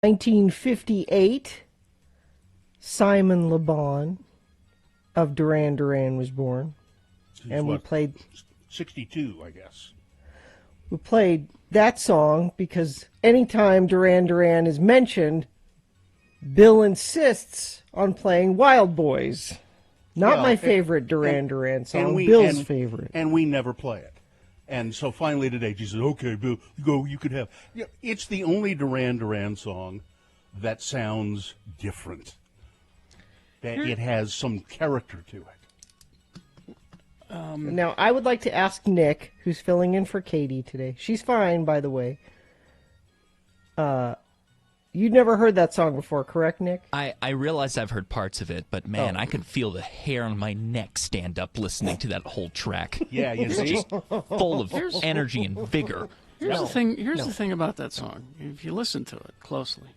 1958, Simon Le Bon of Duran Duran was born. And we played 62, I guess. We played that song because anytime Duran Duran is mentioned, Bill insists on playing Wild Boys. Not my favorite Duran Duran song, Bill's favorite. And we never play it. And so finally today, she said, okay, Bill, you could have. It's the only Duran Duran song that sounds different. That it has some character to it. Now, I would like to ask Nick, who's filling in for Katie today. She's fine, by the way. You'd never heard that song before, correct, Nick? I realize I've heard parts of it, but man, I could feel the hair on my neck stand up listening to that whole track. Yeah, you see? Just full of energy and vigor. Here's the thing about that song. If you listen to it closely,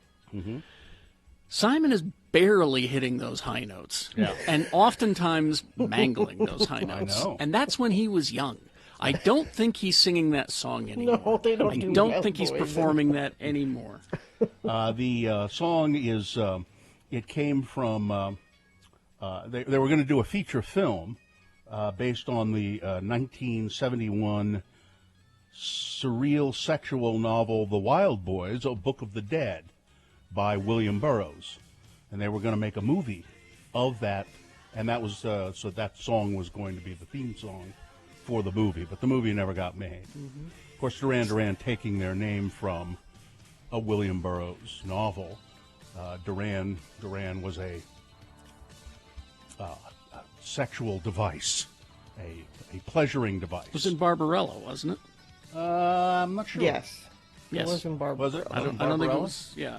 Simon is barely hitting those high notes, and oftentimes mangling those high notes. I know. And that's when he was young. I don't think he's singing that song anymore. No, they don't. I don't think he's performing that anymore. The song is, it came from, they were going to do a feature film based on the 1971 surreal sexual novel The Wild Boys, A Book of the Dead, by William Burroughs. And they were going to make a movie of that, and that was, so that song was going to be the theme song for the movie, but the movie never got made. Of course, Duran Duran taking their name from a William Burroughs novel. Duran was a sexual device, a pleasuring device. It was in Barbarella, wasn't it? I'm not sure. Yes. Yes. It was in Barbarella. Was it? I don't think it was. Yeah.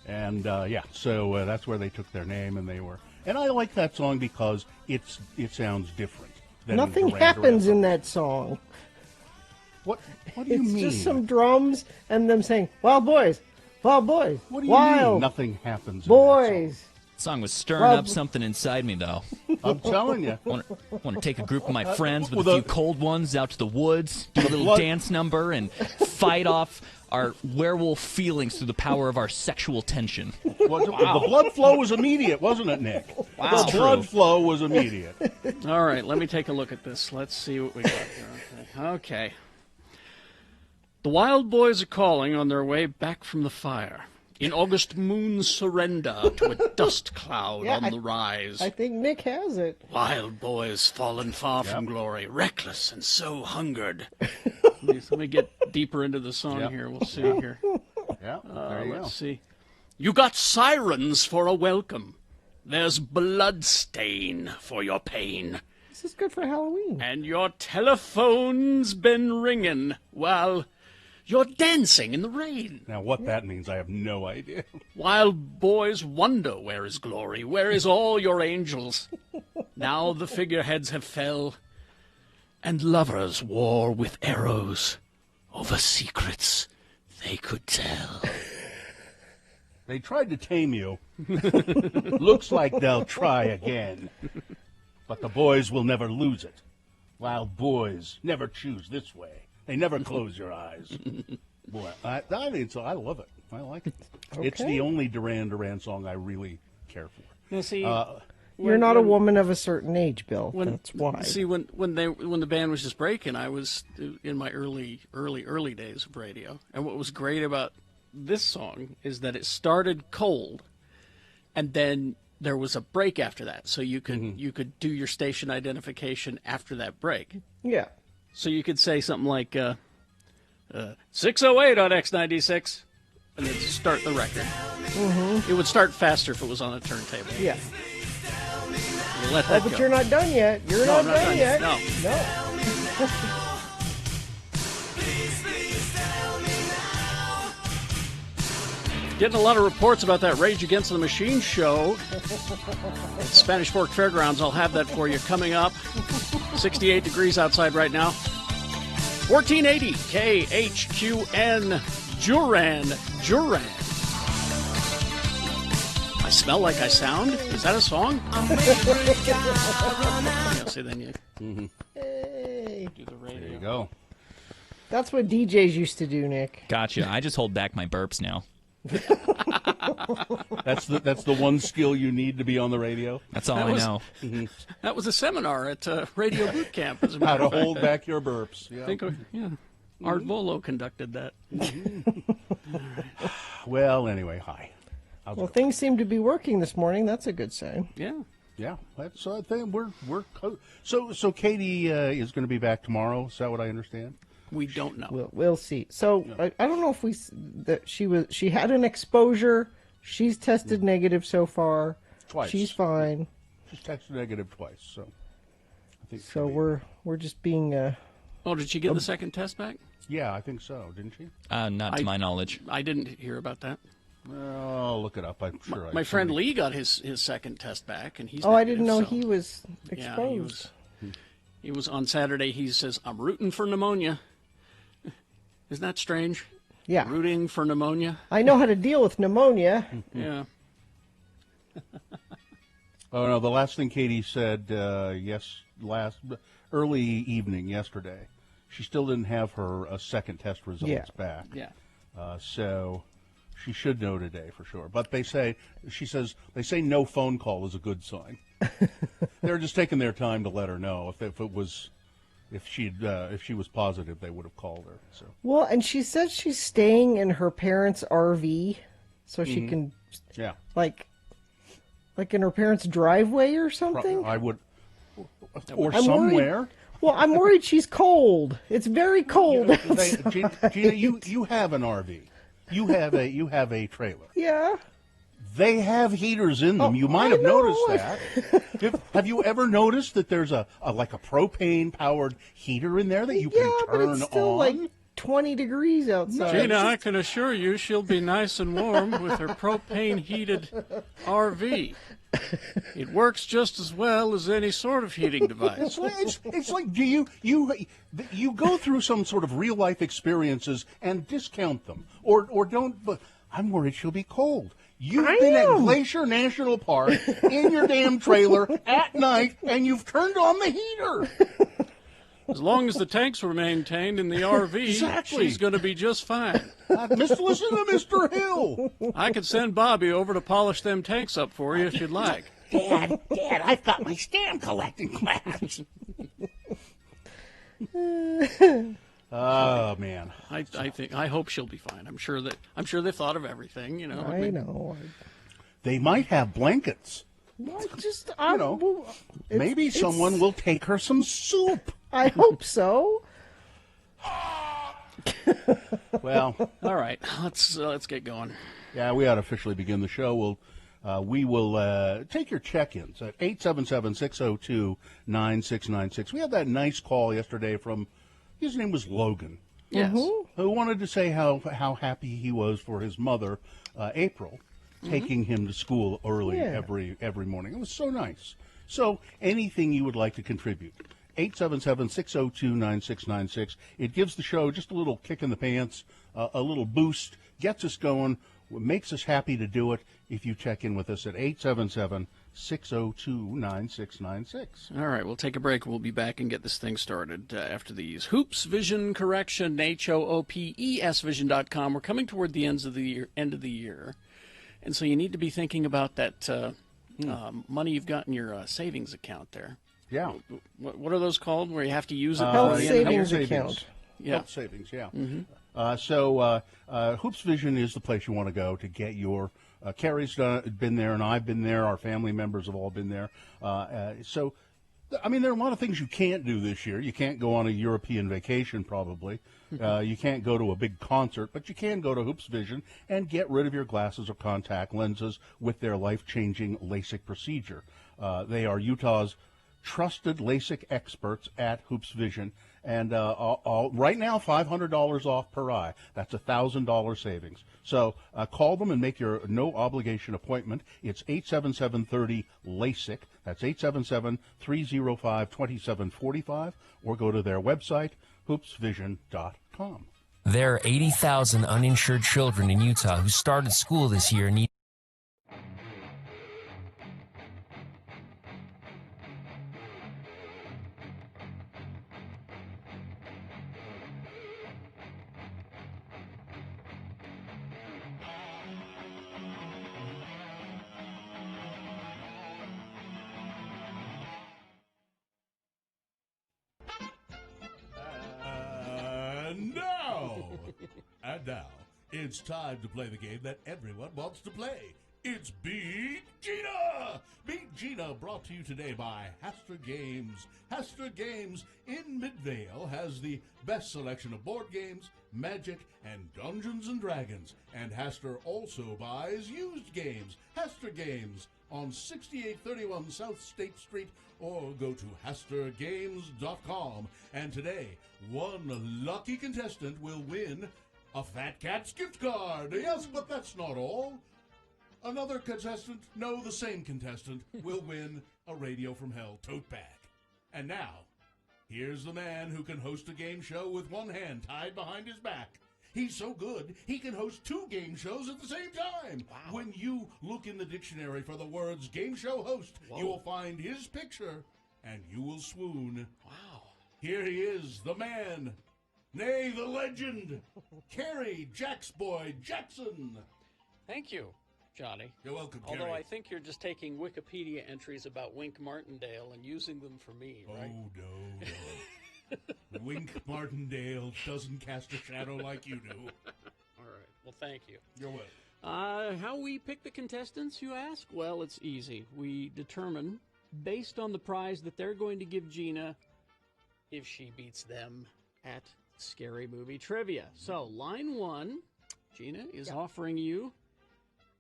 And so that's where they took their name, and they were. And I like that song because it sounds different. Nothing happens in that song. What do you mean? It's just some drums and them saying, Wild Boys, Wild Boys, What do you Wild mean nothing happens Boys. Song was stirring up something inside me, though. in that song? I'm telling you. Want to take a group of my friends with a few cold ones out to the woods, do a little dance number, and fight off our werewolf feelings through the power of our sexual tension. Well, the blood flow was immediate, wasn't it, Nick? Wow. The blood flow was immediate. All right, let me take a look at this. Let's see what we got here. Okay. The Wild Boys are calling on their way back from the fire. In August moons surrender to a dust cloud on the rise. I think Nick has it. Wild boys fallen far from glory, reckless and so hungered. Let me get deeper into the song here. We'll see here. Yeah, there you go. Let's see. You got sirens for a welcome. There's blood stain for your pain. This is good for Halloween. And your telephone's been ringing while you're dancing in the rain. Now, what that means, I have no idea. Wild boys wonder where is glory, where is all your angels. Now the figureheads have fell, and lovers war with arrows over secrets they could tell. They tried to tame you. Looks like they'll try again. But the boys will never lose it. Wild boys never choose this way. They never close your eyes. Boy, I love it. I like it. Okay. It's the only Duran Duran song I really care for. Now, see, You're not a woman of a certain age, Bill. That's why. See, when the band was just breaking, I was in my early days of radio, and what was great about this song is that it started cold, and then there was a break after that, so you could do your station identification after that break. Yeah. So you could say something like 608 on X96, and then start the record. It would start faster if it was on a turntable. Yeah. You let that But go. you're not done yet. You're not done yet. No. Getting a lot of reports about that Rage Against the Machine show at Spanish Fork Fairgrounds. I'll have that for you coming up. 68 degrees outside right now. 1480 KHQN Duran. I smell like I sound? Is that a song? Yeah, see, then you Hey. do the radio. There you go. That's what DJs used to do, Nick. Gotcha. I just hold back my burps now. That's the one skill you need to be on the radio. That's all I know. That was a seminar at Radio Boot Camp, as a How matter to of fact. hold back your burps. Yeah. I think, Art Volo conducted that. Well, anyway, hi. How's Well, it going? things seem to be working this morning. That's a good sign. Yeah. Yeah, that's I think so. Katie is going to be back tomorrow. Is that what I understand? We don't know. We'll see. So I don't know if she had an exposure. She's tested negative so far. Twice. She's fine. She's tested negative twice, so I think. So we're just being. Oh, did she get the second test back? Yeah, I think so. Didn't she? Not to my knowledge. I didn't hear about that. I'll look it up. I'm sure. My friend Lee got his second test back, and he's. Oh, I didn't know negative, so- he was Yeah, exposed. he was on Saturday. He says, "I'm rooting for pneumonia." Isn't that strange? Yeah. Rooting for pneumonia. I know how to deal with pneumonia. Yeah. Oh no, the last thing Katie said, early evening yesterday, she still didn't have her second test results back. Yeah. So she should know today for sure. But they say no phone call is a good sign. They're just taking their time to let her know. If she was positive, they would have called her. So Well, and she says she's staying in her parents' RV, so she can, yeah, like in her parents' driveway or something. I would, or I'm somewhere. Worried, well, I'm worried she's cold. It's very cold. Gina, you have an RV. You have a trailer. Yeah. They have heaters in them. Oh, You might I have know. noticed that. Have you ever noticed that there's a propane powered heater in there that you can But turn it's still on? like 20 degrees outside. Gina, I can assure you she'll be nice and warm with her propane-heated RV. It works just as well as any sort of heating device. It's like do you go through some sort of real life experiences and discount them or don't? But I'm worried she'll be cold. You've been at Glacier National Park in your damn trailer at night, and you've turned on the heater. As long as the tanks were maintained in the RV, Exactly. she's going to be just fine. Listen to Mr. Hill. I could send Bobby over to polish them tanks up for you if you'd like. Dad, I've got my stamp collecting class. Oh man, I hope she'll be fine. I'm sure they've thought of everything. You know. I know. they might have blankets. Maybe someone will take her some soup. I hope so. Well, All right, let's get going. yeah, we ought to officially begin the show. We will take your check-ins at 877-602-9696. We had that nice call yesterday from, his name was Logan, Yes. who wanted to say how happy he was for his mother, April, taking him to school early every morning. It was so nice. So anything you would like to contribute, 877-602-9696. It gives the show just a little kick in the pants, a little boost, gets us going, makes us happy to do it if you check in with us at 877-602-9696. All right, we'll take a break. We'll be back and get this thing started after these. Hoops Vision Correction, HOOPES Vision.com. We're coming toward the end of the year, and so you need to be thinking about that money you've got in your savings account there. Yeah. What are those called, where you have to use it? Health for the savings end? account. Yeah. Health savings, yeah. So Hoops Vision is the place you want to go to get your Carrie's been there, and I've been there. Our family members have all been there. So, I mean, there are a lot of things you can't do this year. You can't go on a European vacation, probably. You can't go to a big concert, but you can go to Hoops Vision and get rid of your glasses or contact lenses with their life-changing LASIK procedure. They are Utah's trusted LASIK experts at Hoops Vision. And right now, $500 off per eye. That's $1,000 savings. So call them and make your no-obligation appointment. It's 877-30-LASIK. That's 877-305-2745. Or go to their website, hoopsvision.com. There are 80,000 uninsured children in Utah who started school this year and need And now, it's time to play the game that everyone wants to play. It's Beat Gina! Beat Gina brought to you today by Hasta Games. Hasta Games in Midvale has the best selection of board games, magic, and Dungeons & Dragons. And Hasta also buys used games. Hasta Games on 6831 South State Street, or go to HasterGames.com. And today, one lucky contestant will win a Fat Cats gift card. Yes, but that's not all. Another contestant, no, the same contestant, will win a Radio from Hell tote bag. And now, here's the man who can host a game show with one hand tied behind his back. He's so good, he can host 2 game shows at the same time. Wow. When you look in the dictionary for the words game show host, you will find his picture, and you will swoon. Wow. Here he is, the man, nay, the legend, Kerry Jacksboy Jackson. Thank you, Johnny. You're welcome, Kerry. Although I think you're just taking Wikipedia entries about Wink Martindale and using them for me, right? Oh, no. Wink Martindale doesn't cast a shadow like you do. All right. Well, thank you. You're welcome. How we pick the contestants, you ask? Well, it's easy. We determine, based on the prize that they're going to give Gina, if she beats them at Scary Movie Trivia. So, line 1, Gina is offering you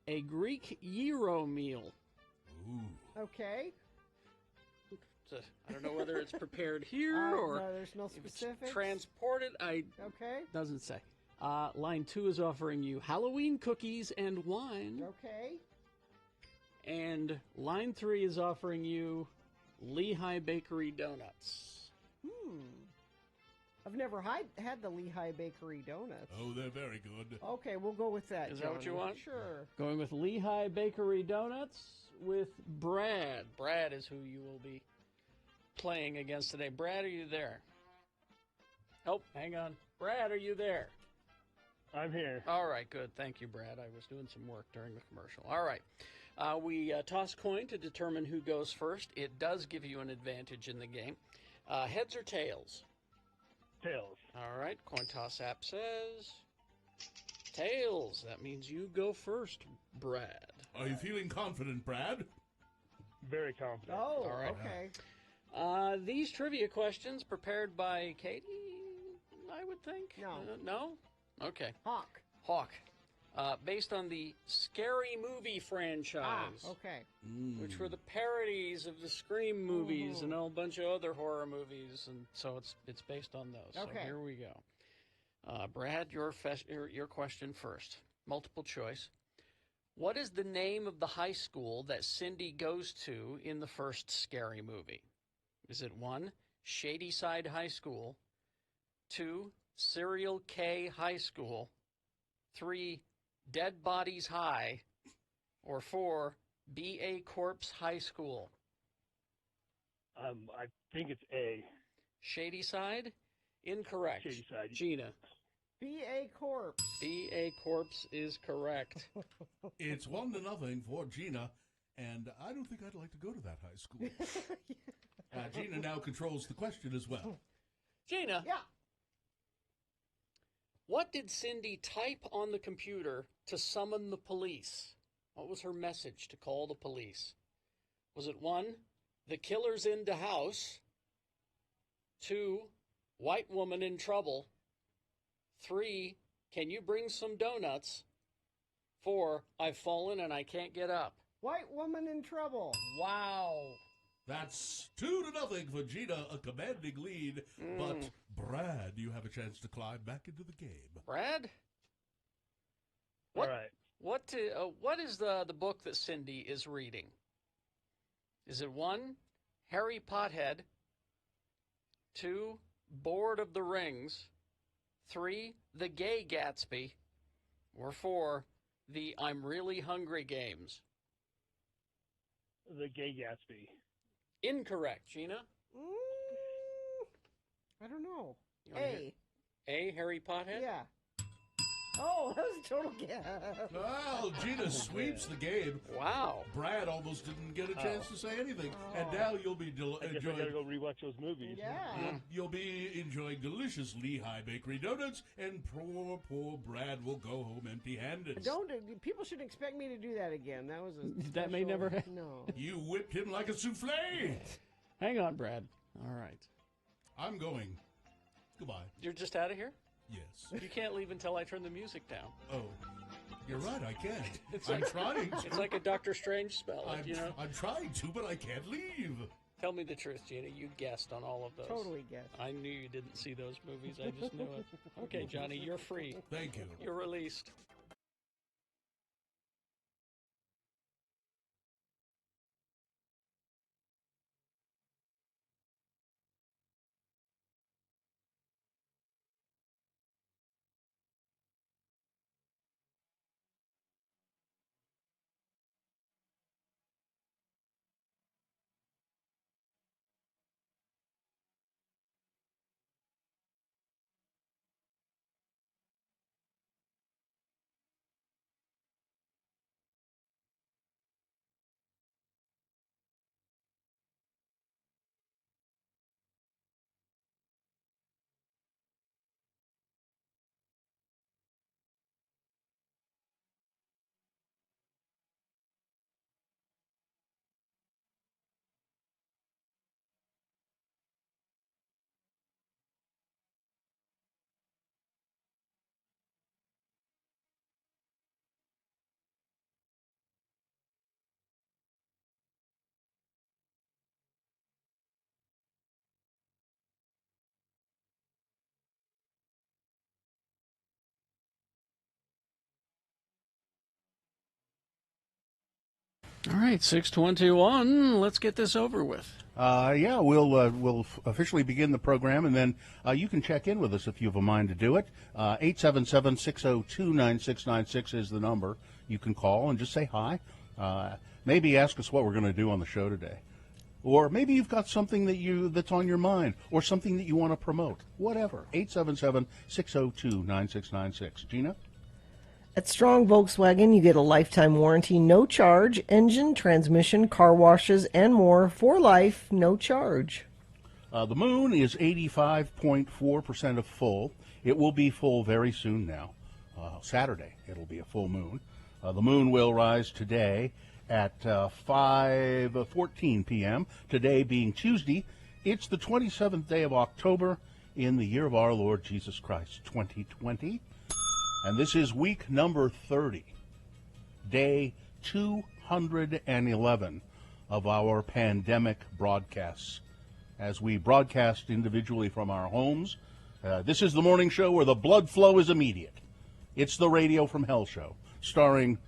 a Greek gyro meal. Ooh. Okay. I don't know whether it's prepared here or no, there's no specifics. Transported. Okay. Doesn't say. Line 2 is offering you Halloween cookies and wine. Okay. And line 3 is offering you Lehigh Bakery donuts. I've never had the Lehigh Bakery donuts. Oh, they're very good. Okay, we'll go with that. Is that what you want? Sure. Going with Lehigh Bakery donuts with Brad. Brad is who you will be playing against today. Brad, are you there? Oh, hang on. Brad, are you there? I'm here. All right, good. Thank you, Brad. I was doing some work during the commercial. All right. We toss coin to determine who goes first. It does give you an advantage in the game. Heads or tails? Tails. All right. Coin toss app says tails. That means you go first, Brad. Are you feeling confident, Brad? Very confident. Oh, All right. Okay. These trivia questions prepared by Katie, I would think. No. No? Okay. Hawk. Based on the Scary Movie franchise. Okay. Which were the parodies of the Scream movies and a whole bunch of other horror movies, and so it's based on those. Okay. So here we go. Brad, your question first. Multiple choice. What is the name of the high school that Cindy goes to in the first Scary Movie? Is it 1, Shadyside High School, 2, Serial K High School, 3, Dead Bodies High, or 4, B.A. Corpse High School? I think it's A. Shadyside? Incorrect. Shadyside. Gina. B.A. Corpse. B.A. Corpse is correct. It's 1-0 for Gina, and I don't think I'd like to go to that high school. Gina now controls the question as well. Gina. Yeah. What did Cindy type on the computer to summon the police? What was her message to call the police? Was it 1, the killer's in the house, 2, white woman in trouble, 3, can you bring some donuts, 4, I've fallen and I can't get up? White woman in trouble. Wow. That's 2-0 for Gina, a commanding lead. But, Brad, you have a chance to climb back into the game. Brad? All right. What is the book that Cindy is reading? Is it 1, Harry Pothead, 2, Board of the Rings, 3, The Gay Gatsby, or 4, The I'm Really Hungry Games? The Gay Gatsby. Incorrect, Gina. I don't know. A. A, Harry Pothead? Yeah. Oh, that was a total guess. Well, Gina sweeps the game. Wow. Brad almost didn't get a chance to say anything. And now you'll be I guess I gotta go rewatch those movies. Yeah. You'll be enjoying delicious Lehigh Bakery donuts, and poor Brad will go home empty-handed. People shouldn't expect me to do that again. That was a That may never happen. No. You whipped him like a souffle. Hang on, Brad. All right. I'm going. Goodbye. You're just out of here? Yes. You can't leave until I turn the music down. Oh, you're right. I can't. It's I'm like- trying to. It's like a Doctor Strange spell. I'm trying to, but I can't leave. Tell me the truth, Gina. You guessed on all of those. Totally guessed. I knew you didn't see those movies. I just knew it. Okay, Johnny, you're free. Thank you. You're released. All right, 6:21. Let's get this over with. Yeah, we'll officially begin the program, and then you can check in with us if you have a mind to do it. 877-602-9696 is the number. You can call and just say hi. Maybe ask us what we're going to do on the show today. Or maybe you've got something that's on your mind, or something that you want to promote. Whatever. 877-602-9696. Gina? At Strong Volkswagen, you get a lifetime warranty, no charge, engine, transmission, car washes, and more for life, no charge. The moon is 85.4% of full. It will be full very soon now. Saturday, it'll be a full moon. The moon will rise today at 5:14 p.m., today being Tuesday. It's the 27th day of October in the year of our Lord Jesus Christ, 2020. And this is week number 30, day 211 of our pandemic broadcasts. As we broadcast individually from our homes, this is the morning show where the blood flow is immediate. It's the Radio from Hell show, starring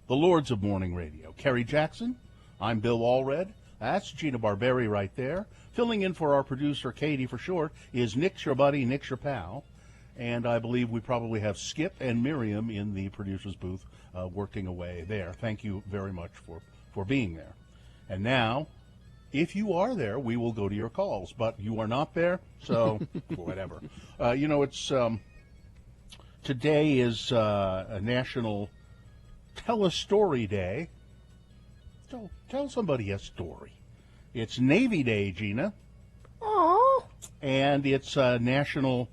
the Lords of Morning Radio, Kerry Jackson. I'm Bill Allred. That's Gina Barberi right there. Filling in for our producer, Katie for short, is Nick's your buddy, Nick's your pal. And I believe we probably have Skip and Miriam in the producer's booth working away there. Thank you very much for being there. And now, if you are there, we will go to your calls. But you are not there, so whatever. It's today is a National Tell a Story Day. So tell somebody a story. It's Navy Day, Gina. Aww. And it's National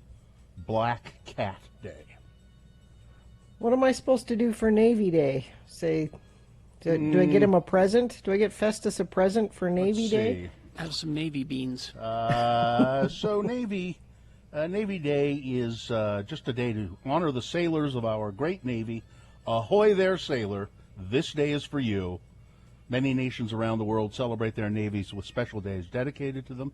Black Cat Day. What am I supposed to do for Navy Day? Do I get him a present? Do I get Festus a present for Navy Day? Have some Navy beans. So Navy Day is just a day to honor the sailors of our great Navy. Ahoy there, sailor. This day is for you. Many nations around the world celebrate their navies with special days dedicated to them.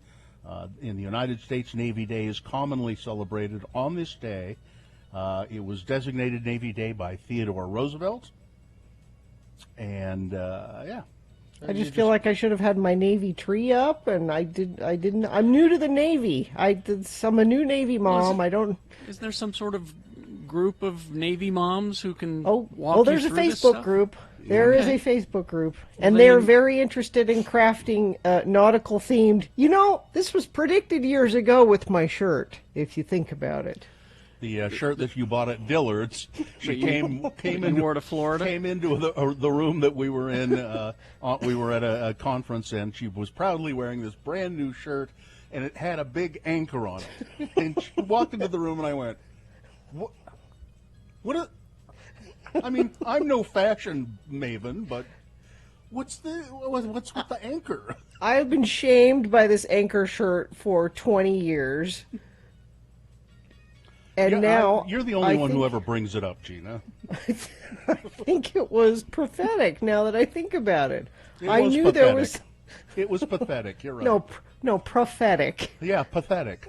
In the United States, Navy Day is commonly celebrated on this day. It was designated Navy Day by Theodore Roosevelt. And, yeah. I just feel like I should have had my Navy tree up, and I didn't. I'm new to the Navy. I'm a new Navy mom. Is there some sort of group of Navy moms who can walk there's you a through this Facebook stuff? group. There is a Facebook group, and they're very interested in crafting nautical themed. This was predicted years ago with my shirt, if you think about it. the shirt that you bought at Dillard's. She came into wore to Florida. Came into the room that we were in. We were at a conference, and she was proudly wearing this brand new shirt, and it had a big anchor on it. And she walked into the room, and I went, "What? I mean, I'm no fashion maven, but what's with the anchor?" I have been shamed by this anchor shirt for 20 years. And now you're the only one who ever brings it up, Gina. I think it was prophetic. Now that I think about it, I knew pathetic. there was. It was pathetic. You're right. No, prophetic. Yeah, pathetic.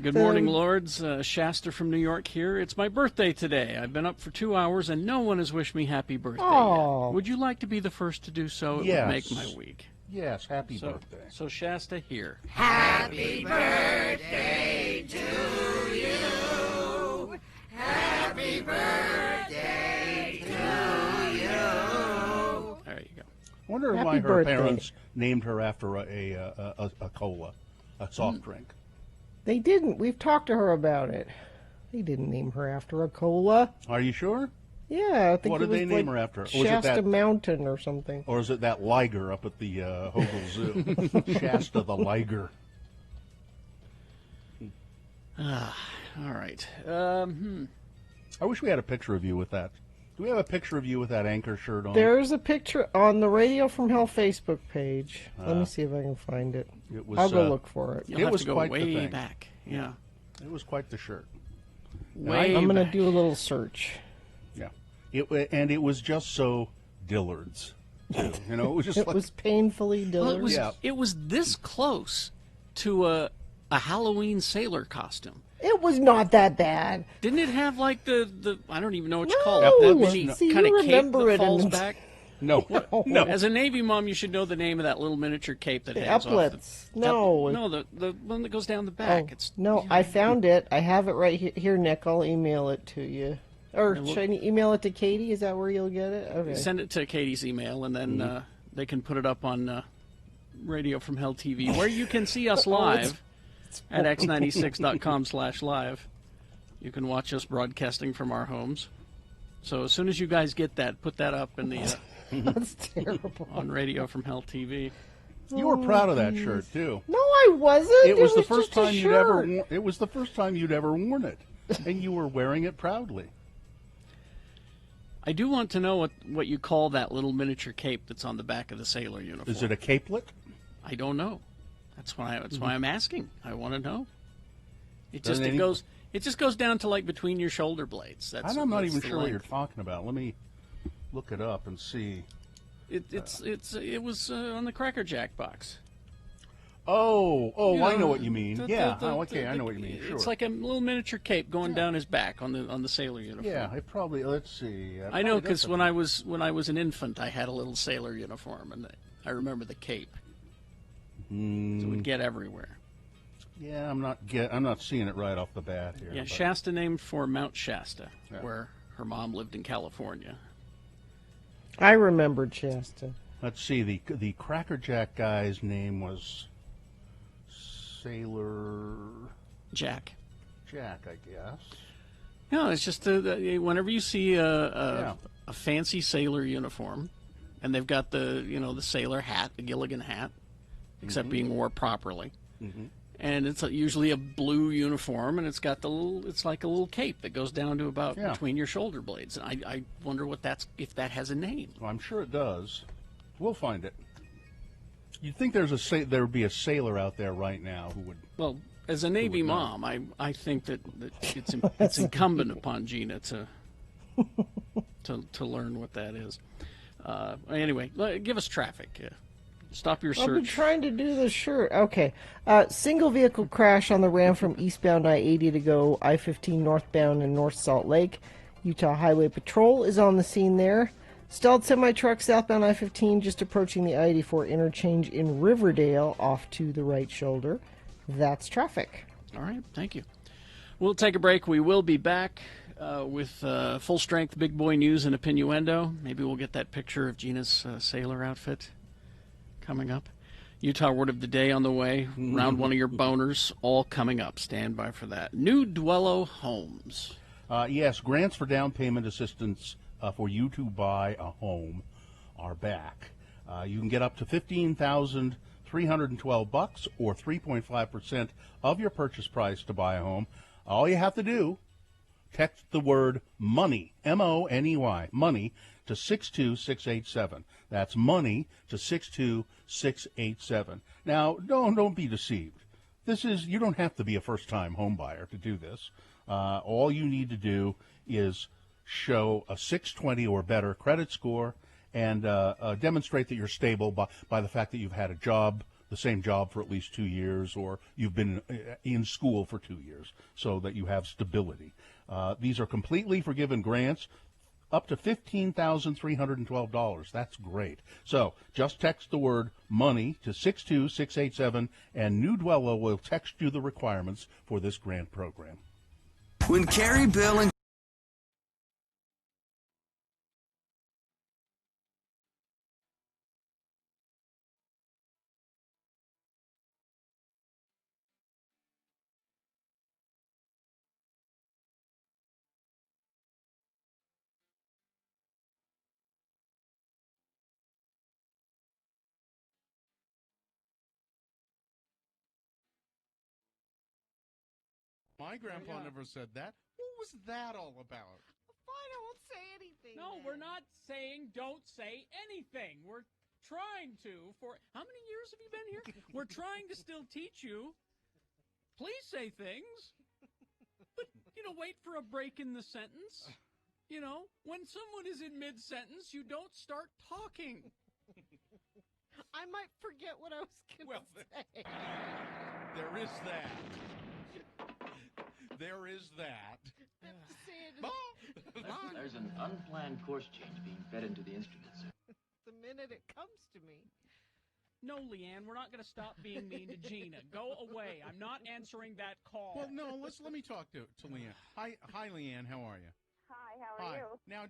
Good morning, Lords. Shasta from New York here. It's my birthday today. I've been up for 2 hours, and no one has wished me happy birthday yet. Would you like to be the first to do so? It would make my week. Yes, happy birthday. So Shasta, here. Happy birthday to you. Happy birthday to you. There you go. I wonder why her parents named her after a cola, a soft drink. They didn't. We've talked to her about it. They didn't name her after a cola. Are you sure? Yeah, I think what it did was they name her after? Shasta Mountain or something. Or is it that liger up at the Hogle Zoo? Shasta the liger. All right. I wish we had a picture of you with that. Do we have a picture of you with that anchor shirt on? There's a picture on the Radio from Hell Facebook page. Let me see if I can find it. I'll go look for it. You'll have to go way back. Yeah. It was quite the shirt. I'm going to do a little search. Yeah. It was just so Dillard's, too. You know, it was just it was painfully Dillard's. It was this close to a Halloween sailor costume. It was not that bad. Didn't it have like the I don't even know what you call it. That mini kind of cape that falls back? No. As a Navy mom, you should know the name of that little miniature cape that hangs epaulets. off the one that goes down the back. I found it. I have it right here, Nick. I'll email it to you. Or should I email it to Katie? Is that where you'll get it? Okay. Send it to Katie's email, and then they can put it up on Radio from Hell TV, where you can see us live at x96.com/live. You can watch us broadcasting from our homes. So as soon as you guys get that, put that up in the That's terrible. on Radio from Hell TV. You were proud of that shirt too. No, I wasn't. It was the first time you'd ever. It was the first time you'd ever worn it, and you were wearing it proudly. I do want to know what you call that little miniature cape that's on the back of the sailor uniform. Is it a capelet? I don't know. That's why I'm asking. I want to know. It just goes down to like between your shoulder blades. I'm not even sure what you're talking about. Let me look it up and see. It was on the Cracker Jack box. Oh, I know what you mean. I know what you mean. Sure. It's like a little miniature cape going down his back on the sailor uniform. Yeah, it probably. Let's see. I know because when I was an infant, I had a little sailor uniform, and I remember the cape. So it would get everywhere. Yeah, I'm not seeing it right off the bat here. Yeah, but Shasta named for Mount Shasta, where her mom lived in California. I remembered Shasta. Let's see. The Cracker Jack guy's name was Sailor Jack. Jack, I guess. No, it's just whenever you see a fancy sailor uniform, and they've got the sailor hat, the Gilligan hat, except being worn properly, and it's usually a blue uniform, and it's got it's like a little cape that goes down to about between your shoulder blades. And I wonder if that has a name. Well, I'm sure it does. We'll find it. You'd think there would be a sailor out there right now who would. Well, as a Navy mom, I think that it's incumbent upon Gina to learn what that is. Anyway, give us traffic. Stop your search. I've been trying to do the shirt. Okay. Single vehicle crash on the Ram from eastbound I-80 to go I-15 northbound in North Salt Lake. Utah Highway Patrol is on the scene there. Stalled semi-truck southbound I-15 just approaching the I-84 interchange in Riverdale off to the right shoulder. That's traffic. All right. Thank you. We'll take a break. We will be back with full-strength big boy news and opinioendo. Maybe we'll get that picture of Gina's sailor outfit coming up. Utah word of the day on the way. Round one of your boners, all coming up. Stand by for that. New Dwello Homes. Yes, grants for down payment assistance for you to buy a home are back. You can get up to $15,312 or 3.5% of your purchase price to buy a home. All you have to do, text the word money, M-O-N-E-Y, money, to 62687. That's money to 62687. Now, don't be deceived. You don't have to be a first-time home buyer to do this. All you need to do is show a 620 or better credit score and demonstrate that you're stable by the fact that you've had a job, the same job for at least 2 years, or you've been in school for 2 years, so that you have stability. These are completely forgiven grants, up to $15,312. That's great. So just text the word money to 62687, and New Dwello will text you the requirements for this grant program. When Carrie, Bill, and My grandpa never said that. What was that all about? Fine, I won't say anything. No, then. we're not saying don't say anything. We're trying to. For how many years have you been here? We're trying to still teach you. Please say things. But, wait for a break in the sentence. When someone is in mid-sentence, you don't start talking. I might forget what I was going to say. There is that. There is that. There's an unplanned course change being fed into the instruments, sir. The minute it comes to me. No, Leanne, we're not going to stop being mean to Gina. Go away. I'm not answering that call. Well, no, let me talk to Leanne. Hi, Leanne. How are you? Hi, how are you? Now,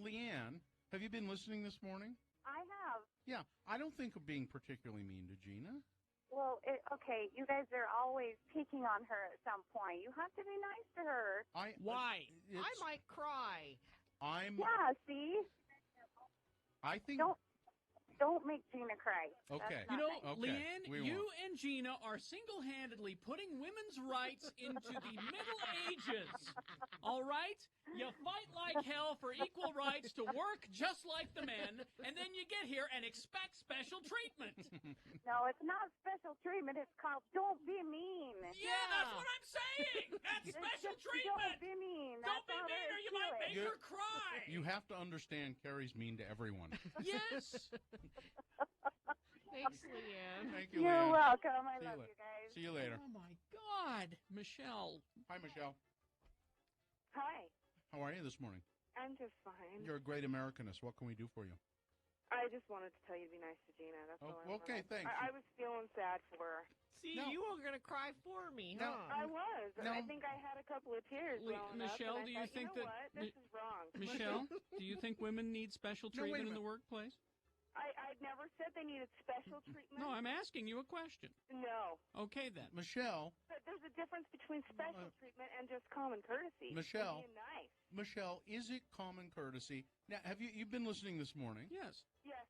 Leanne, have you been listening this morning? I have. Yeah, I don't think of being particularly mean to Gina. Well, okay, you guys are always picking on her at some point. You have to be nice to her. Why? I might cry. Yeah, see? I think... Don't make Gina cry. Okay. Leanne, you and Gina are single-handedly putting women's rights into the Middle Ages. All right? You fight like hell for equal rights to work just like the men, and then you get here and expect special treatment. No, it's not special treatment. It's called don't be mean. Yeah, that's what I'm saying. That's special treatment. Don't be mean. Don't be mean or you might make her cry. You have to understand Carrie's mean to everyone. Yes. Thanks, Leanne. Thank you, You're Leanne. welcome. I love you guys. See you later. Oh, my God. Michelle. Hi, Michelle. Hi. How are you this morning? I'm just fine. You're a great Americanist. What can we do for you? I just wanted to tell you to be nice to Gina. That's all I okay, thanks. I was feeling sad for her. See, you were going to cry for me, huh? I was. I think I had a couple of tears welling Michelle, up, do you think you know what? This is wrong. Michelle, do you think women need special treatment in the workplace? I never said they needed special treatment. No, I'm asking you a question. No. Okay, then. Michelle. But there's a difference between special treatment and just common courtesy. Michelle. Being nice. Michelle, is it common courtesy? Now, have you've been listening this morning? Yes. Yes.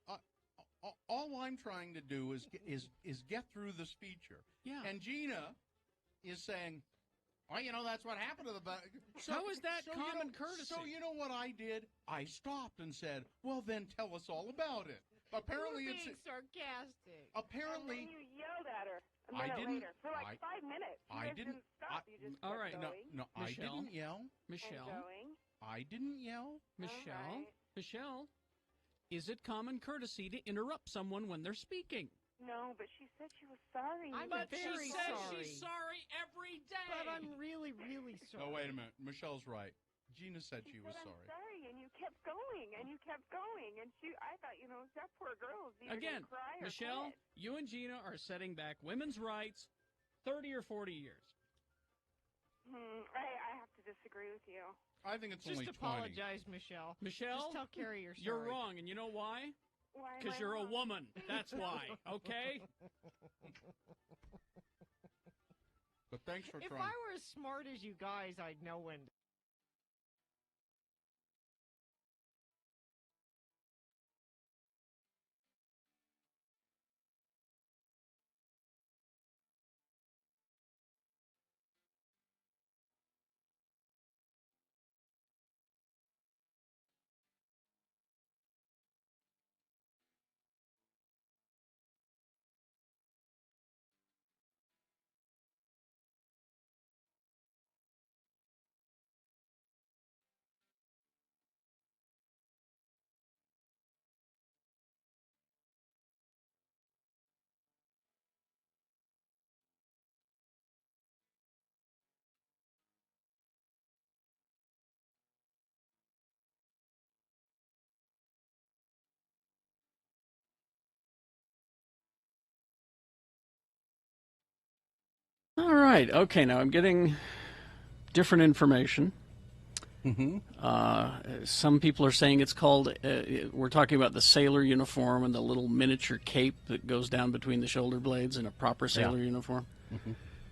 All I'm trying to do is get through this feature. Yeah. And Gina is saying, well, that's what happened to the... How is that common courtesy? So you know what I did? I stopped and said, well, then tell us all about it. Apparently you were being sarcastic. And Apparently... then you yelled at her a I minute didn't, later for like 5 minutes. You guys didn't stop. You just all kept right. going. No, I didn't yell. Michelle. I didn't yell. Michelle. Michelle. Is it common courtesy to interrupt someone when they're speaking? No, but she said she was sorry. But very she says sorry. she's sorry every day. But I'm really, really sorry. Oh, wait a minute. Michelle's right. Gina said she was sorry. I'm sorry, and you kept going, and you kept going, and I thought, that poor girl is either Again, gonna cry or Michelle, quit. you and Gina are setting back women's rights 30 or 40 years. I have to disagree with you. I think it's Just only 20. apologize, Michelle. Michelle, just tell Carrie you're sorry. You're wrong, and you know why? Why am Because I you're a wrong? woman. That's why. Okay. But thanks for If trying. I were as smart as you guys, I'd know when. All right. Okay, now I'm getting different information. Some people are saying it's called, we're talking about the sailor uniform and the little miniature cape that goes down between the shoulder blades in a proper sailor uniform.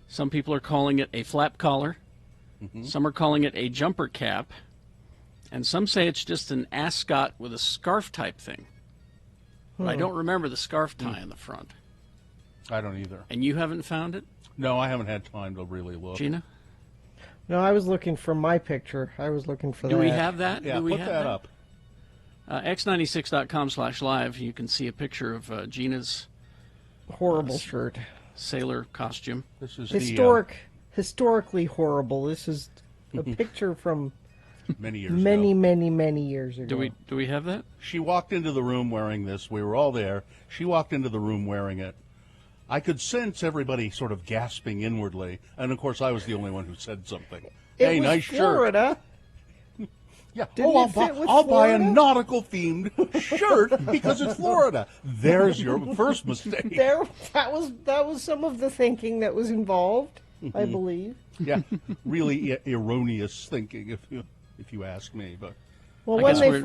Some people are calling it a flap collar. Some are calling it a jumper cap. And some say it's just an ascot with a scarf type thing. But I don't remember the scarf tie in the front. I don't either. And you haven't found it? No, I haven't had time to really look. Gina? No, I was looking for my picture. I was looking for that. Do we have that? Yeah, Do we put have that up. X96.com/live. You can see a picture of Gina's horrible shirt, sailor costume. This is historically horrible. This is a picture from many years many years ago. Do we have that? She walked into the room wearing this. We were all there. She walked into the room wearing it. I could sense everybody sort of gasping inwardly, and of course I was the only one who said something. Hey, nice Florida. shirt. Yeah. Didn't I'll buy a nautical themed shirt because it's Florida. There's your first mistake. That was some of the thinking that was involved, I believe. Yeah, really erroneous thinking, if you ask me. But well,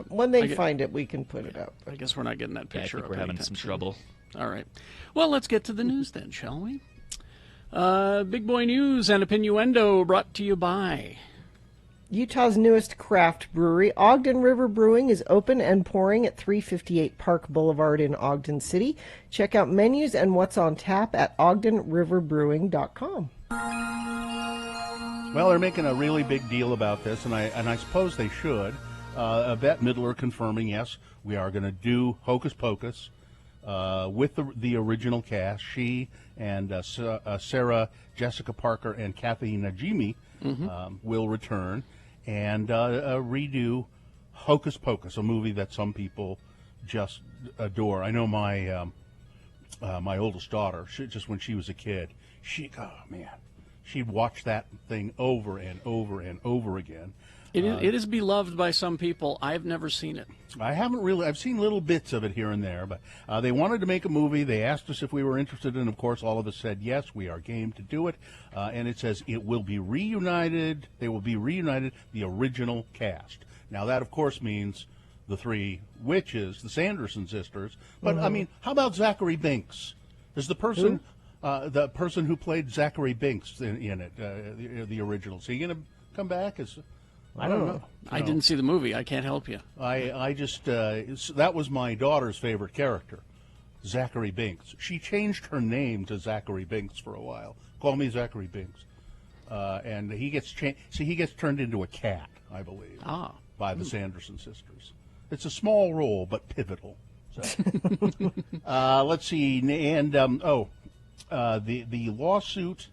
when they find it, we can put it up. I guess we're not getting that picture. I think we're having some trouble. All right. Well, let's get to the news then, shall we? Big boy news and opinioendo brought to you by Utah's newest craft brewery, Ogden River Brewing, is open and pouring at 358 Park Boulevard in Ogden City. Check out menus and what's on tap at ogdenriverbrewing.com. Well, they're making a really big deal about this, and I suppose they should. Bette Midler confirming, yes, we are going to do Hocus Pocus with the original cast. She and Sarah Jessica Parker and Kathy Najimy will return and redo Hocus Pocus, a movie that some people just adore. I know my my oldest daughter, just when she was a kid, she'd watch that thing over and over and over again. It is beloved by some people. I've never seen it. I haven't really. I've seen little bits of it here and there, but they wanted to make a movie. They asked us if we were interested, and of course, all of us said yes. We are game to do it. And it says it will be reunited. They will be reunited, the original cast. Now that, of course, means the three witches, the Sanderson sisters. But I mean, how about Zachary Binks? Is the person who played Zachary Binks in it, the original? Is he going to come back as? I don't know. I didn't see the movie. I can't help you. I just that was my daughter's favorite character, Zachary Binks. She changed her name to Zachary Binks for a while. Call me Zachary Binks. And he gets he gets turned into a cat, I believe, by the Sanderson sisters. It's a small role, but pivotal. So. Let's see. And the lawsuit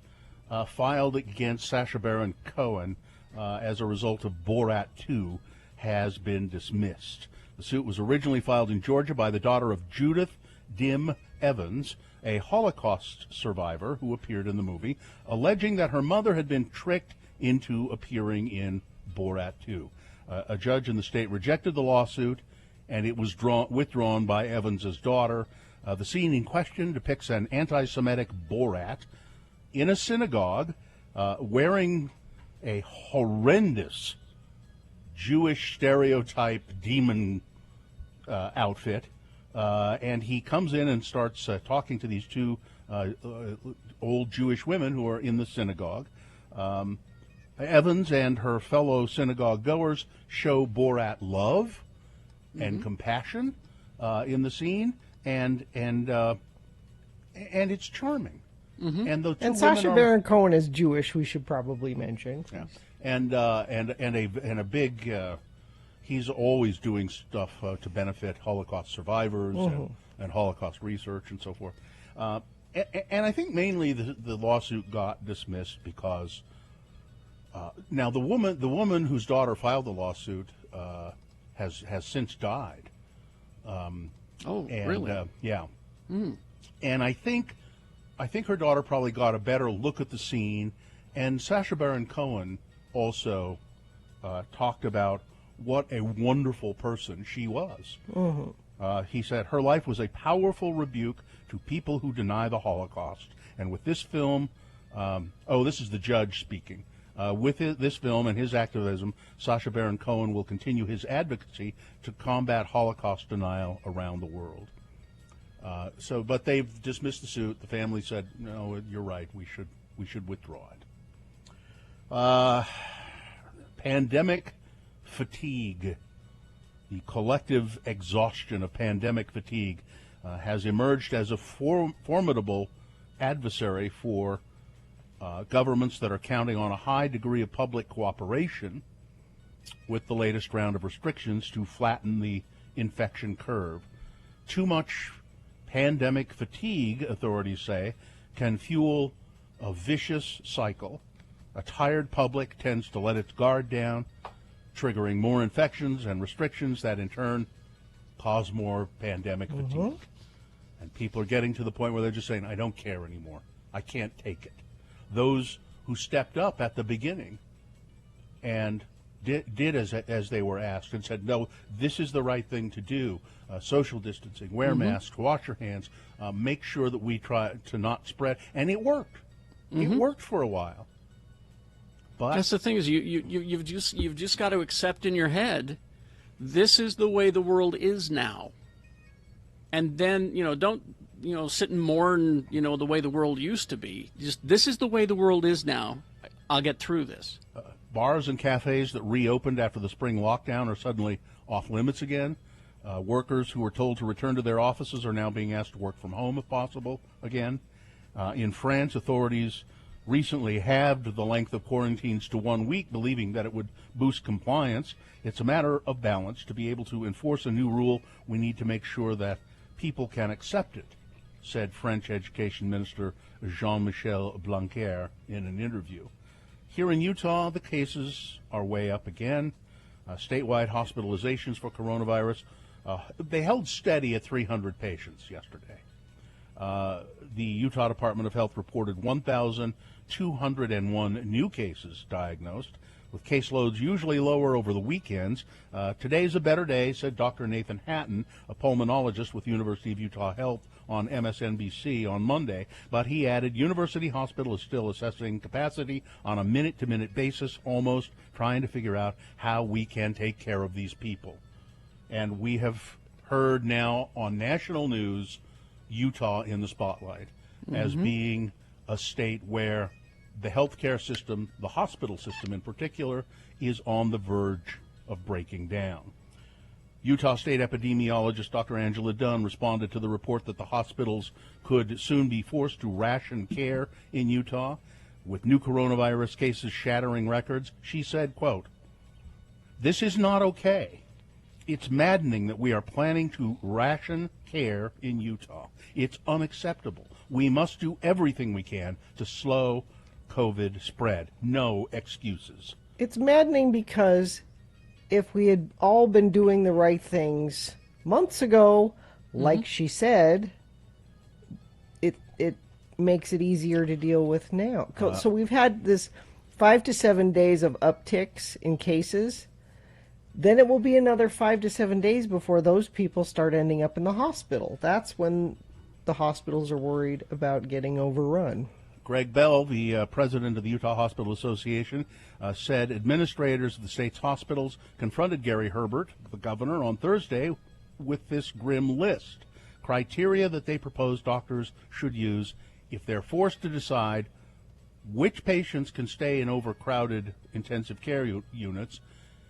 filed against Sacha Baron Cohen as a result of Borat 2 has been dismissed. The suit was originally filed in Georgia by the daughter of Judith Dim Evans, a Holocaust survivor who appeared in the movie, alleging that her mother had been tricked into appearing in Borat 2. A judge in the state rejected the lawsuit, and it was withdrawn by Evans's daughter. The scene in question depicts an anti-Semitic Borat in a synagogue wearing a horrendous Jewish stereotype demon outfit, and he comes in and starts talking to these two old Jewish women who are in the synagogue. Evans and her fellow synagogue goers show Borat love and compassion in the scene, and it's charming. And the two And Sacha women Baron Cohen is Jewish. We should probably mention. Yeah. And a big. He's always doing stuff to benefit Holocaust survivors and Holocaust research and so forth. And I think mainly the lawsuit got dismissed because now the woman whose daughter filed the lawsuit has since died. Really? Yeah. And I think her daughter probably got a better look at the scene, and Sacha Baron Cohen also talked about what a wonderful person she was. He said her life was a powerful rebuke to people who deny the Holocaust. And with this film, this is the judge speaking. With this film and his activism, Sacha Baron Cohen will continue his advocacy to combat Holocaust denial around the world. But they've dismissed the suit. The family said, "No, you're right. We should withdraw it." Pandemic fatigue, the collective exhaustion of pandemic fatigue, has emerged as a formidable adversary for governments that are counting on a high degree of public cooperation with the latest round of restrictions to flatten the infection curve. Too much pandemic fatigue, authorities say, can fuel a vicious cycle. A tired public tends to let its guard down, triggering more infections and restrictions that in turn cause more pandemic fatigue. And people are getting to the point where they're just saying, I don't care anymore. I can't take it. Those who stepped up at the beginning and did as they were asked and said, no, this is the right thing to do. Social distancing, wear masks, wash your hands, make sure that we try to not spread. And it worked. It worked for a while. But that's the thing is you've just got to accept in your head, this is the way the world is now. And then, don't, sit and mourn, the way the world used to be. Just, this is the way the world is now. I'll get through this. Bars and cafes that reopened after the spring lockdown are suddenly off limits again. Workers who were told to return to their offices are now being asked to work from home if possible again. In France, authorities recently halved the length of quarantines to 1 week, believing that it would boost compliance. It's a matter of balance. To be able to enforce a new rule, we need to make sure that people can accept it, said French Education Minister Jean-Michel Blanquer in an interview. Here in Utah, the cases are way up again. Statewide hospitalizations for coronavirus, they held steady at 300 patients yesterday. The Utah Department of Health reported 1,201 new cases diagnosed, with caseloads usually lower over the weekends. Today's a better day, said Dr. Nathan Hatton, a pulmonologist with University of Utah Health on MSNBC on Monday. But he added, University Hospital is still assessing capacity on a minute-to-minute basis, almost trying to figure out how we can take care of these people. And we have heard now on national news Utah in the spotlight as being a state where the healthcare system, the hospital system in particular, is on the verge of breaking down. Utah State epidemiologist Dr. Angela Dunn responded to the report that the hospitals could soon be forced to ration care in Utah. With new coronavirus cases shattering records, she said, quote, "This is not okay. It's maddening that we are planning to ration care in Utah. It's unacceptable. We must do everything we can to slow COVID spread. No excuses." It's maddening because if we had all been doing the right things months ago, like she said, it makes it easier to deal with now. So we've had this 5 to 7 days of upticks in cases. Then it will be another 5 to 7 days before those people start ending up in the hospital. That's when the hospitals are worried about getting overrun. Greg Bell, the president of the Utah Hospital Association, said administrators of the state's hospitals confronted Gary Herbert, the governor, on Thursday with this grim list. Criteria that they propose doctors should use if they're forced to decide which patients can stay in overcrowded intensive care units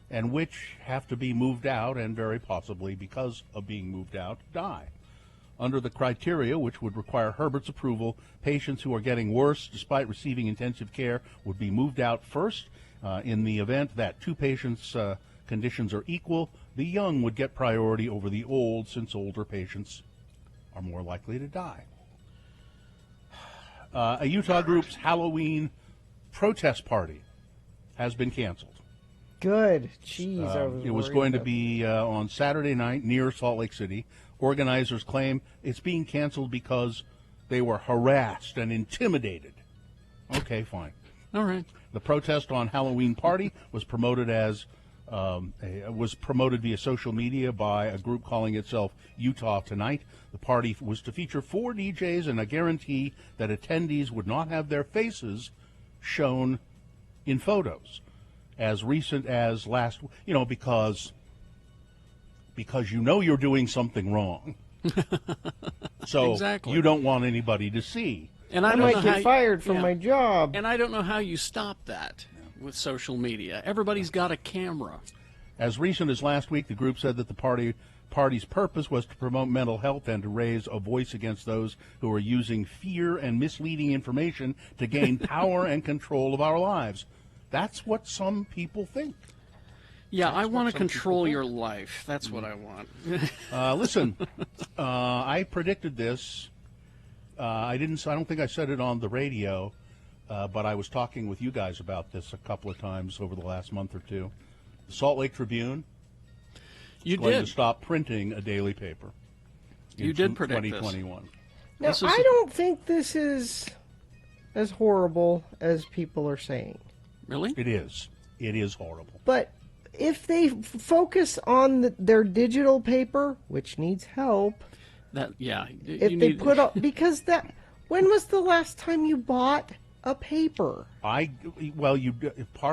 and which have to be moved out and very possibly, because of being moved out, die. Under the criteria, which would require Herbert's approval, patients who are getting worse despite receiving intensive care would be moved out first. In the event that two patients' conditions are equal, the young would get priority over the old, since older patients are more likely to die. A Utah group's Halloween protest party has been canceled. Good. Jeez, it was going to be on Saturday night near Salt Lake City. Organizers claim it's being canceled because they were harassed and intimidated. Okay, fine. All right. The protest on Halloween party was promoted via social media by a group calling itself Utah Tonight. The party was to feature 4 DJs and a guarantee that attendees would not have their faces shown in photos. As recent as last, because you're doing something wrong. So exactly. You don't want anybody to see. And I might get fired from my job. And I don't know how you stop that with social media. Everybody's got a camera. As recent as last week, the group said that the party's purpose was to promote mental health and to raise a voice against those who are using fear and misleading information to gain power and control of our lives. That's what some people think. Yeah, I want to control your life. That's what I want. Listen, I predicted this. I don't think I said it on the radio, but I was talking with you guys about this a couple of times over the last month or two. The Salt Lake Tribune is going to stop printing a daily paper. You did predict 2021. Now, I don't think this is as horrible as people are saying. Really? It is. It is horrible. But if they focus on their digital paper, which needs help, because when was the last time you bought a paper? Part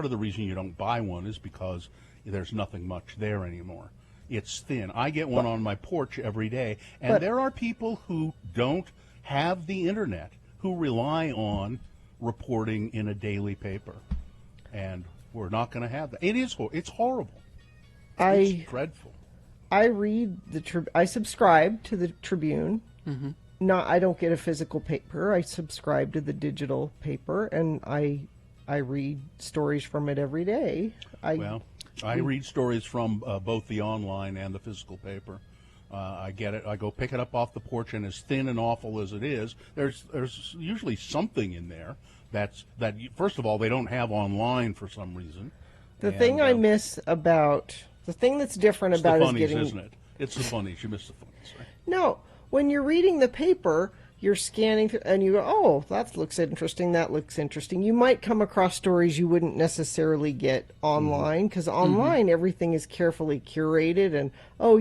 of the reason you don't buy one is because there's nothing much there anymore. It's thin. I get one on my porch every day, and there are people who don't have the internet who rely on reporting in a daily paper. And we're not going to have that. It's horrible. It's dreadful. I subscribe to the Tribune. Mm-hmm. I don't get a physical paper. I subscribe to the digital paper, and I read stories from it every day. I read stories from both the online and the physical paper. I get it. I go pick it up off the porch, and as thin and awful as it is, there's usually something in there that first of all, they don't have online for some reason. The thing that's different about the funnies, is getting, isn't it? It's the funnies. You miss the funnies, right? No, when you're reading the paper, you're scanning through, and you go, "Oh, that looks interesting. That looks interesting." You might come across stories you wouldn't necessarily get online, because online everything is carefully curated, and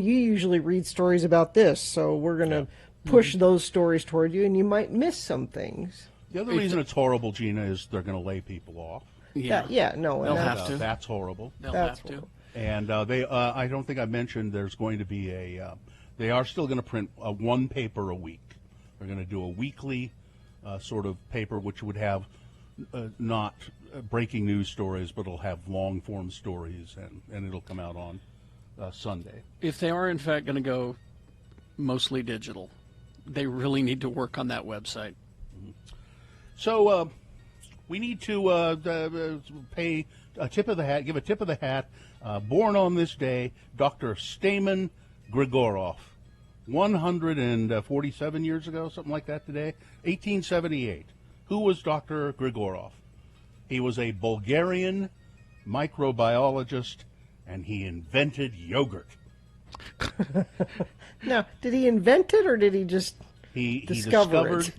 you usually read stories about this, so we're going to push those stories toward you, and you might miss some things. The other reason it's horrible, Gina, is they're going to lay people off. Yeah, they'll have to. That's horrible. They'll have to. And I don't think I mentioned there's going to be they are still going to print one paper a week. They're going to do a weekly sort of paper, which would have not breaking news stories, but it'll have long-form stories, and it'll come out on Sunday. If they are, in fact, going to go mostly digital, they really need to work on that website. Mm-hmm. So we need to pay a tip of the hat, give a tip of the hat. Born on this day, Dr. Stamen Grigorov, 147 years ago, something like that today, 1878. Who was Dr. Grigorov? He was a Bulgarian microbiologist, and he invented yogurt. Now, did he invent it, or did he just discover it?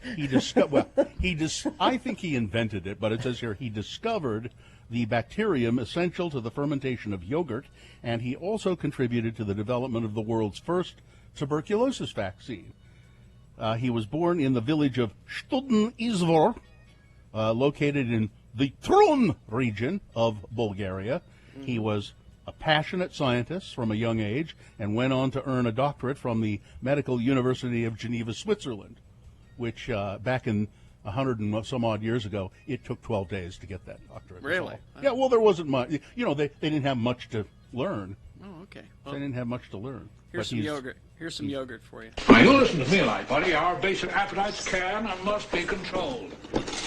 I think he invented it, but it says here he discovered the bacterium essential to the fermentation of yogurt, and he also contributed to the development of the world's first tuberculosis vaccine. He was born in the village of Studin Izvor, located in the Trun region of Bulgaria. He was a passionate scientist from a young age, and went on to earn a doctorate from the Medical University of Geneva, Switzerland, which back in 100 and some odd years ago, it took 12 days to get that doctorate. Really? Yeah, well, there wasn't much. You know, they didn't have much to learn. Oh, okay. Well, they didn't have much to learn. Here's some yogurt. Here's some yogurt for you. Now, you listen to me, light buddy. Our basic appetites can and must be controlled.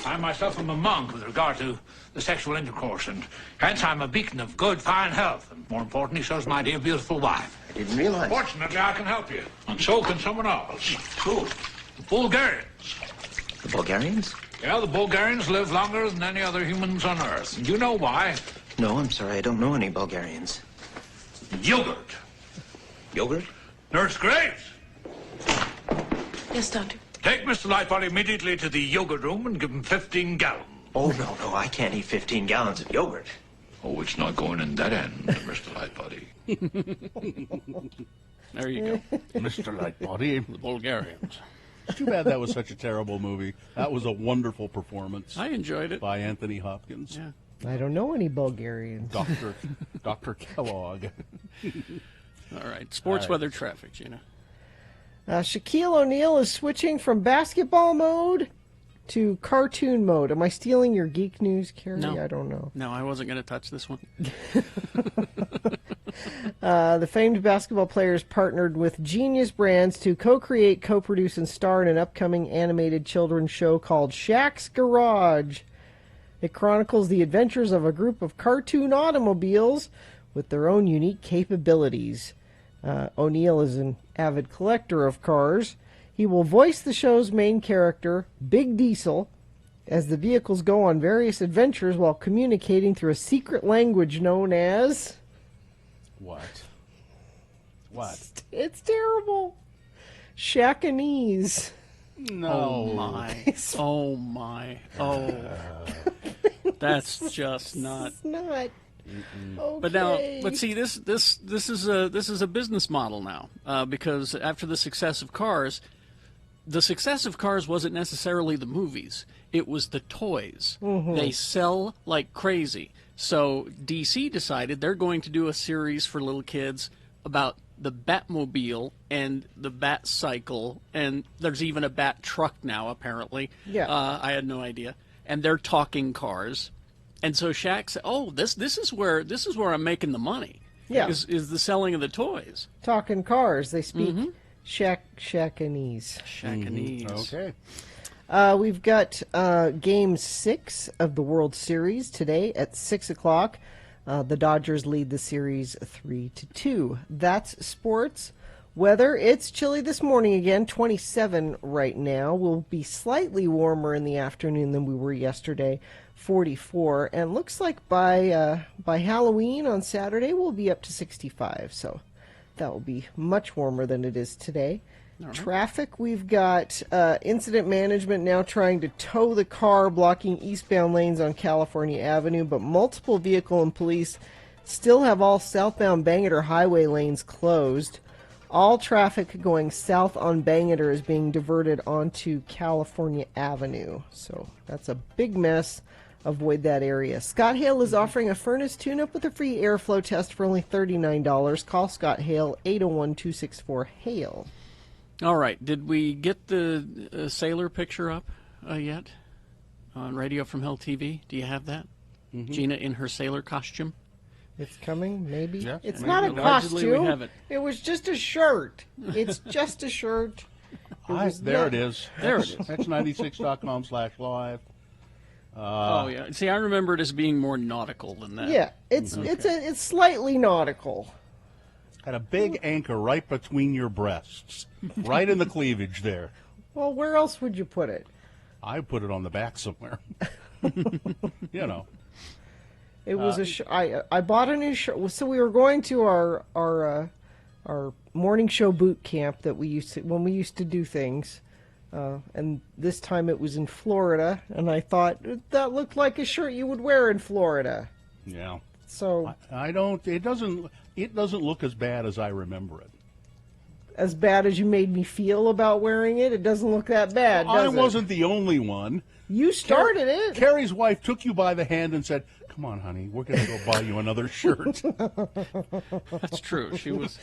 I myself am a monk with regard to the sexual intercourse, and hence I'm a beacon of good, fine health, and more importantly, so's my dear, beautiful wife. I didn't realize. Fortunately, I can help you, and so can someone else. Who? The Bulgarians. The Bulgarians? Yeah, the Bulgarians live longer than any other humans on Earth. And you know why? No, I'm sorry. I don't know any Bulgarians. Yogurt. Yogurt? Nurse Graves. Yes, Doctor. Take Mr. Lightbody immediately to the yogurt room and give him 15 gallons. Oh, no, I can't eat 15 gallons of yogurt. Oh, it's not going in that end, Mr. Lightbody. There you go. Mr. Lightbody. The Bulgarians. It's too bad that was such a terrible movie. That was a wonderful performance. I enjoyed it. By Anthony Hopkins. Yeah. I don't know any Bulgarians. Dr. Kellogg. All right. Sports weather traffic, Gina. Shaquille O'Neal is switching from basketball mode to cartoon mode. Am I stealing your geek news, Carrie? No. I don't know. No, I wasn't going to touch this one. The famed basketball players partnered with Genius Brands to co-create, co-produce, and star in an upcoming animated children's show called Shaq's Garage. It chronicles the adventures of a group of cartoon automobiles with their own unique capabilities. O'Neal is an avid collector of cars. He will voice the show's main character, Big Diesel, as the vehicles go on various adventures while communicating through a secret language known as... What? What? It's terrible. Shakanese. No. Oh, my. Oh, my. Oh. That's just not... It's not... Okay. But see, this is a business model now, because after the success of Cars wasn't necessarily the movies; it was the toys. Mm-hmm. They sell like crazy. So DC decided they're going to do a series for little kids about the Batmobile and the Bat Cycle, and there's even a Bat Truck now. Apparently, yeah. I had no idea, and they're talking cars. And so Shaq said, "Oh, this is where I'm making the money. Yeah, is the selling of the toys. Talking cars. They speak Shakanese. Shakanese. Okay. We've got Game 6 of the World Series today at 6 o'clock. The Dodgers lead the series 3-2. That's sports. Weather, it's chilly this morning again, 27 right now. Will be slightly warmer in the afternoon than we were yesterday, 44. And looks like by Halloween on Saturday, we'll be up to 65. So that will be much warmer than it is today. Right. Traffic, we've got incident management now trying to tow the car blocking eastbound lanes on California Avenue, but multiple vehicle and police still have all southbound Bangor highway lanes closed. All traffic going south on Bangor is being diverted onto California Avenue. So that's a big mess. Avoid that area. Scott Hale is offering a furnace tune-up with a free airflow test for only $39. Call Scott Hale, 801-264-HALE. All right. Did we get the sailor picture up yet on Radio from Hell TV? Do you have that? Mm-hmm. Gina in her sailor costume? It's coming, maybe. Yeah, it's maybe. not a costume. We have it. It was just a shirt. It's just a shirt. There it is. There it is. That's 96.com/live. Oh yeah. See, I remember it as being more nautical than that. Yeah, it's slightly nautical. Had a big anchor right between your breasts, right in the cleavage there. Well, where else would you put it? I put it on the back somewhere. You know. It was I bought a new shirt. So we were going to our morning show boot camp that we used to do things, and this time it was in Florida, and I thought that looked like a shirt you would wear in Florida. Yeah. So I don't. It doesn't look as bad as I remember it. As bad as you made me feel about wearing it, it doesn't look that bad. I wasn't the only one. You started it. Carrie's wife took you by the hand and said, "Come come on, honey, we're going to go buy you another shirt. That's true. She was.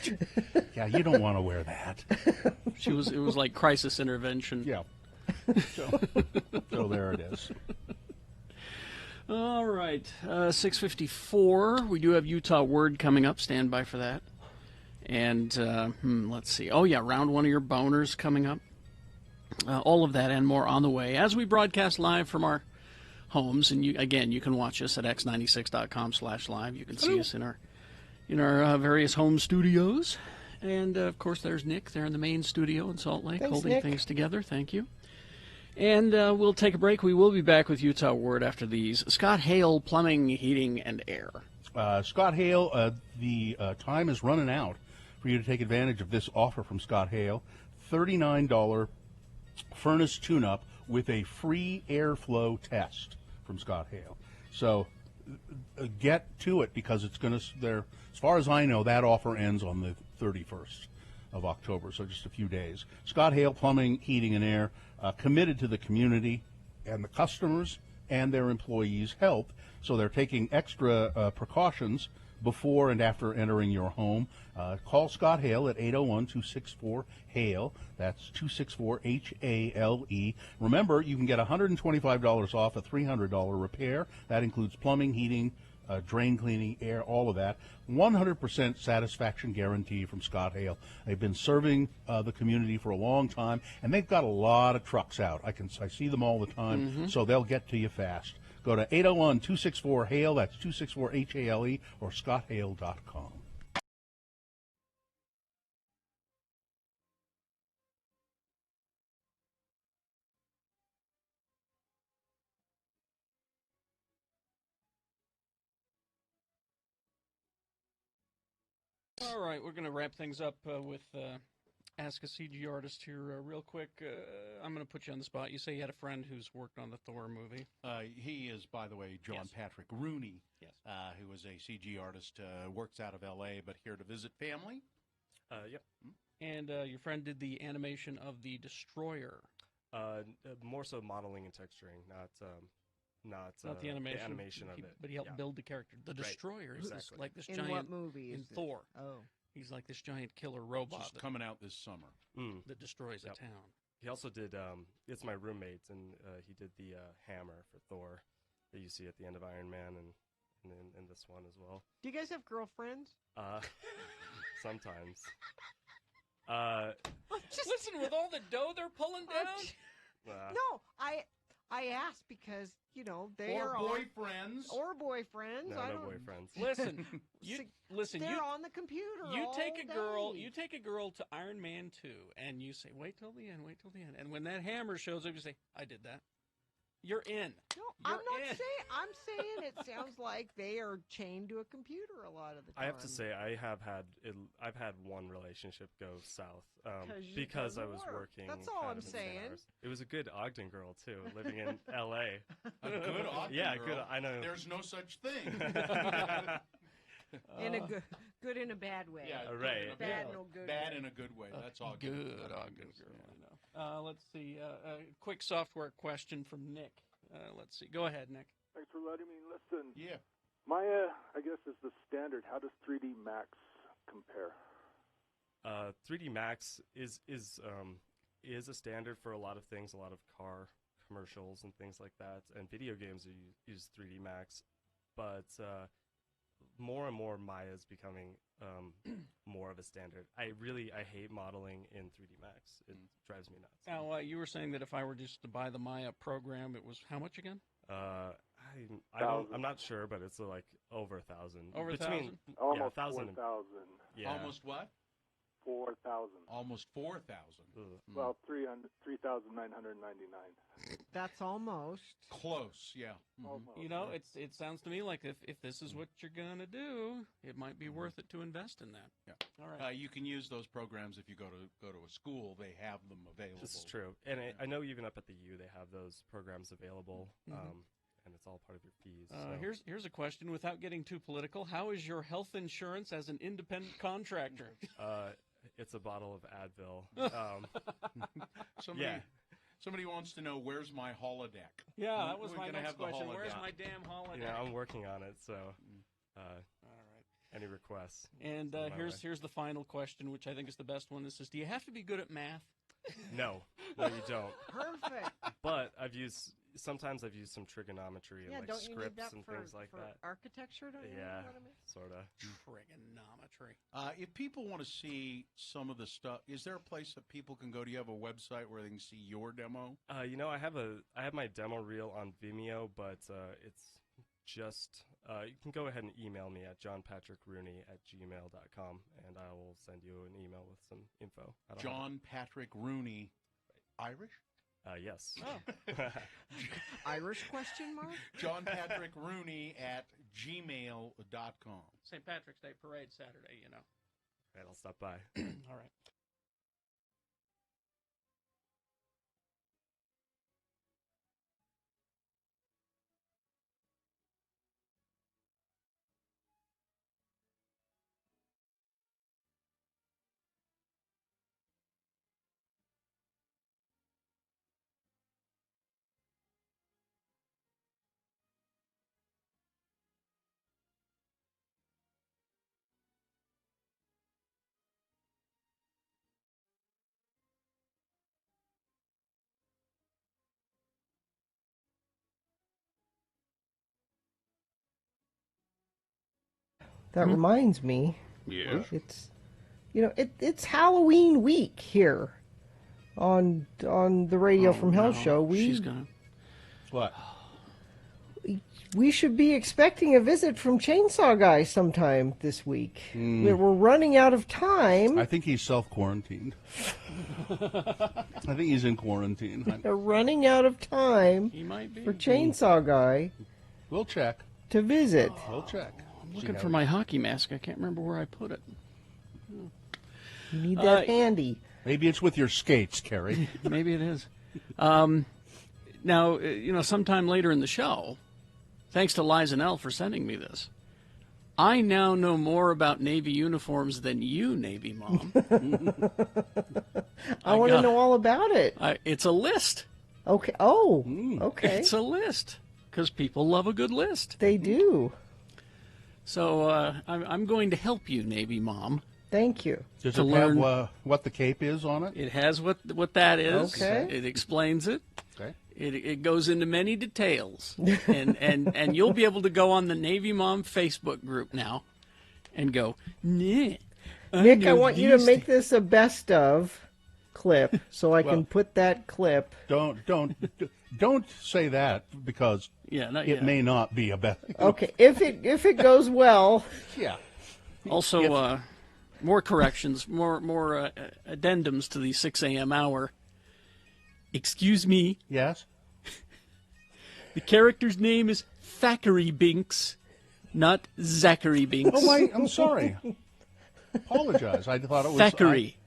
Yeah, you don't want to wear that. It was like crisis intervention. Yeah. So there it is. All right, 6:54. We do have Utah Word coming up. Stand by for that. And let's see. Oh yeah, round one of your boners coming up. All of that and more on the way as we broadcast live from our homes. And you can watch us at x96.com/live. You can see us in our various home studios. And of course, there's Nick there in the main studio in Salt Lake. Thanks, holding Nick. things together. Thank you. And we'll take a break. We will be back with Utah Word after these. Scott Hale, Plumbing, Heating, and Air. Scott Hale, the time is running out for you to take advantage of this offer from Scott Hale. $39 furnace tune-up with a free airflow test from Scott Hale. So get to it because it's going to, as far as I know, that offer ends on the 31st of October, so just a few days. Scott Hale, Plumbing, Heating, and Air, committed to the community and the customers and their employees' health, so they're taking extra precautions before and after entering your home. Call Scott Hale at 801-264-HALE. That's 264-HALE. Remember, you can get $125 off a $300 repair. That includes plumbing, heating, drain cleaning, air, all of that. 100% satisfaction guarantee from Scott Hale. They've been serving the community for a long time, and they've got a lot of trucks out. I see them all the time, so they'll get to you fast. Go to 801-264-HALE, that's 264-HALE, or scotthale.com. All right, we're going to wrap things up with Ask a CG Artist here real quick. I'm going to put you on the spot. You say you had a friend who's worked on the Thor movie. He is, by the way, John Patrick Rooney, who is a CG artist, works out of L.A., but here to visit family. Yep. And your friend did the animation of the Destroyer. More so modeling and texturing, not the animation. The animation of it. But he helped build the character. The Destroyer is exactly. like this In giant... what movie in is it? Thor. Oh. He's like this giant killer robot Just coming out this summer. that destroys a town. He also did, it's my roommate, and he did the hammer for Thor that you see at the end of Iron Man and in this one as well. Do you guys have girlfriends? Sometimes. Listen, with all the dough they're pulling down? No, I asked because, they are boyfriends. Or boyfriends. No, I no don't boyfriends. Listen, they're on the computer you all take a girl day. you take a girl to Iron Man 2 and you say wait till the end, and when that hammer shows up you say I did that. You're in. No, I'm not saying. I'm saying it sounds like they are chained to a computer a lot of the time. I have to say I've had one relationship go south because I was working. That's all I'm saying. It was a good Ogden girl too, living in L.A. A good Ogden yeah, girl? good. I know. There's no such thing. In a good in a bad way. Yeah, right. Bad in a good Bad way. in a good way. That's all. Good Ogden girl. Let's see. A quick software question from Nick. Let's see. Go ahead, Nick. Thanks for letting me listen. Yeah. Maya, I guess, is the standard. How does 3D Max compare? 3D Max is a standard for a lot of things, a lot of car commercials and things like that, and video games use 3D Max, but more and more Maya is becoming more of a standard. I hate modeling in 3D Max. It drives me nuts. Now, you were saying that if I were just to buy the Maya program, it was how much again? I'm not sure, but it's like over 1,000. Over 1,000? Almost 1,000. 4,000. Yeah. Almost what? 4,000. Almost 4,000. Well, 3,999. That's almost close. Yeah. Almost. It sounds to me like if this is what you're gonna do, it might be worth it to invest in that. Yeah. All right. You can use those programs if you go to a school. They have them available. This is true, and I know even up at the U they have those programs available, and it's all part of your fees. So. Here's a question without getting too political. How is your health insurance as an independent contractor? It's a bottle of Advil. Somebody wants to know, where's my holodeck? Yeah, that was We're my gonna next have the question. Where's holodeck. my damn holiday? Yeah, I'm working on it, so All right. any requests? And send my way. here's the final question, which I think is the best one. This is: do you have to be good at math? No, you don't. Perfect. But sometimes I've used some trigonometry and Yeah, like don't you need scripts that and for, things like for that. architecture? Don't you Yeah, know what I mean? sort of. Trigonometry. If people want to see some of the stuff, is there a place that people can go? Do you have a website where they can see your demo? I have my demo reel on Vimeo, but it's just you can go ahead and email me at johnpatrickrooney@gmail.com, and I will send you an email with some info. John Patrick Rooney, Irish? Yes. Oh. Irish question mark? John Patrick Rooney @gmail.com. St. Patrick's Day Parade Saturday, you know. Right, I'll stop by. All right. That reminds me. Yeah. It's it's Halloween week here on the Radio from Hell show. She's gonna. What? We should be expecting a visit from Chainsaw Guy sometime this week. We're running out of time. I think he's self-quarantined. I think he's in quarantine. We're running out of time He might be. for Chainsaw Guy We'll check. to visit. We'll check. I'm looking for my hockey mask. I can't remember where I put it. You need that handy. Maybe it's with your skates, Kerry. Maybe it is. Now, sometime later in the show, thanks to Liza Nell for sending me this, I now know more about Navy uniforms than you, Navy Mom. I want to know all about it. It's a list. Okay. Oh, okay. It's a list because people love a good list. They do. So I'm going to help you, Navy Mom. Thank you. Does to it learn have what the cape is on it? It has what that is. Okay. It explains it. Okay. It goes into many details, and you'll be able to go on the Navy Mom Facebook group now, and go, Nick, I want you to make this a best of clip so I can put that clip. Don't say that because it may not be a best. Okay, if it goes well. Yeah. Also, more corrections, more addendums to the 6 a.m. hour. Excuse me. Yes? The character's name is Thackeray Binks, not Zachary Binks. Oh, I'm sorry. Apologize. I thought it was Thackeray.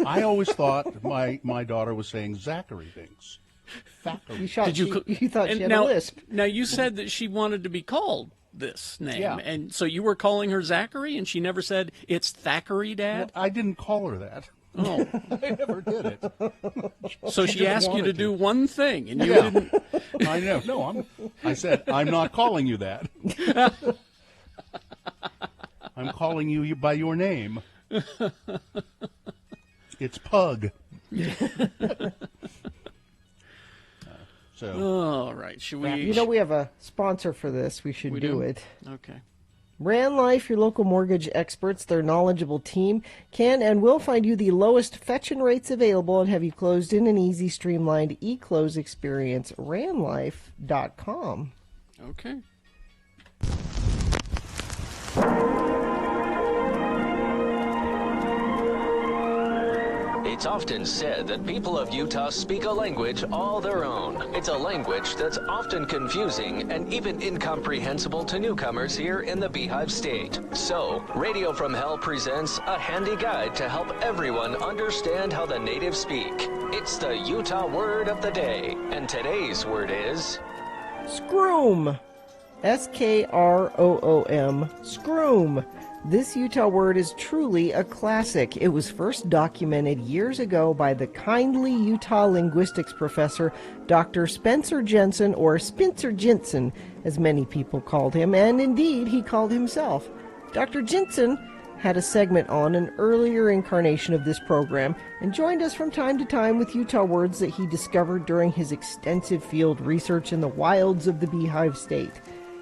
I always thought my daughter was saying Zachary Binks. Thackeray. You thought she had now, a lisp. Now, you said that she wanted to be called this name, Yeah. and so you were calling her Zachary, and she never said, it's Thackeray, Dad? Well, I didn't call her that. Oh. I never did it. So she asked you to do one thing, and you didn't. I know. No, I said, I'm not calling you that. I'm calling you by your name. It's Pug. All right. Should we? We have a sponsor for this. We should do it. Okay. Ran Life, your local mortgage experts, their knowledgeable team, can and will find you the lowest fetch-in rates available and have you closed in an easy, streamlined e-close experience. RanLife.com. Okay. It's often said that people of Utah speak a language all their own. It's a language that's often confusing and even incomprehensible to newcomers here in the Beehive State. So, Radio from Hell presents a handy guide to help everyone understand how the natives speak. It's the Utah word of the day, and today's word is... Scroom. S-K-R-O-O-M, scroom. This Utah word is truly a classic. It was first documented years ago by the kindly Utah linguistics professor, Dr. Spencer Jensen, or Spencer Jensen, as many people called him, and indeed he called himself. Dr. Jensen had a segment on an earlier incarnation of this program and joined us from time to time with Utah words that he discovered during his extensive field research in the wilds of the Beehive State.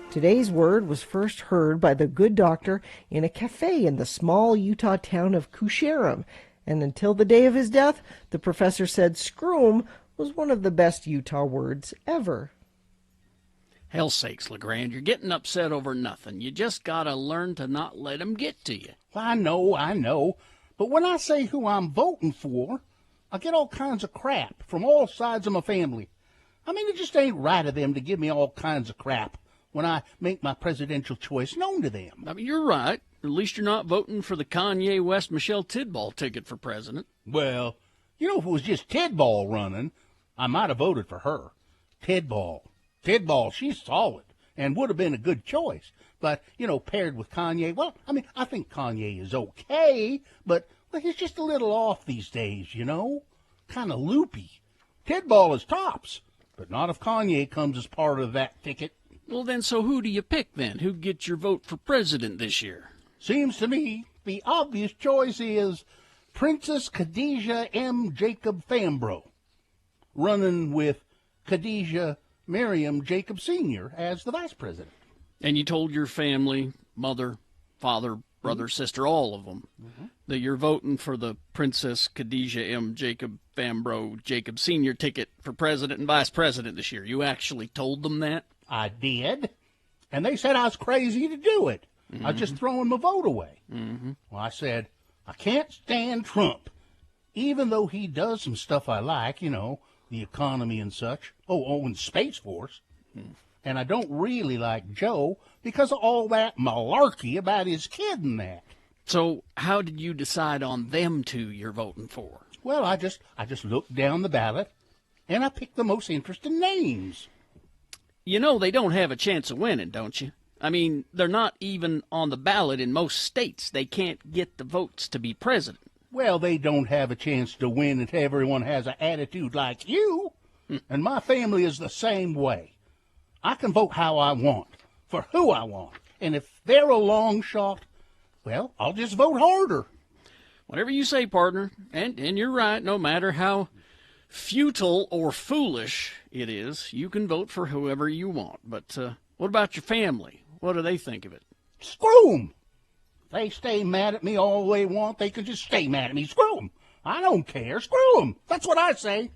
Today's word was first heard by the good doctor in a cafe in the small Utah town of Ceram, and until the day of his death, the professor said scroom was one of the best Utah words ever. Hell's sakes, LeGrand, you're getting upset over nothing. You just gotta learn to not let them get to you. I know. But when I say who I'm voting for, I get all kinds of crap from all sides of my family. I mean, it just ain't right of them to give me all kinds of crap when I make my presidential choice known to them. I mean, you're right. At least you're not voting for the Kanye West Michelle Tidball ticket for president. Well, if it was just Tidball running, I might have voted for her. Tidball, she's solid and would have been a good choice. But, paired with Kanye, well, I mean, I think Kanye is okay, but he's just a little off these days, kind of loopy. Tidball is tops, but not if Kanye comes as part of that ticket. Well, then, so who do you pick, then? Who gets your vote for president this year? Seems to me the obvious choice is Princess Khadijah M. Jacob Fambro, running with Khadijah Miriam Jacob Sr. as the vice president. And you told your family, mother, father, brother, sister, all of them, that you're voting for the Princess Khadijah M. Jacob Fambro Jacob Sr. ticket for president and vice president this year. You actually told them that? I did, and they said I was crazy to do it. I was just throwing my vote away. Well, I said, I can't stand Trump, even though he does some stuff I like, the economy and such. Oh, and Space Force. And I don't really like Joe because of all that malarkey about his kid and that. So how did you decide on them two you're voting for? Well, I just looked down the ballot, and I picked the most interesting names. They don't have a chance of winning, don't you? I mean, they're not even on the ballot in most states. They can't get the votes to be president. Well, they don't have a chance to win if everyone has an attitude like you. And my family is the same way. I can vote how I want, for who I want. And if they're a long shot, well, I'll just vote harder. Whatever you say, partner. And you're right, no matter how futile or foolish it is, you can vote for whoever you want. But what about your family? What do they think of it? Screw 'em. If they stay mad at me all they want, they can just stay mad at me. Screw 'em. I don't care. Screw 'em. That's what I say.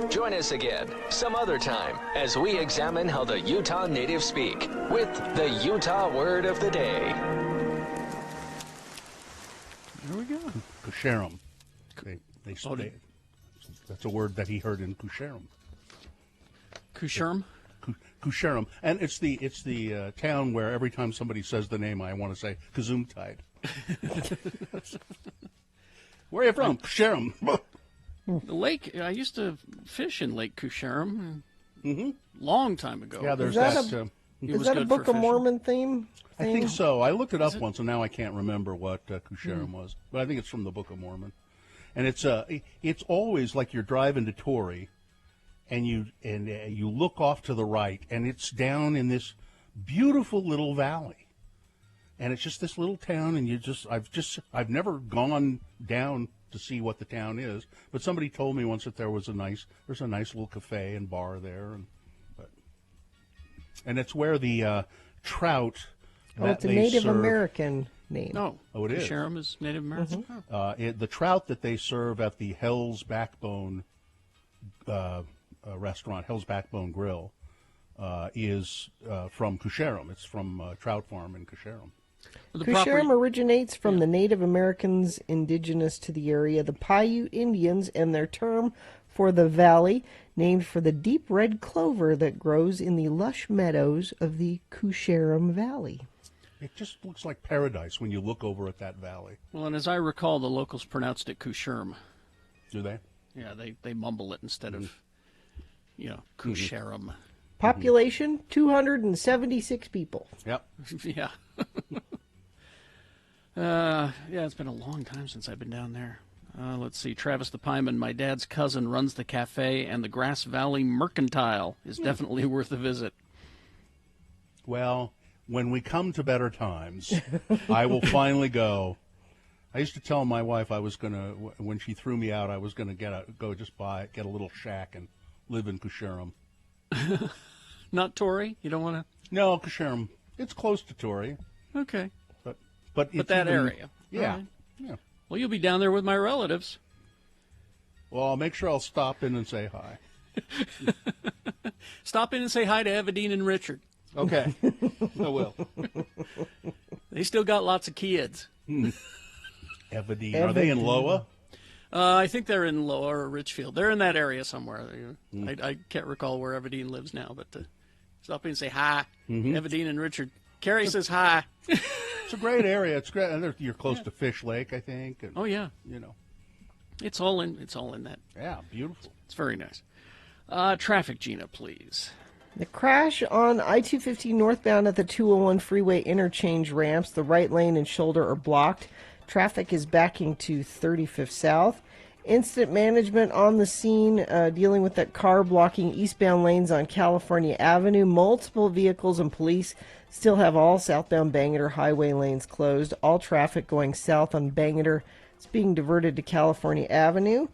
Join us again some other time as we examine how the Utah natives speak with the Utah Word of the Day. There we go. Ceram. That's a word that he heard in Ceram. Ceram? Ceram. And it's the town where every time somebody says the name, I want to say Gesundheit. Where are you from? Ceram. The lake, I used to fish in Lake Ceram long time ago. Yeah, there's Is that a Book of Mormon theme? I think so. I looked it up once, and now I can't remember what Ceram was. But I think it's from the Book of Mormon. And it's always like you're driving to Torrey, and you look off to the right, and it's down in this beautiful little valley. And it's just this little town, and I've never gone down to see what the town is, but somebody told me once that there's a nice little cafe and bar there, and it's where the trout. It's a Native American name. Oh, it is. Ceram is Native American. The trout that they serve at the Hell's Backbone restaurant, Hell's Backbone Grill, is from Ceram. It's from Trout Farm in Ceram. Ceram originates from the Native Americans indigenous to the area, the Paiute Indians, and their term for the valley, named for the deep red clover that grows in the lush meadows of the Ceram Valley. It just looks like paradise when you look over at that valley. Well, and as I recall, the locals pronounced it Ceram. Do they? Yeah, they mumble it instead of, Ceram. Population 276 people. Yep. Yeah. It's been a long time since I've been down there. Let's see. Travis the Pieman, my dad's cousin, runs the cafe, and the Grass Valley Mercantile is definitely worth a visit. Well, when we come to better times, I will finally go. I used to tell my wife I was going to, when she threw me out, I was going to get a little shack and live in Ceram. Not Torrey? You don't want to? No, Ceram. It's close to Torrey. Okay. But it's that area. Yeah. Right. Yeah. Well, you'll be down there with my relatives. Well, I'll make sure I'll stop in and say hi. Stop in and say hi to Evadine and Richard. Okay. I will. They still got lots of kids. Evadine. Are they in Loa? I think they're in Loa or Richfield. They're in that area somewhere. I can't recall where Evadine lives now, but stop in and say hi. Evadine and Richard. Carrie says hi. It's a great area. It's great. And you're close to Fish Lake, I think. And, oh yeah. It's all in that. Yeah, beautiful. It's very nice. Traffic, Gina, please. The crash on I-250 northbound at the 201 freeway interchange ramps. The right lane and shoulder are blocked. Traffic is backing to 35th South. Instant management on the scene, dealing with that car blocking eastbound lanes on California Avenue. Multiple vehicles and police still have all southbound Bangor highway lanes closed. All traffic going south on Bangor is being diverted to California Avenue.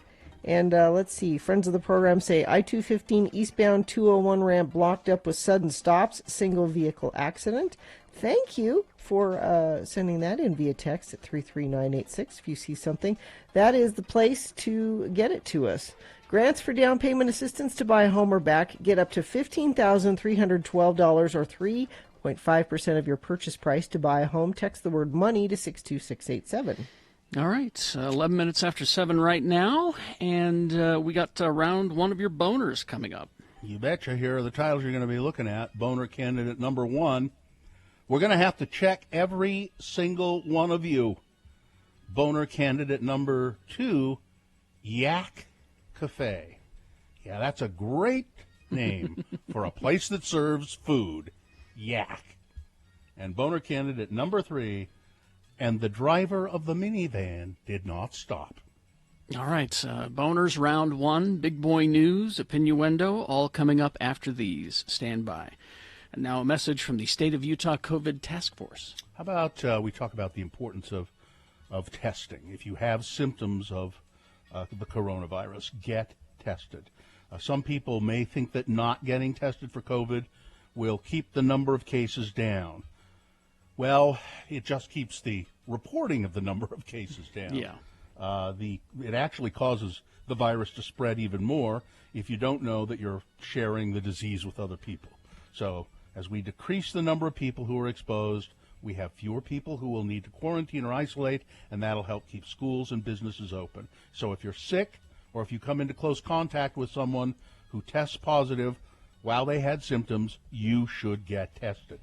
And let's see, friends of the program say I-215 eastbound 201 ramp blocked up with sudden stops, single vehicle accident. Thank you for sending that in via text at 33986 if you see something. That is the place to get it to us. Grants for down payment assistance to buy a home or back get up to $15,312 or 3.5% of your purchase price to buy a home. Text the word money to 62687. All right, 11 minutes after 7 right now, and we got round one of your boners coming up. You betcha. Here are the titles you're going to be looking at. Boner candidate number 1. We're going to have to check every single one of you. Boner candidate number 2, Yak Cafe. Yeah, that's a great name for a place that serves food. Yak. And boner candidate number 3, and the driver of the minivan did not stop. All right, boners round 1, big boy news, opinioendo, all coming up after these. Stand by. And now a message from the State of Utah COVID Task Force. How about we talk about the importance of testing? If you have symptoms of the coronavirus, get tested. Some people may think that not getting tested for COVID will keep the number of cases down. Well, it just keeps the reporting of the number of cases down. Yeah. It actually causes the virus to spread even more if you don't know that you're sharing the disease with other people. So as we decrease the number of people who are exposed, we have fewer people who will need to quarantine or isolate, and that'll help keep schools and businesses open. So if you're sick or if you come into close contact with someone who tests positive while they had symptoms, you should get tested.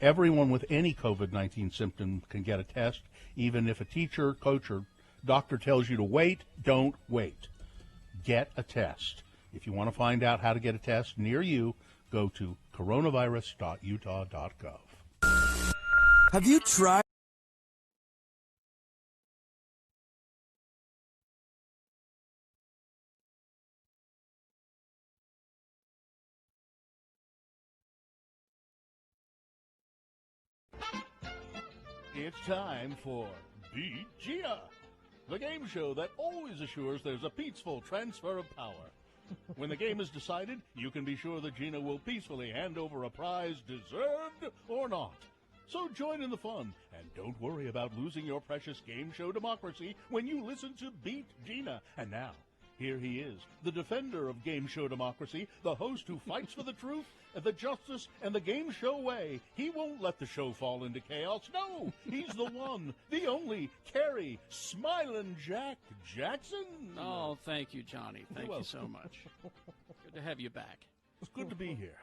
Everyone with any COVID-19 symptom can get a test. Even if a teacher, coach, or doctor tells you to wait, don't wait. Get a test. If you want to find out how to get a test near you, go to coronavirus.utah.gov. Have you tried? It's time for Beat Gina, the game show that always assures there's a peaceful transfer of power. When the game is decided, you can be sure that Gina will peacefully hand over a prize, deserved or not. So join in the fun, and don't worry about losing your precious game show democracy when you listen to Beat Gina. And now, here he is, the defender of game show democracy, the host who fights for the truth, the justice, and the game show way. He won't let the show fall into chaos. No, he's the one, the only, Carrie Smilin' Jack Jackson. Oh, thank you, Johnny. Thank you so much. Good to have you back. It's good to be here.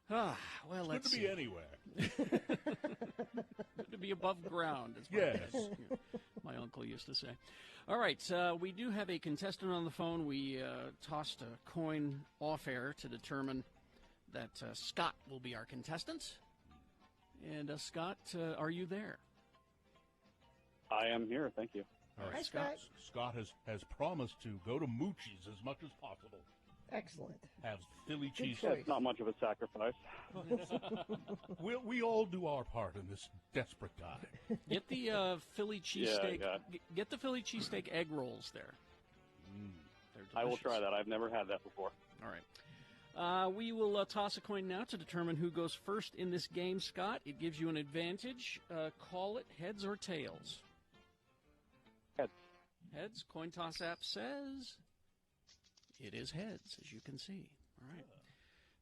Well, it's let's good to be anywhere. Good to be above ground, as my uncle used to say. All right, we do have a contestant on the phone. We tossed a coin off air to determine that Scott will be our contestant. And Scott, are you there? I am here, thank you. All right, Hi, Scott. Scott has promised to go to Moochie's as much as possible. Excellent. Have Philly Good cheese. choice. It's not much of a sacrifice. we all do our part in this desperate time. Get the Philly cheesesteak. Yeah. Get the Philly cheesesteak egg rolls there. I will try that. I've never had that before. All right. We will toss a coin now to determine who goes first in this game, Scott. It gives you an advantage. Call it heads or tails. Heads. Heads. Coin toss app says it is heads, as you can see. All right.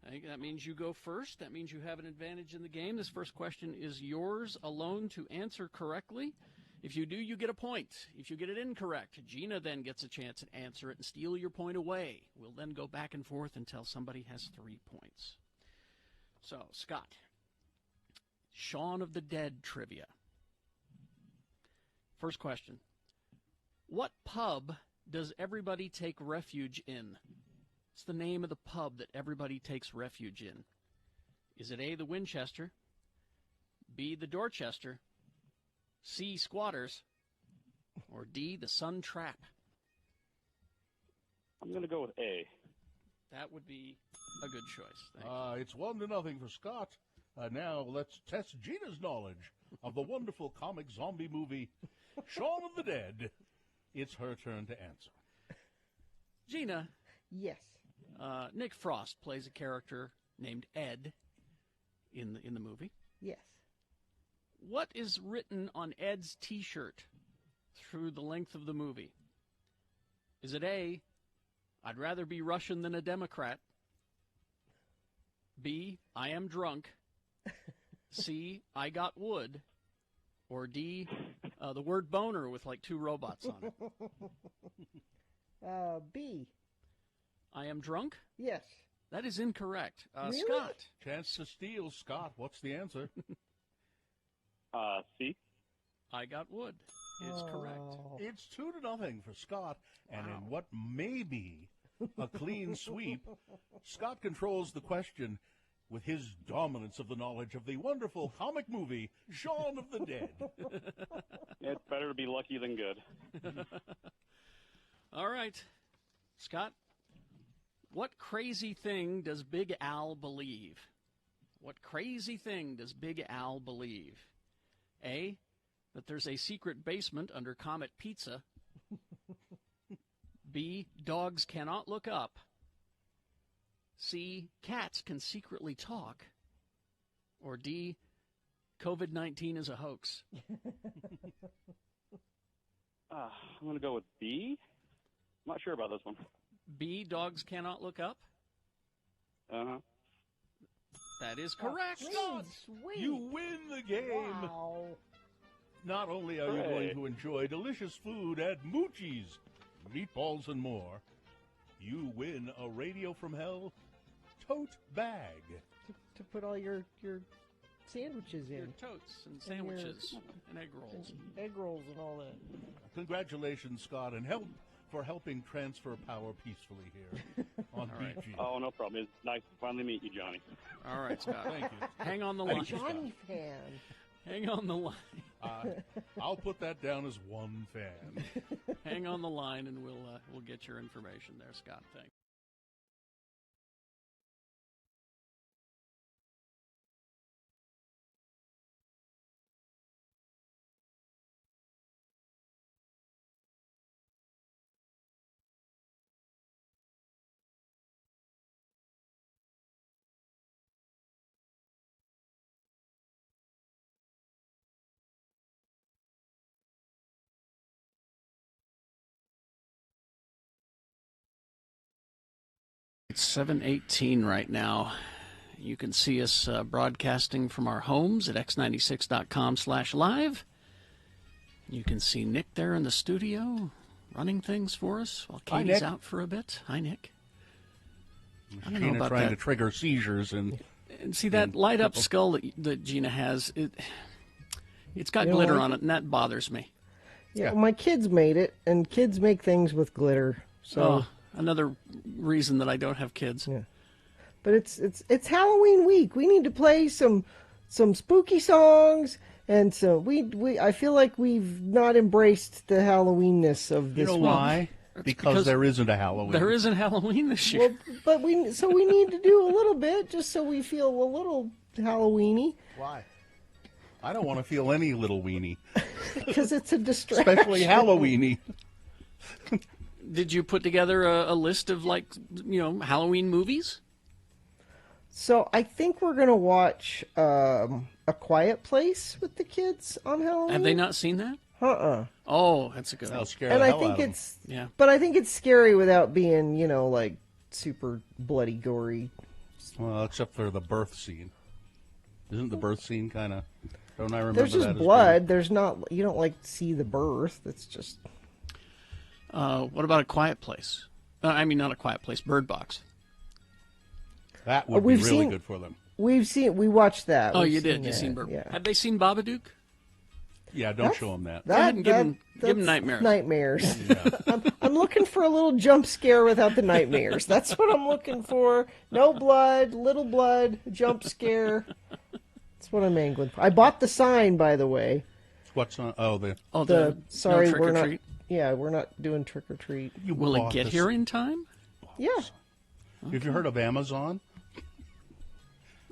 I think that means you go first. That means you have an advantage in the game. This first question is yours alone to answer correctly. If you do, you get a point. If you get it incorrect, Gina then gets a chance to answer it and steal your point away. We'll then go back and forth until somebody has 3 points. So, Scott, Shaun of the Dead trivia. First question. What pub does everybody take refuge in? What's the name of the pub that everybody takes refuge in? Is it A, the Winchester, B, the Dorchester, C, Squatters, or D, the Sun Trap? I'm going to go with A. That would be a good choice. Thank you. It's 1-0 for Scott. Now let's test Gina's knowledge of the wonderful comic zombie movie Shaun of the Dead. It's her turn to answer. Gina. Yes. Nick Frost plays a character named Ed in the movie. Yes. What is written on Ed's T-shirt through the length of the movie? Is it A, I'd rather be Russian than a Democrat? B, I am drunk? C, I got wood? Or D, the word boner with like 2 robots on it? B. I am drunk? Yes. That is incorrect. Really? Scott. Chance to steal. Scott, what's the answer? C. I got wood is correct. It's 2-0 for Scott, and in what may be a clean sweep, Scott controls the question with his dominance of the knowledge of the wonderful comic movie Shaun of the Dead. It's better to be lucky than good. All right. Scott, what crazy thing does Big Al believe? What crazy thing does Big Al believe? A, that there's a secret basement under Comet Pizza. B, dogs cannot look up. C, cats can secretly talk. Or D, COVID-19 is a hoax. I'm going to go with B. I'm not sure about this one. B, dogs cannot look up? Uh-huh. That is correct. Scott, you win the game. Wow. Not only are you going to enjoy delicious food at Moochie's, meatballs and more, you win a Radio from Hell tote bag. To put all your sandwiches in. Your totes and sandwiches and egg rolls. Egg rolls and all that. Congratulations, Scott, and helping transfer power peacefully here on BG. Oh, no problem. It's nice to finally meet you, Johnny. All right, Scott. Thank you. Hang on the line. Johnny fan. Hang on the line. I'll put that down as one fan. Hang on the line, and we'll get your information there, Scott. Thanks. It's 7:18 right now. You can see us broadcasting from our homes at x96.com/live. You can see Nick there in the studio running things for us while Hi, Katie's Nick. out for a bit. Hi, Nick. I don't know Gina about trying that. to trigger seizures and see that light up skull that Gina has. It's got You don't glitter like on it? it, and that bothers me. Yeah, well, my kids made it, and kids make things with glitter. So another reason that I don't have kids. Yeah. But it's Halloween week. We need to play some spooky songs, and so we I feel like we've not embraced the Halloweenness of this. You know why? Because there isn't a Halloween. There isn't Halloween this year. Well, but we need to do a little bit just so we feel a little Halloweeny. Why? I don't want to feel any little weenie. Because it's a distraction. Especially Halloweeny. Did you put together a list of Halloween movies? So I think we're gonna watch A Quiet Place with the kids on Halloween. Have they not seen that? Oh, that's a good one. And I think it's but I think it's scary without being, like super bloody, gory. Well, except for the birth scene. Isn't the birth scene kind of? Don't I remember There's just that as blood. There's not. You don't see the birth. It's just. What about A Quiet Place? I mean, not A Quiet Place. Bird Box. That would be really good for them. We watched that. Oh, you did. You seen Bird? Yeah. Have they seen Babadook? Yeah, don't show them that. Go ahead and give them nightmares. Nightmares. I'm looking for a little jump scare without the nightmares. That's what I'm looking for. No blood, little blood, jump scare. That's what I'm angling for. I bought the sign, by the way. What's on? Oh, sorry, no trick we're or not. treat? Yeah, we're not doing trick or treat. Will it get here in time? Yeah. Have you heard of Amazon?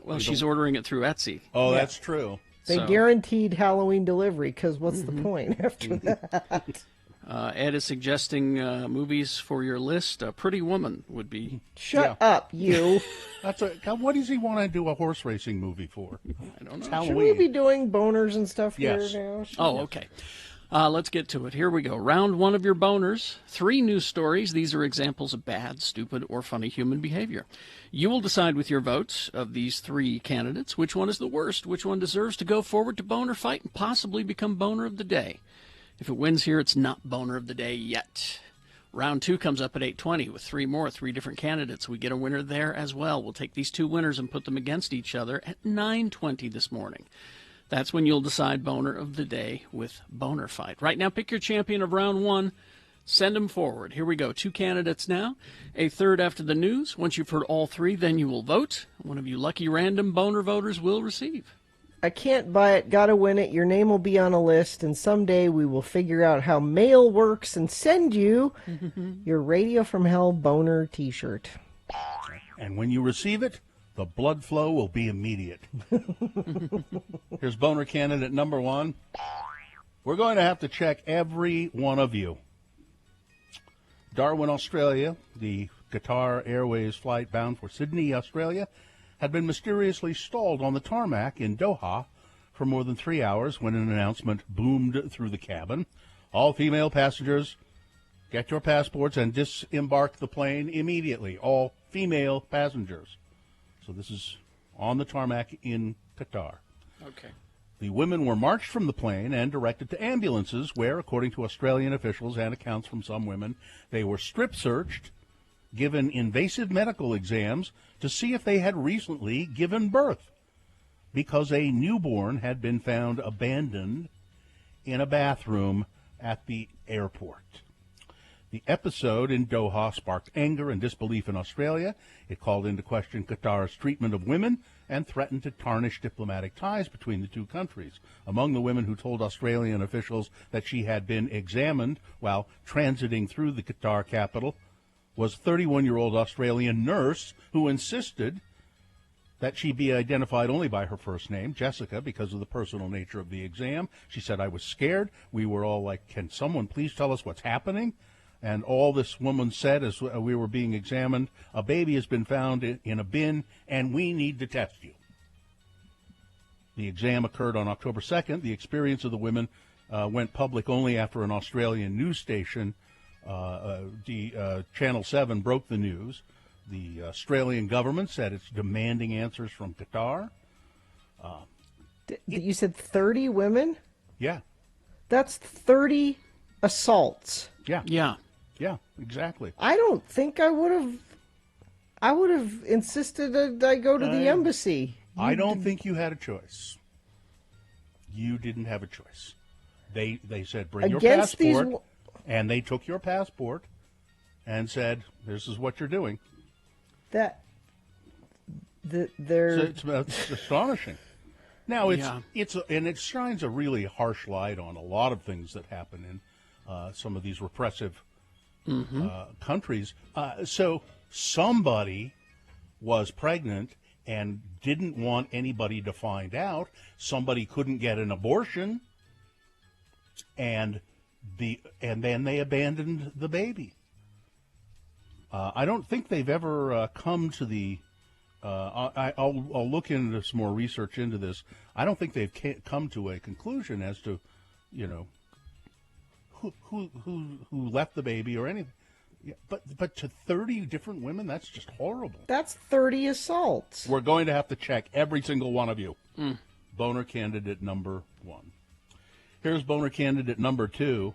Well, she's ordering it through Etsy. Oh, that's true. They guaranteed Halloween delivery, because what's the point after that? Ed is suggesting movies for your list. Pretty Woman would be. Shut up, you. What does he want to do a horse racing movie for? I don't know. Halloween. Should we be doing boners and stuff Yes. here now? Oh, okay. Let's get to it. Here we go. Round one of your boners. 3 news stories. These are examples of bad, stupid, or funny human behavior. You will decide with your votes of these 3 candidates which one is the worst, which one deserves to go forward to boner fight and possibly become boner of the day. If it wins here, it's not boner of the day yet. Round 2 comes up at 8:20 with 3 different candidates. We get a winner there as well. We'll take these 2 winners and put them against each other at 9:20 this morning. That's when you'll decide boner of the day with Boner Fight. Right now, pick your champion of round 1. Send them forward. Here we go. 2 candidates now. A third after the news. Once you've heard all 3, then you will vote. One of you lucky random boner voters will receive. I can't buy it, gotta win it. Your name will be on a list, and someday we will figure out how mail works and send you your Radio from Hell boner t-shirt. And when you receive it, the blood flow will be immediate. Here's boner candidate number 1. We're going to have to check every one of you. Darwin, Australia, the Qatar Airways flight bound for Sydney, Australia, had been mysteriously stalled on the tarmac in Doha for more than 3 hours when an announcement boomed through the cabin. All female passengers, get your passports and disembark the plane immediately. All female passengers. So this is on the tarmac in Qatar. Okay. The women were marched from the plane and directed to ambulances where, according to Australian officials and accounts from some women, they were strip-searched, given invasive medical exams to see if they had recently given birth, because a newborn had been found abandoned in a bathroom at the airport. The episode in Doha sparked anger and disbelief in Australia. It called into question Qatar's treatment of women and threatened to tarnish diplomatic ties between the 2 countries. Among the women who told Australian officials that she had been examined while transiting through the Qatar capital was a 31-year-old Australian nurse who insisted that she be identified only by her first name, Jessica, because of the personal nature of the exam. She said, "I was scared. We were all like, can someone please tell us what's happening?" And all this woman said as we were being examined, "A baby has been found in a bin, and we need to test you." The exam occurred on October 2nd. The experience of the women went public only after an Australian news station, Channel 7, broke the news. The Australian government said it's demanding answers from Qatar. You said 30 women? Yeah. That's 30 assaults. Yeah. Yeah. Yeah, exactly. I don't think I would have insisted that I go to the embassy. I don't think you had a choice. You didn't have a choice. They said, bring your passport, and they took your passport and said, this is what you're doing. It's astonishing. Now Yeah. it shines a really harsh light on a lot of things that happen in some of these repressive countries. So somebody was pregnant and didn't want anybody to find out. Somebody couldn't get an abortion, and then they abandoned the baby. I don't think they've ever come to the. I'll look into some more research into this. I don't think they've come to a conclusion as to, who left the baby or anything. Yeah, but to 30 different women, that's just horrible. That's 30 assaults. We're going to have to check every single one of you. Boner candidate number 1. Here's boner candidate number 2,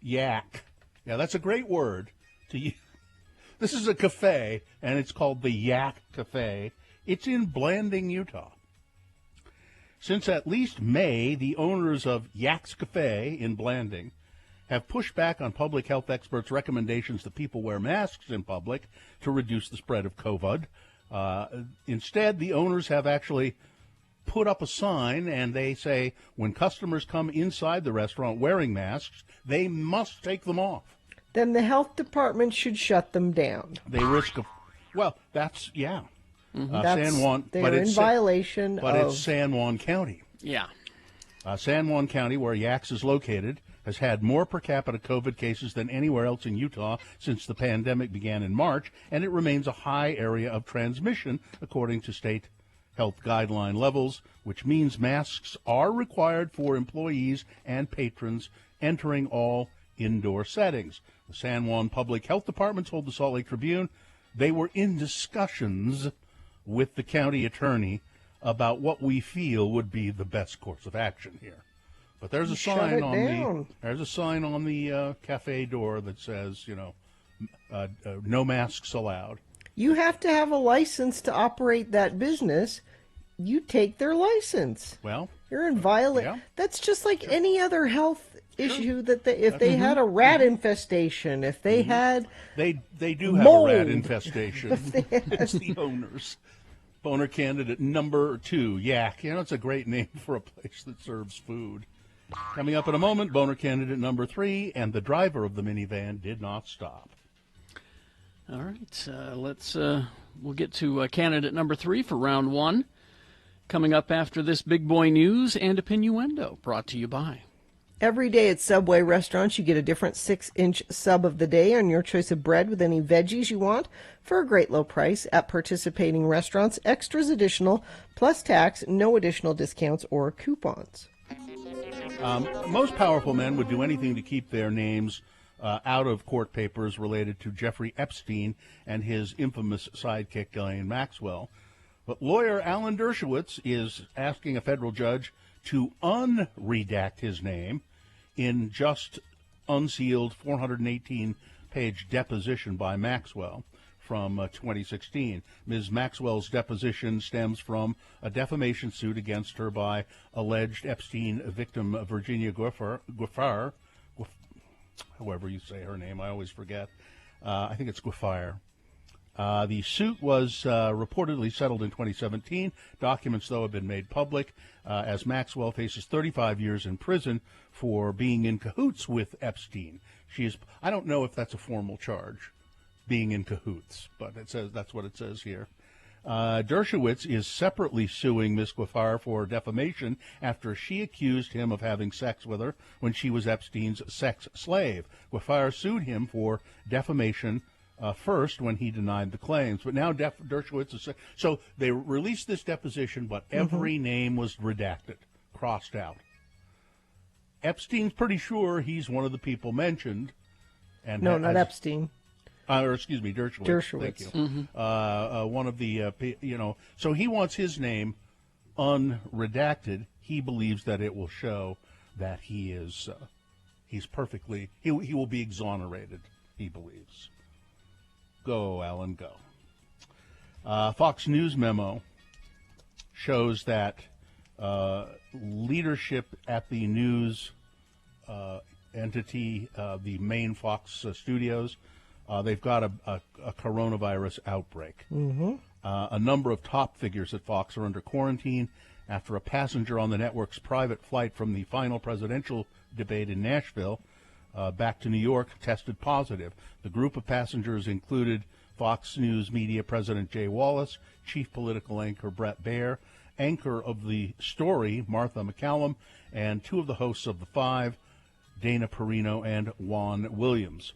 yak. Yeah, that's a great word to use. This is a cafe, and it's called the Yak Cafe. It's in Blanding, Utah. Since at least May, the owners of Yak's Cafe in Blanding have pushed back on public health experts' recommendations that people wear masks in public to reduce the spread of COVID. Instead, the owners have actually put up a sign, and they say when customers come inside the restaurant wearing masks, they must take them off. Then the health department should shut them down. They risk of, well, that's, yeah. San Juan, they're in violation but of... it's San Juan County. Yeah. San Juan County, where Yaks is located, has had more per capita COVID cases than anywhere else in Utah since the pandemic began in March, and it remains a high area of transmission, according to state health guideline levels, which means masks are required for employees and patrons entering all indoor settings. The San Juan Public Health Department told the Salt Lake Tribune they were in discussions with the county attorney about what we feel would be the best course of action here. But there's a sign on the cafe door that says, no masks allowed. You have to have a license to operate that business. You take their license. Well, you're in violation. Yeah. That's just like any other health issue that if they had a rat infestation, if they had they do have mold. a rat infestation. It's the owners. Boner candidate number 2, Yak. It's a great name for a place that serves food. Coming up in a moment, boner candidate number 3, and the driver of the minivan did not stop. All right, we'll get to candidate number 3 for round 1. Coming up after this big boy news and opinioendo, brought to you by. Every day at Subway restaurants, you get a different 6-inch sub of the day on your choice of bread with any veggies you want for a great low price at participating restaurants. Extras additional, plus tax, no additional discounts or coupons. Most powerful men would do anything to keep their names out of court papers related to Jeffrey Epstein and his infamous sidekick, Ghislaine Maxwell. But lawyer Alan Dershowitz is asking a federal judge to unredact his name in just unsealed 418-page deposition by Maxwell from 2016. Ms. Maxwell's deposition stems from a defamation suit against her by alleged Epstein victim Virginia Giuffre, however you say her name, I always forget. I think it's Giuffre. The suit was reportedly settled in 2017. Documents, though, have been made public as Maxwell faces 35 years in prison for being in cahoots with Epstein. I don't know if that's a formal charge, being in cahoots, but it says that's what it says here. Dershowitz is separately suing Ms. Giuffre for defamation after she accused him of having sex with her when she was Epstein's sex slave. Giuffre sued him for defamation first when he denied the claims, but now Dershowitz is... So they released this deposition, but every name was redacted, crossed out. Epstein's pretty sure he's one of the people mentioned. And no, not Epstein. Excuse me, Dershowitz. Dershowitz. Thank you. One of the, so he wants his name unredacted. He believes that it will show that he is, he's perfectly, he will be exonerated, he believes. Go, Alan, go. Fox News memo shows that leadership at the news entity, the main Fox studios, they've got a coronavirus outbreak. A number of top figures at Fox are under quarantine after a passenger on the network's private flight from the final presidential debate in Nashville back to New York tested positive. The group of passengers included Fox News Media President Jay Wallace, chief political anchor Brett Baer, anchor of the story Martha McCallum, and two of the hosts of The Five, Dana Perino and Juan Williams.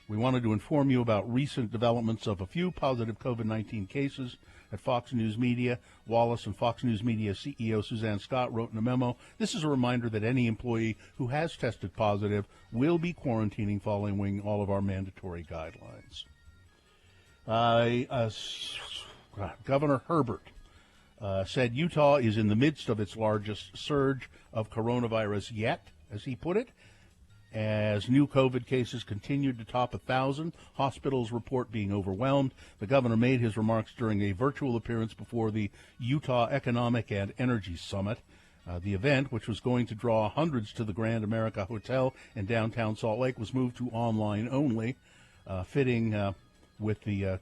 We wanted to inform you about recent developments of a few positive COVID-19 cases at Fox News Media. Wallace and Fox News Media CEO Suzanne Scott wrote in a memo, "This is a reminder that any employee who has tested positive will be quarantining following all of our mandatory guidelines." Governor Herbert said Utah is in the midst of its largest surge of coronavirus yet, as he put it. As new COVID cases continued to top 1,000, hospitals report being overwhelmed. The governor made his remarks during a virtual appearance before the Utah Economic and Energy Summit. The event, which was going to draw hundreds to the Grand America Hotel in downtown Salt Lake, was moved to online only, fitting with the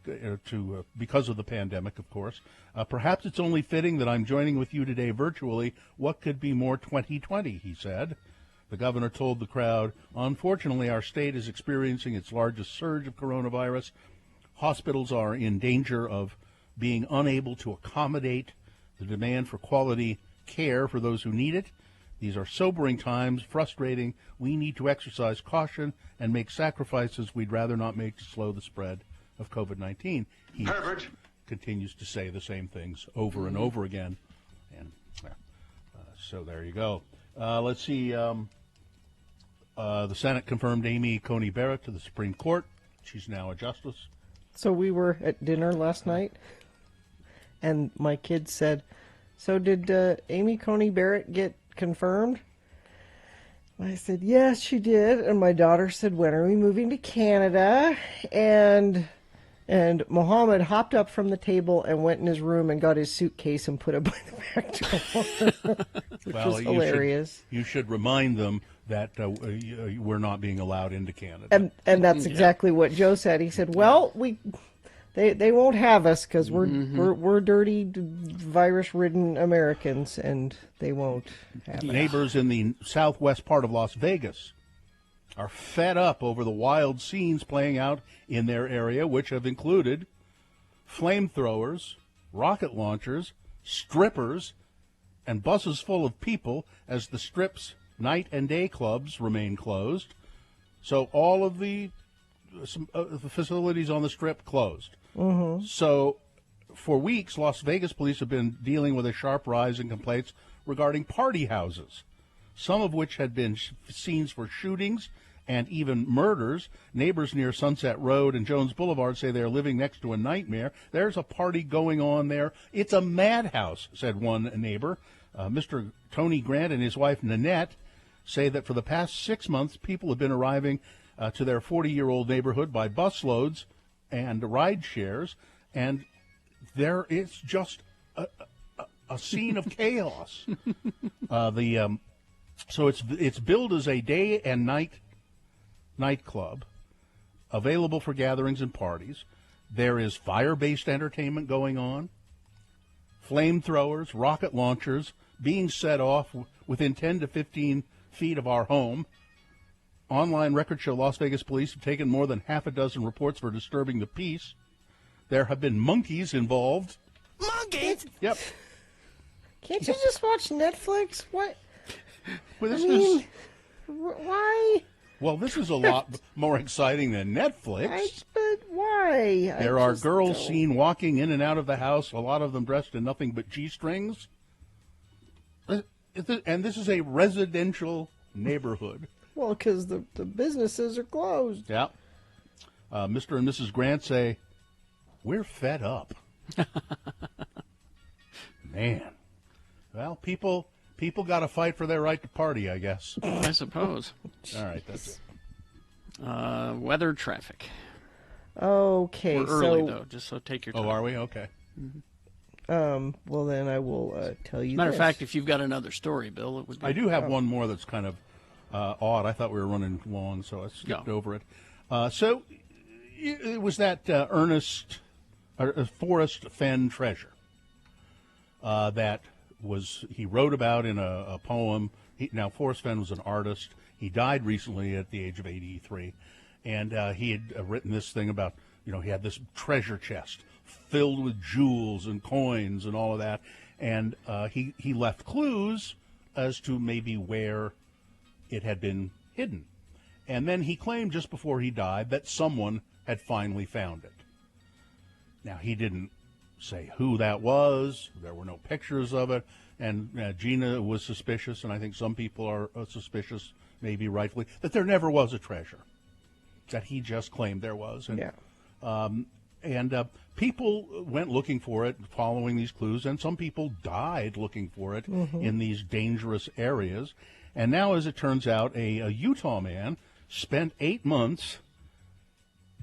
because of the pandemic, of course. Perhaps it's only fitting that I'm joining with you today virtually. What could be more 2020, he said. The governor told the crowd, "Unfortunately, our state is experiencing its largest surge of coronavirus. Hospitals are in danger of being unable to accommodate the demand for quality care for those who need it. These are sobering times, frustrating. We need to exercise caution and make sacrifices we'd rather not make to slow the spread of COVID-19. He continues to say the same things over and over again. And so there you go. Let's see. The Senate confirmed Amy Coney Barrett to the Supreme Court. She's now a justice. So we were at dinner last night, and my kids said, "So did Amy Coney Barrett get confirmed?" I said, "Yes, she did." And my daughter said, "When are we moving to Canada?" And Mohammed hopped up from the table and went in his room and got his suitcase and put it by the back door, which was hilarious. You should remind them that we're not being allowed into Canada. And that's exactly what Joe said. He said, "Well, they won't have us because we're dirty, virus-ridden Americans, and they won't have us." Neighbors in the southwest part of Las Vegas are fed up over the wild scenes playing out in their area, which have included flamethrowers, rocket launchers, strippers, and buses full of people as the Strip's night and day clubs remain closed. So all of the facilities on the Strip closed. Mm-hmm. So for weeks, Las Vegas police have been dealing with a sharp rise in complaints regarding party houses, some of which had been scenes for shootings and even murders. Neighbors near Sunset Road and Jones Boulevard say they're living next to a nightmare. There's a party going on there. It's a madhouse, said one neighbor. Mr. Tony Grant and his wife Nanette say that for the past 6 months, people have been arriving to their 40-year-old neighborhood by busloads and ride shares, and there is just a scene of chaos. So it's billed as a day and night nightclub, available for gatherings and parties. There is fire-based entertainment going on, flamethrowers, rocket launchers being set off within 10 to 15 feet of our home. Online records show Las Vegas police have taken more than half a dozen reports for disturbing the peace. There have been monkeys involved. Monkeys? Yep. Can't you just watch Netflix? What? Well, why? Well, this is a lot more exciting than Netflix. But why? There are girls seen walking in and out of the house, a lot of them dressed in nothing but G-strings. And this is a residential neighborhood. Well, because the businesses are closed. Yeah. Mr. and Mrs. Grant say, "We're fed up." Man. Well, people got to fight for their right to party, I guess. I suppose. All right, that's it. Weather, traffic. Okay, We're early, though, just so take your time. Oh, are we? Okay. Mm-hmm. Well, then I will tell you. Matter of fact, if you've got another story, Bill, it would be. I do have one more that's kind of odd. I thought we were running long, so I skipped over it. So it was that Ernest a Forrest Fenn treasure that he wrote about in a poem. Now, Forrest Fenn was an artist. He died recently at the age of 83, and he had written this thing about, he had this treasure chest filled with jewels and coins and all of that, and he left clues as to maybe where it had been hidden. And then he claimed just before he died that someone had finally found it. Now, he didn't say who that was. There were no pictures of it. And Gina was suspicious, and I think some people are suspicious, maybe rightfully, that there never was a treasure, that he just claimed there was. And people went looking for it, following these clues, and some people died looking for it in these dangerous areas. And now, as it turns out, a Utah man spent 8 months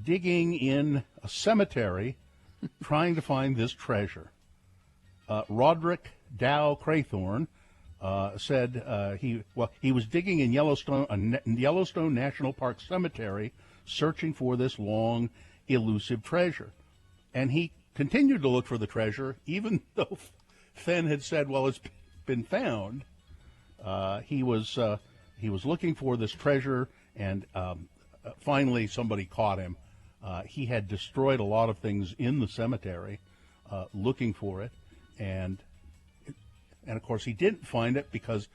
digging in a cemetery trying to find this treasure. Roderick Dow Craythorne said he was digging in Yellowstone National Park Cemetery, searching for this long, elusive treasure. And he continued to look for the treasure, even though Fenn had said, well, it's been found. He was looking for this treasure, and finally somebody caught him. He had destroyed a lot of things in the cemetery looking for it, and of course he didn't find it because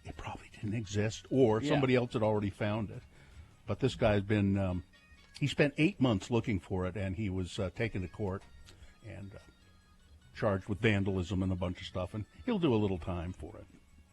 it probably didn't exist, or somebody else had already found it. But this guy's been he spent 8 months looking for it, and he was taken to court and charged with vandalism and a bunch of stuff, and he'll do a little time for it.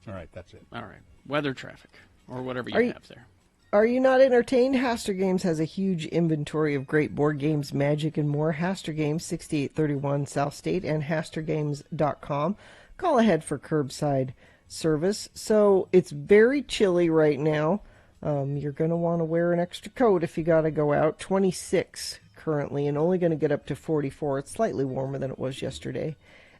All right, that's it. All right. Weather traffic, or whatever you have there. Are you not entertained? Haster Games has a huge inventory of great board games, magic, and more. Haster Games, 6831 South State, and hastergames.com. Call ahead for curbside service. So it's very chilly right now. You're going to want to wear an extra coat if you got to go out. 26 currently, and only going to get up to 44. It's slightly warmer than it was yesterday.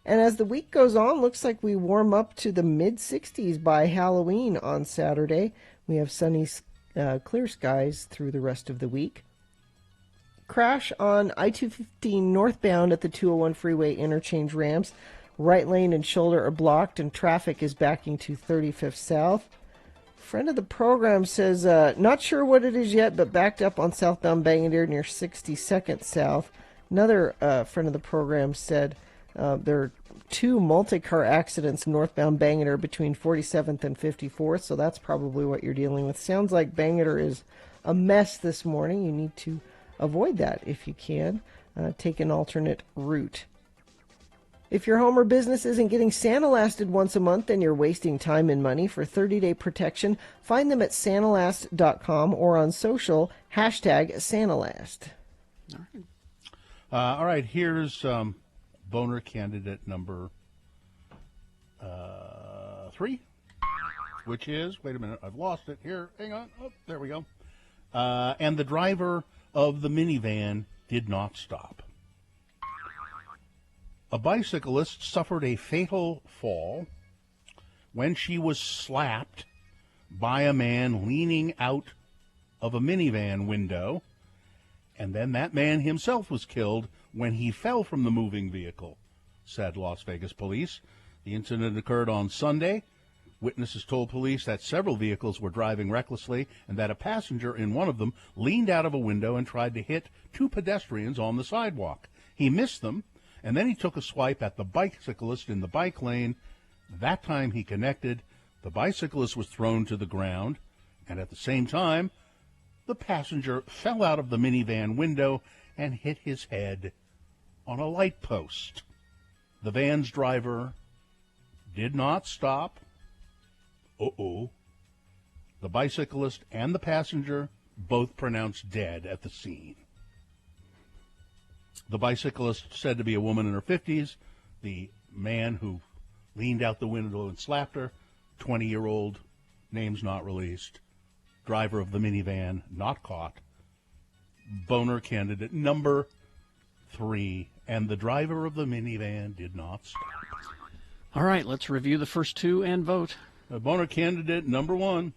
And as the week goes on, looks like we warm up to the mid-60s by Halloween on Saturday. We have sunny, clear skies through the rest of the week. Crash on I-215 northbound at the 201 freeway interchange ramps. Right lane and shoulder are blocked, and traffic is backing to 35th South. Friend of the program says, not sure what it is yet, but backed up on southbound Bangor near 62nd South. Another friend of the program said there are 2 multi-car accidents northbound Bangor between 47th and 54th, so that's probably what you're dealing with. Sounds like Bangor is a mess this morning. You need to avoid that if you can. Take an alternate route. If your home or business isn't getting Santa-lasted once a month, then you're wasting time and money. For 30-day protection, find them at santalast.com or on social, #Santalast. All right, here's boner candidate number 3, which is, wait a minute, I've lost it here. Hang on. Oh, there we go. And the driver of the minivan did not stop. A bicyclist suffered a fatal fall when she was slapped by a man leaning out of a minivan window, and then that man himself was killed when he fell from the moving vehicle, said Las Vegas police. The incident occurred on Sunday. Witnesses told police that several vehicles were driving recklessly and that a passenger in one of them leaned out of a window and tried to hit 2 pedestrians on the sidewalk. He missed them, and then he took a swipe at the bicyclist in the bike lane. That time he connected. The bicyclist was thrown to the ground, and at the same time, the passenger fell out of the minivan window and hit his head on a light post. The van's driver did not stop. The bicyclist and the passenger both pronounced dead at the scene. The bicyclist said to be a woman in her 50s. The man who leaned out the window and slapped her, 20-year-old, names not released. Driver of the minivan not caught. Boner candidate number 3, and the driver of the minivan did not stop. All right, let's review the first 2 and vote. Boner candidate number 1.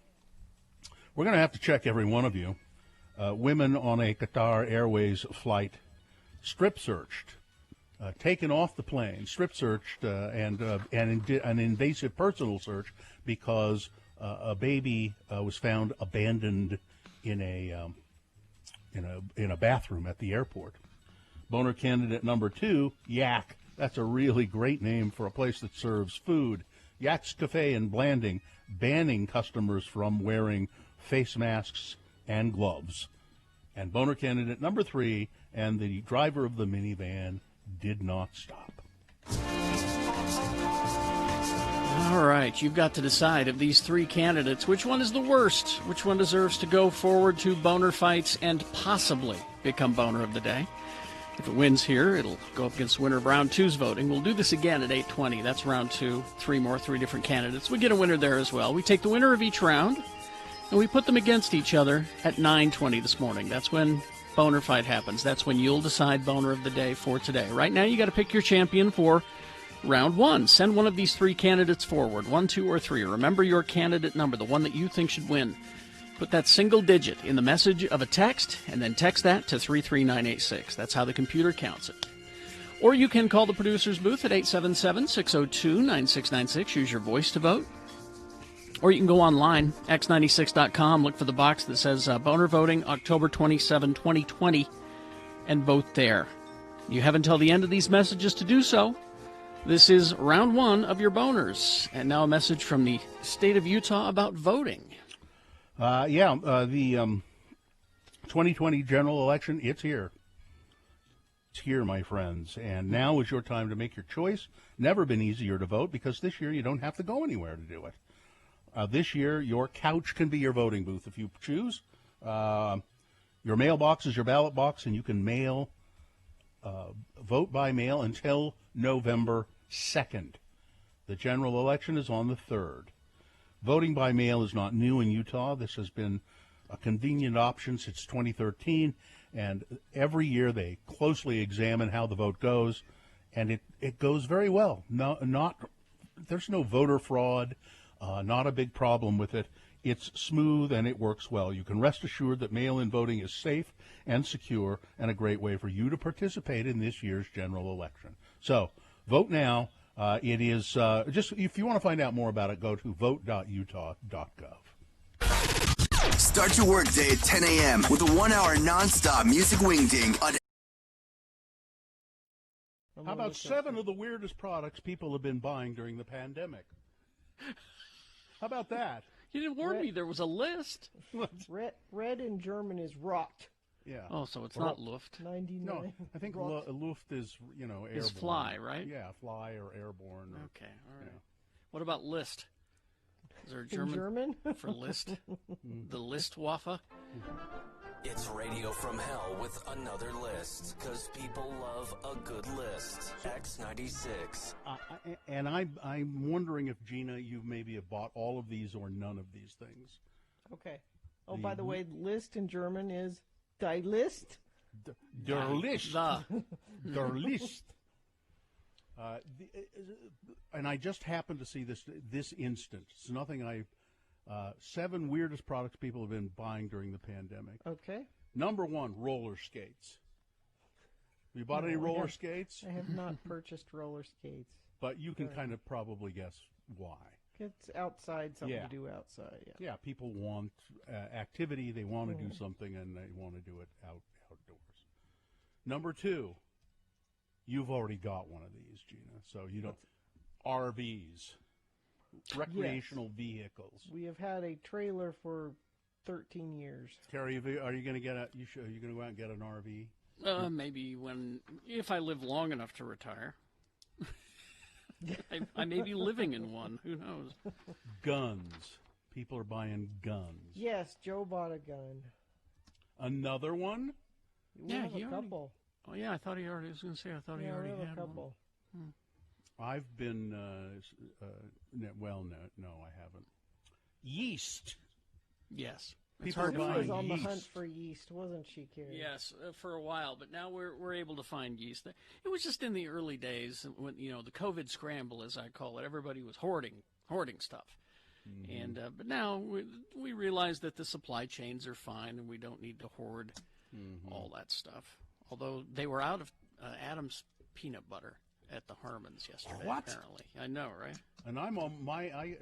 We're going to have to check every one of you. Women on a Qatar Airways flight strip searched taken off the plane, strip searched, and did an invasive personal search because a baby was found abandoned in a bathroom at the airport. Boner candidate number 2, Yak. That's a really great name for a place that serves food. Yak's Cafe in Blanding, banning customers from wearing face masks and gloves. And boner candidate number 3, and the driver of the minivan did not stop. All right, you've got to decide of these 3 candidates, which one is the worst? Which one deserves to go forward to boner fights and possibly become boner of the day? If it wins here, it'll go up against the winner of round 2's voting. We'll do this again at 8:20. That's round 2. 3 different candidates. We get a winner there as well. We take the winner of each round, and we put them against each other at 9:20 this morning. That's when boner fight happens. That's when you'll decide boner of the day for today. Right now, you got to pick your champion for round 1. Send one of these 3 candidates forward, 1, 2, or 3. Remember your candidate number, the one that you think should win. Put that single digit in the message of a text, and then text that to 33986. That's how the computer counts it. Or you can call the producer's booth at 877-602-9696. Use your voice to vote. Or you can go online, x96.com, look for the box that says Boner Voting, October 27, 2020, and vote there. You have until the end of these messages to do so. This is round 1 of your boners. And now a message from the state of Utah about voting. The 2020 general election, it's here. It's here, my friends. And now is your time to make your choice. Never been easier to vote because this year you don't have to go anywhere to do it. This year, your couch can be your voting booth if you choose. Your mailbox is your ballot box, and you can vote by mail until November 2nd. The general election is on the 3rd. Voting by mail is not new in Utah. This has been a convenient option since 2013, and every year they closely examine how the vote goes, and it goes very well. There's no voter fraud, not a big problem with it. It's smooth and it works well. You can rest assured that mail-in voting is safe and secure and a great way for you to participate in this year's general election. So vote now. It is just, if you want to find out more about it, go to vote.utah.gov. Start your workday at 10 a.m. with a 1-hour nonstop music wingding on. How about 7 of the weirdest products people have been buying during the pandemic? How about that? You didn't warn me there was a list. Red in German is Rot. Yeah. Oh, so it's not Luft. 99. No, I think Luft is, airborne. Is fly, right? Yeah, fly or airborne. Okay, all right. Yeah. What about List? Is there a German for List? The Listwaffe? It's Radio from Hell with another list, because people love a good list. X96. And I'm wondering if, Gina, you maybe have bought all of these or none of these things. Okay. Oh, by the way, list in German is Die List. Der List. Der List. And I just happened to see this instant. It's nothing 7 weirdest products people have been buying during the pandemic. Okay. Number 1, roller skates. Have you bought any roller skates? I have not purchased roller skates. But you can kind of probably guess why. It's outside, something to do outside. Yeah, people want activity. They want to do something, and they want to do it outdoors. Number 2, you've already got one of these, Gina. So you don't. RVs, recreational vehicles. We have had a trailer for 13 years. Terry, are you going to get are you going to go out and get an RV? Maybe if I live long enough to retire. I may be living in one. Who knows? Guns. People are buying guns. Yes, Joe bought a gun. Another one? We have a couple. Oh, yeah, I thought he already had a couple. One. I've been, no, I haven't. Yeast. Yes. People are She buying was on yeast. the hunt for yeast, wasn't she, Carrie? Yes, for a while, but now we're able to find yeast. It was just in the early days when the COVID scramble, as I call it. Everybody was hoarding stuff, and but now we realize that the supply chains are fine, and we don't need to hoard all that stuff. Although they were out of Adam's peanut butter at the Harmons yesterday. What? Apparently, I know, right? And I'm on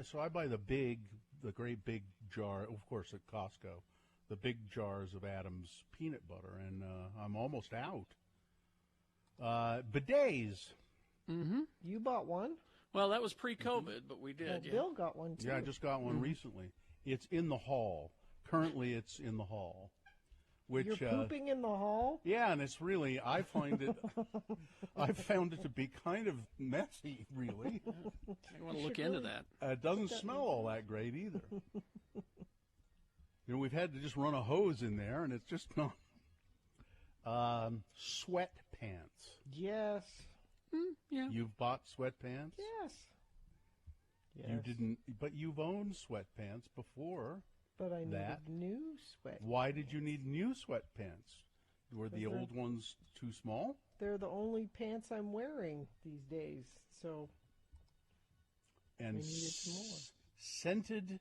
so I buy the great big jar, of course, at Costco, the big jars of Adams peanut butter, and I'm almost out. Bidets. Mm-hmm. You bought one? Well, that was pre-COVID, but we did. Well, yeah. Bill got one too. Yeah, I just got one recently. It's in the hall. Currently, it's in the hall. Which, You're pooping in the hall? Yeah, and it's really, I found it to be kind of messy, really. I want to look into that. It doesn't smell all that great either. We've had to just run a hose in there, and it's just not. Sweatpants. Yes. Yeah. You've bought sweatpants? Yes. You didn't, but you've owned sweatpants before. But I needed that. new sweatpants. Why did you need new sweatpants? Were the old ones too small? They're the only pants I'm wearing these days, so and I needed some more. Scented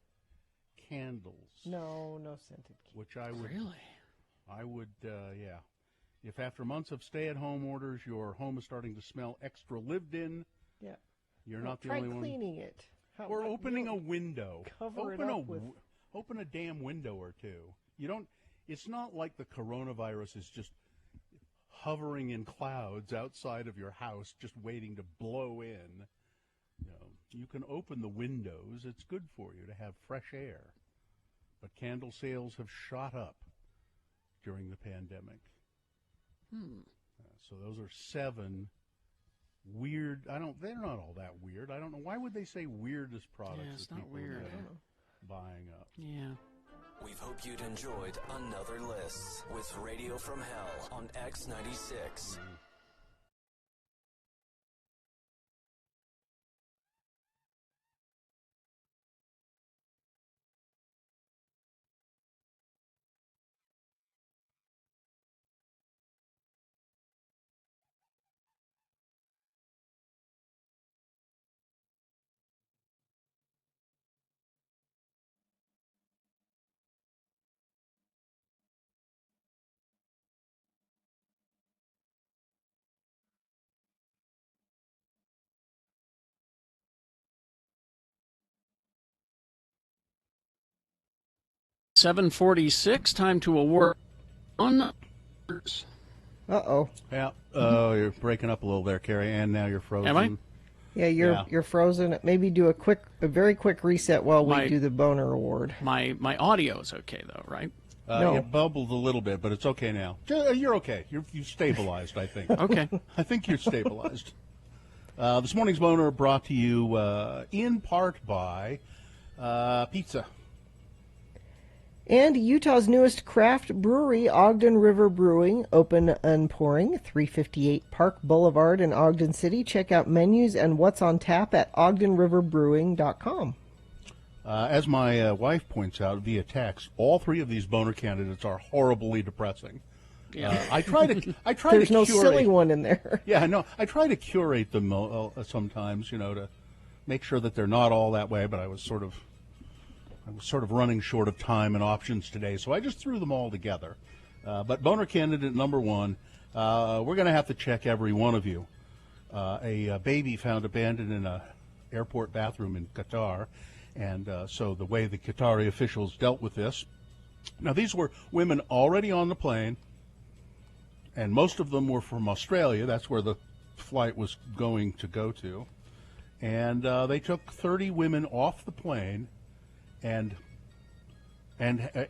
candles. No scented candles. Which I would really. I would, yeah. If after months of stay-at-home orders, your home is starting to smell extra lived in, yeah, you're not the try only one. Try cleaning it. Or opening a window. Cover it up with. Open a damn window or two. You don't. It's not like the coronavirus is just hovering in clouds outside of your house, just waiting to blow in. You can open the windows. It's good for you to have fresh air. But candle sales have shot up during the pandemic. So those are 7 weird. They're not all that weird. I don't know. Why would they say weirdest products? Yeah, it's that not people weird. have been buying up. Yeah. We hope you'd enjoyed another list with Radio from Hell on X96. $7:46. Time to award on. Uh-oh. Yeah. Oh, you're breaking up a little there, Carrie, and now you're frozen. Am I? Yeah, you're frozen. Maybe do a very quick reset while we do the boner award. My audio is okay though, right? No. It bubbled a little bit, but it's okay now. You're okay. You've stabilized, I think. Okay. I think you're stabilized. This morning's boner brought to you in part by pizza. And Utah's newest craft brewery, Ogden River Brewing, open and pouring, 358 Park Boulevard in Ogden City. Check out menus and what's on tap at ogdenriverbrewing.com. As my wife points out via text, all 3 of these boner candidates are horribly depressing. Yeah. I try There's to no curate, silly one in there. Yeah, I know. I try to curate them sometimes, to make sure that they're not all that way. But I was sort of running short of time and options today, so I just threw them all together. But boner candidate number 1, we're going to have to check every one of you. A baby found abandoned in an airport bathroom in Qatar, and so the way the Qatari officials dealt with this. Now, these were women already on the plane, and most of them were from Australia. That's where the flight was going to go to. And they took 30 women off the plane and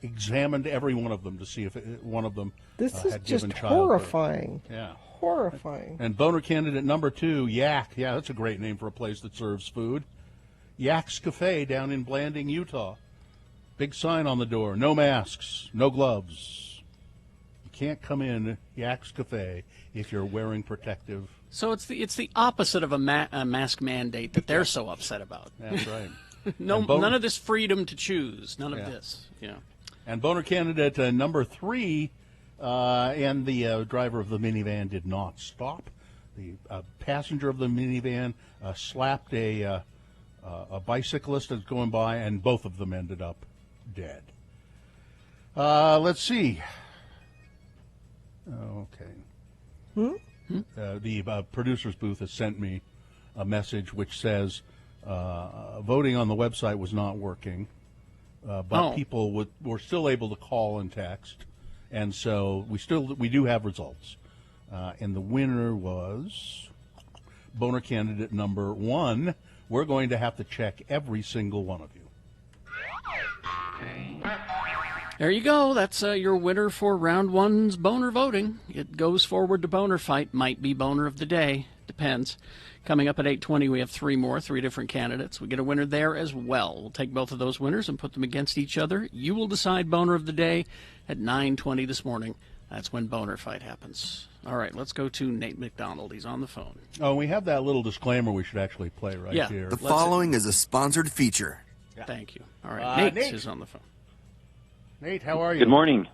examined every one of them to see if one of them This is had just given childbirth. horrifying. Yeah. Horrifying. And boner candidate number 2, Yak. Yeah, that's a great name for a place that serves food. Yak's Cafe down in Blanding, Utah. Big sign on the door, no masks, no gloves. You can't come in Yak's Cafe if you're wearing protective. So it's the opposite of a mask mandate that they're so upset about. That's right. None of this freedom to choose. None of this. And boner candidate number 3, and the driver of the minivan did not stop. The passenger of the minivan slapped a bicyclist that's going by, and both of them ended up dead. Let's see. Okay. The producer's booth has sent me a message which says voting on the website was not working, but people were still able to call and text, and so we do have results. And the winner was boner candidate number 1. We're going to have to check every single one of you. There you go. That's your winner for round 1's boner voting. It goes forward to boner fight. Might be boner of the day. Depends. Coming up at 8:20, we have 3 different candidates. We get a winner there as well. We'll take both of those winners and put them against each other. You will decide boner of the day at 9:20 this morning. That's when boner fight happens. All right, let's go to Nate McDonald. He's on the phone. Oh, we have that little disclaimer we should actually play here. The following is a sponsored feature. Thank you. All right, Nate is on the phone. Nate, how are you? Good morning.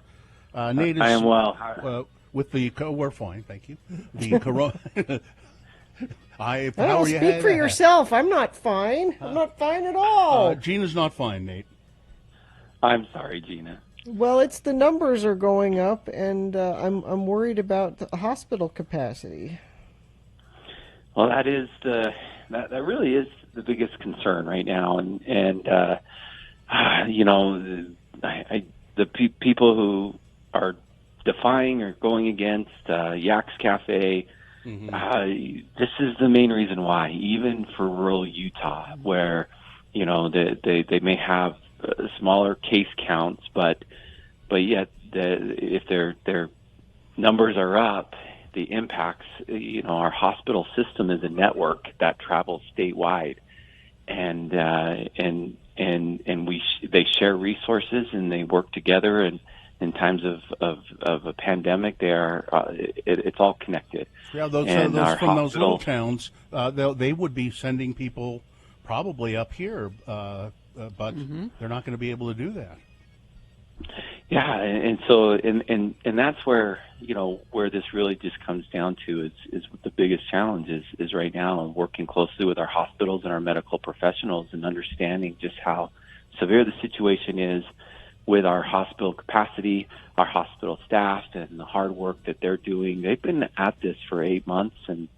Nate, I am well. We're fine, thank you. The corona. Well, speak for yourself. I'm not fine. I'm not fine at all. Gina's not fine, Nate. I'm sorry, Gina. Well, it's the numbers are going up, and I'm worried about the hospital capacity. Well, that really is the biggest concern right now, and the people who are defying or going against Yak's Cafe. This is the main reason why, even for rural Utah, where they may have smaller case counts, but yet if their numbers are up, the impacts. Our hospital system is a network that travels statewide, and they share resources and they work together. And in times of a pandemic, it's all connected. Yeah, those from those little towns, they would be sending people probably up here, but they're not going to be able to do that. Yeah, and so that's where where this really just comes down to is the biggest challenge is right now, working closely with our hospitals and our medical professionals and understanding just how severe the situation is with our hospital capacity, our hospital staff, and the hard work that they're doing. They've been at this for 8 months and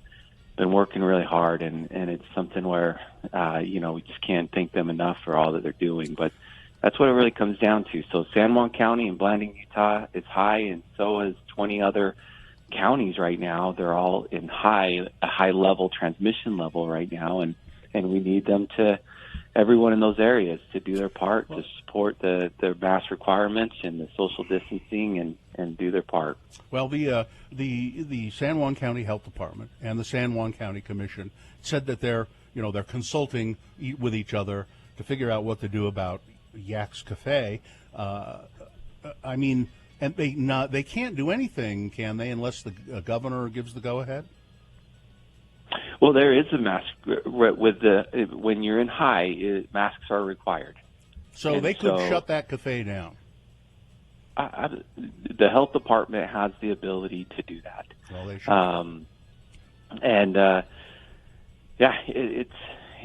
been working really hard, and it's something where we just can't thank them enough for all that they're doing. But that's what it really comes down to. So San Juan County and Blanding, Utah is high, and so is 20 other counties right now. They're all in a high level transmission level right now, and we need them to, everyone in those areas, to do their part to support the mask requirements and the social distancing and do their part. Well, the San Juan County Health Department and the San Juan County Commission said that they're consulting with each other to figure out what to do about Yak's Cafe. And they can't do anything, can they, unless the governor gives the go-ahead? Well, there is a mask when you're in high, masks are required. So they could shut that cafe down. The health department has the ability to do that. Well, they should.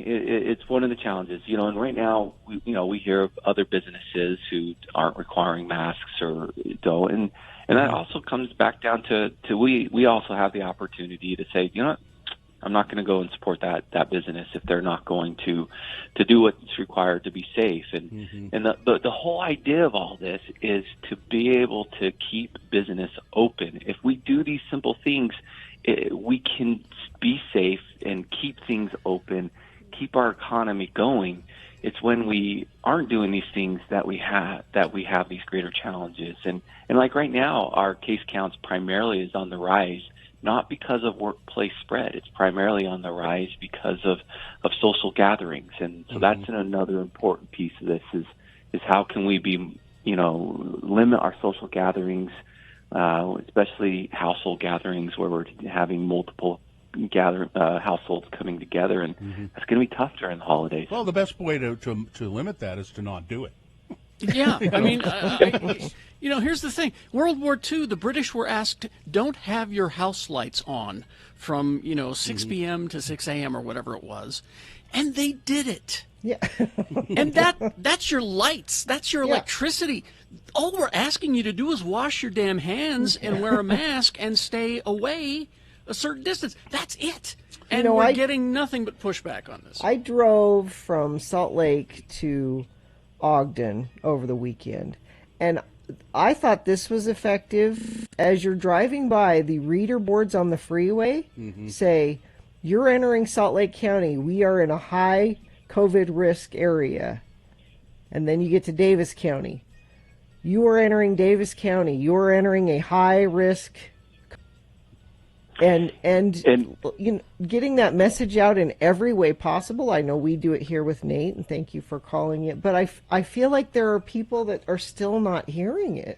It's one of the challenges, and right now we hear of other businesses who aren't requiring masks or don't, and that also comes back down to we also have the opportunity to say, I'm not going to go and support that business if they're not going to do what's required to be safe. And the whole idea of all this is to be able to keep business open. If we do these simple things, we can be safe and keep things open, keep our economy going. It's when we aren't doing these things that we have these greater challenges. And like right now, our case counts primarily is on the rise. Not because of workplace spread. It's primarily on the rise because of social gatherings. And so that's another important piece of this is how can we limit our social gatherings, especially household gatherings where we're having multiple households coming together. And that's going to be tough during the holidays. Well, the best way to limit that is to not do it. Yeah, I mean, here's the thing. World War II, the British were asked, don't have your house lights on from, 6 p.m. to 6 a.m. or whatever it was. And they did it. Yeah. And that's your lights. That's your electricity. All we're asking you to do is wash your damn hands and wear a mask and stay away a certain distance. That's it. And You know, we're getting nothing but pushback on this. I drove from Salt Lake to Ogden over the weekend, and I thought this was effective. As you're driving by, the reader boards on the freeway say, "You're entering Salt Lake County. We are in a high COVID risk area." And then you get to Davis County. "You are entering Davis County. You are entering a high risk." And you know, getting that message out in every way possible. I know we do it here with Nate, and thank you for calling it. But I feel like there are people that are still not hearing it.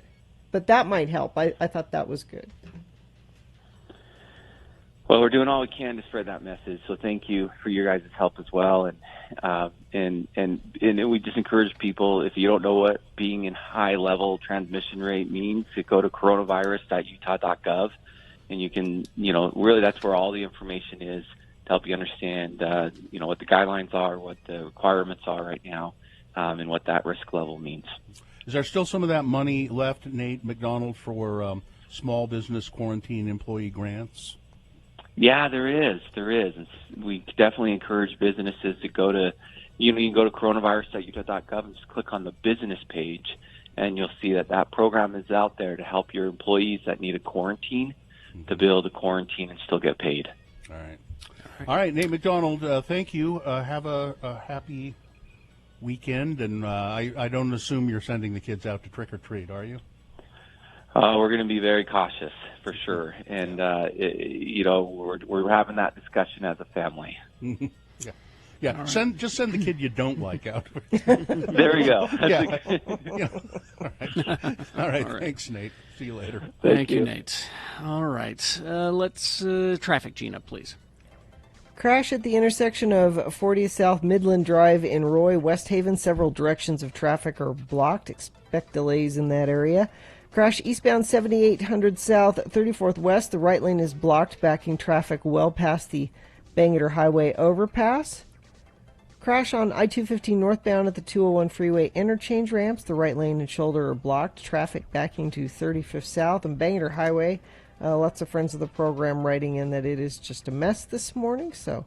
But that might help. I thought that was good. Well, we're doing all we can to spread that message. So thank you for your guys' help as well. And we just encourage people, if you don't know what being in high level transmission rate means, to go to coronavirus.utah.gov. And you can, really that's where all the information is to help you understand, what the guidelines are, what the requirements are right now, and what that risk level means. Is there still some of that money left, Nate McDonald, for small business quarantine employee grants? Yeah, there is. And we definitely encourage businesses to go to, you can go to coronavirus.utah.gov and just click on the business page, and you'll see that program is out there to help your employees that need a quarantine to be able to quarantine and still get paid. All right, Nate McDonald, thank you. Have a happy weekend, and I don't assume you're sending the kids out to trick or treat, are you? We're going to be very cautious for sure, and we're having that discussion as a family. Yeah. Right. Just send the kid you don't like out. There we go. All right. Thanks, Nate. See you later. Thank you, Nate. All right. Let's traffic, Gina, please. Crash at the intersection of 40th South Midland Drive in Roy, West Haven. Several directions of traffic are blocked. Expect delays in that area. Crash eastbound 7800 South, 34th West. The right lane is blocked, backing traffic well past the Bangor Highway overpass. Crash on I-215 northbound at the 201 freeway interchange ramps. The right lane and shoulder are blocked. Traffic backing to 35th South and Bangor Highway. Lots of friends of the program writing in that it is just a mess this morning, so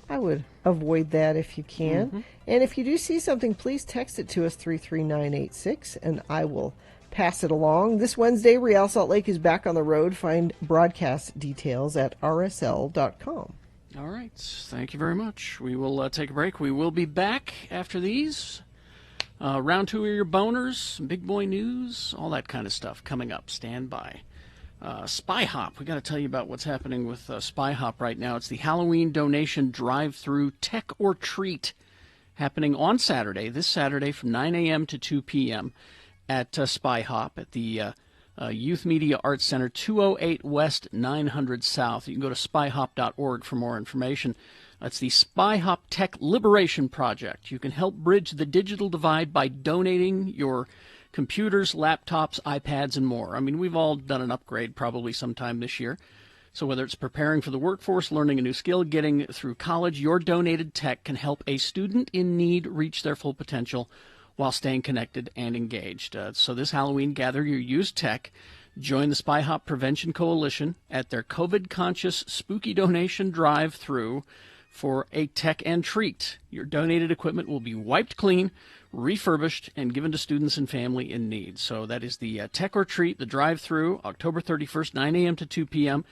I would avoid that if you can. Mm-hmm. And if you do see something, please text it to us, 33986, and I will pass it along. This Wednesday, Real Salt Lake is back on the road. Find broadcast details at rsl.com. All right. Thank you very much. We will take a break. We will be back after these. Round two of your boners, big boy news, all that kind of stuff coming up. Stand by. Spy Hop. We got to tell you about what's happening with Spy Hop right now. It's the Halloween donation drive-through Tech or Treat happening on Saturday, this Saturday from 9 a.m. to 2 p.m. at Spy Hop at the Youth Media Arts Center, 208 West, 900 South. You can go to spyhop.org for more information. It's the Spy Hop Tech Liberation Project. You can help bridge the digital divide by donating your computers, laptops, iPads, and more. I mean, we've all done an upgrade probably sometime this year. So whether it's preparing for the workforce, learning a new skill, getting through college, your donated tech can help a student in need reach their full potential while staying connected and engaged. So this Halloween, gather your used tech. Join the Spy Hop Prevention Coalition at their COVID-conscious spooky donation drive-through for a tech and treat. Your donated equipment will be wiped clean, refurbished, and given to students and family in need. So that is the Tech or Treat, the drive-through, October 31st, 9 a.m. to 2 p.m.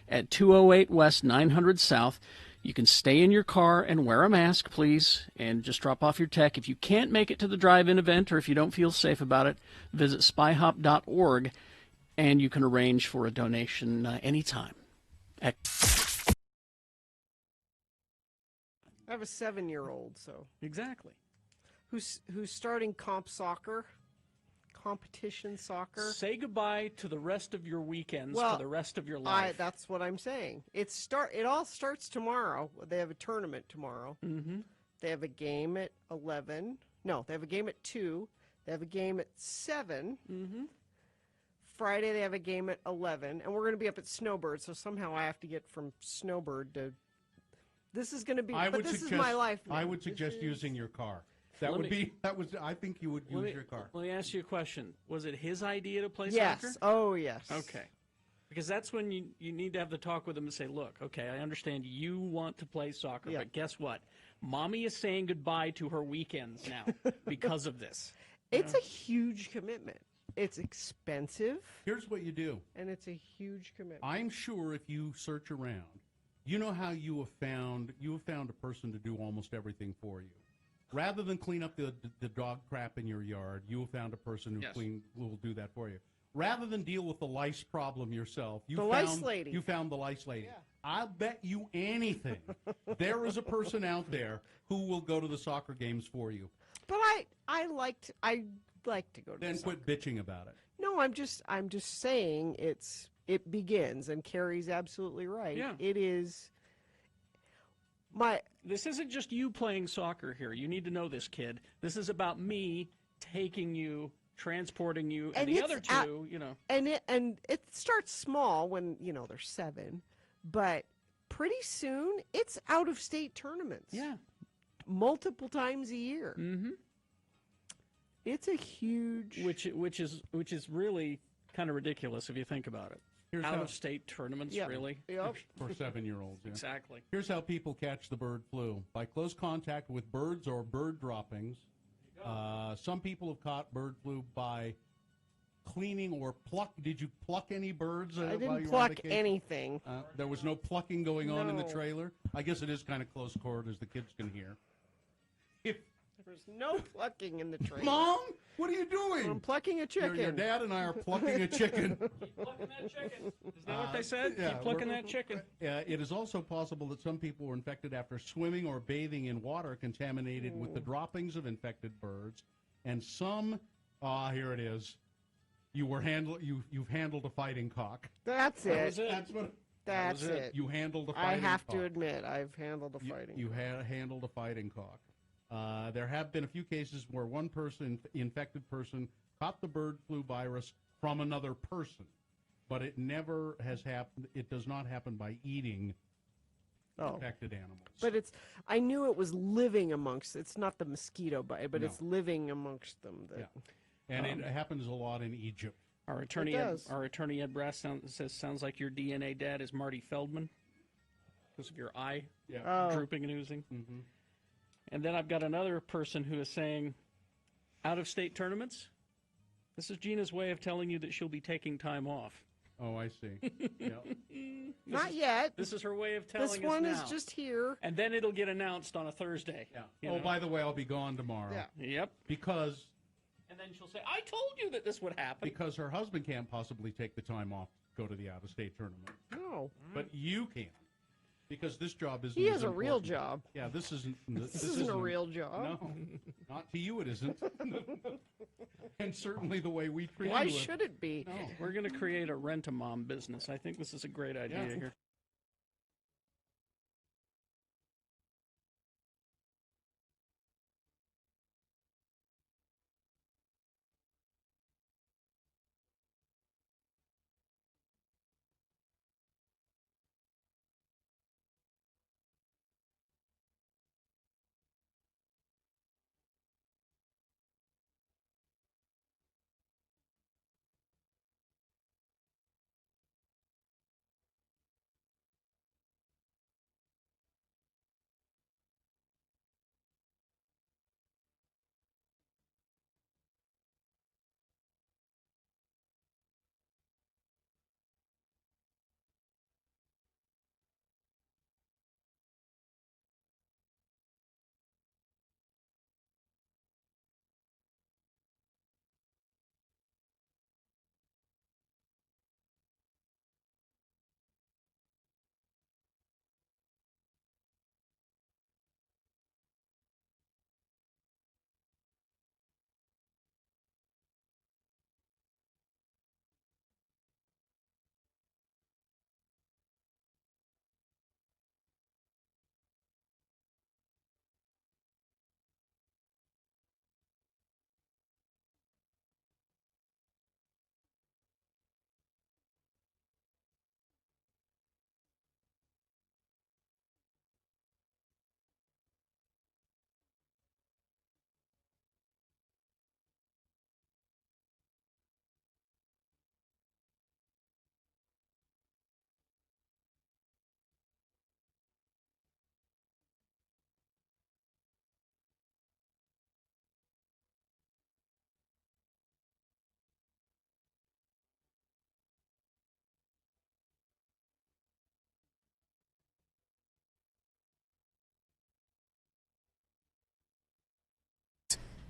at 208 West, 900 South. You can stay in your car and wear a mask, please, and just drop off your tech. If you can't make it to the drive-in event or if you don't feel safe about it, visit spyhop.org, and you can arrange for a donation anytime. I have a 7-year-old, so exactly. Who's starting competition soccer. Say goodbye to the rest of your weekends for the rest of your life. That's what I'm saying. It all starts tomorrow. They have a tournament tomorrow. Mm-hmm. They have a game at 11. No, they have a game at 2. They have a game at 7. Mm-hmm. Friday they have a game at 11, and we're going to be up at Snowbird. So somehow I have to get from Snowbird to. This is going to be. This is my life. I would suggest using your car. I think you would use your car. Let me ask you a question. Was it his idea to play soccer? Yes. Oh, yes. Okay. Because that's when you need to have the talk with them and say, look, okay, I understand you want to play soccer, but guess what? Mommy is saying goodbye to her weekends now because of this. It's a huge commitment. It's expensive. Here's what you do. And it's a huge commitment. I'm sure if you search around, you know how you have found a person to do almost everything for you. Rather than clean up the dog crap in your yard, you have found a person who will do that for you. Rather than deal with the lice problem yourself, you found the lice lady. Yeah. I'll bet you anything there is a person out there who will go to the soccer games for you. But I like to go to Then quit bitching about it. No, I'm just saying it begins, and Carrie's absolutely right. Yeah. It is This isn't just you playing soccer here. You need to know this, kid. This is about me taking you, transporting you, and the other two, And it starts small when, they're 7, but pretty soon it's out of state tournaments. Yeah. Multiple times a year. Mm-hmm. It's a huge which is really kind of ridiculous if you think about it. Out of state tournaments, really? Yep. For 7-year-olds. Yeah. Exactly. Here's how people catch the bird flu. By close contact with birds or bird droppings. Some people have caught bird flu by cleaning or pluck. Did you pluck any birds? I while didn't you were on pluck vacation? anything. There was no plucking going on in the No. trailer? I guess it is kind of close quarters, the kids can hear. There's no plucking in the trailer. Mom, what are you doing? I'm plucking a chicken. Your dad and I are plucking a chicken. Keep plucking that chicken. Isn't that what they said? Yeah, Keep plucking that chicken. It is also possible that some people were infected after swimming or bathing in water contaminated with the droppings of infected birds. And some, here it is. You've handled a fighting cock. That's That it. was it. That's it. You handled a fighting cock. I have to admit, I've handled a fighting You handled a fighting cock. There have been a few cases where one infected person caught the bird flu virus from another person, but it never has happened. It does not happen by eating infected animals. But I knew it was living amongst. It's not the mosquito bite, but No. it's living amongst them. And it happens a lot in Egypt. Our attorney, Ed Brass says sounds like your DNA dad is Marty Feldman because of your eye drooping and oozing. Mm-hmm. And then I've got another person who is saying, out-of-state tournaments. This is Gina's way of telling you that she'll be taking time off. Oh, I see. Not yet. This is her way of telling us This one now. is just here. And then it'll get announced on a Thursday. Yeah. By the way, I'll be gone tomorrow. Yeah. Yep. Because And then she'll say, I told you that this would happen. Because her husband can't possibly take the time off to go to the out-of-state tournament. No. But you can. Because this job isn't. He has as a real important. job. Yeah, this isn't. This isn't a real job. No, not to you. It isn't. And certainly the way we treat. Why you. should it be? No, we're going to create a rent-a-mom business. I think this is a great idea here.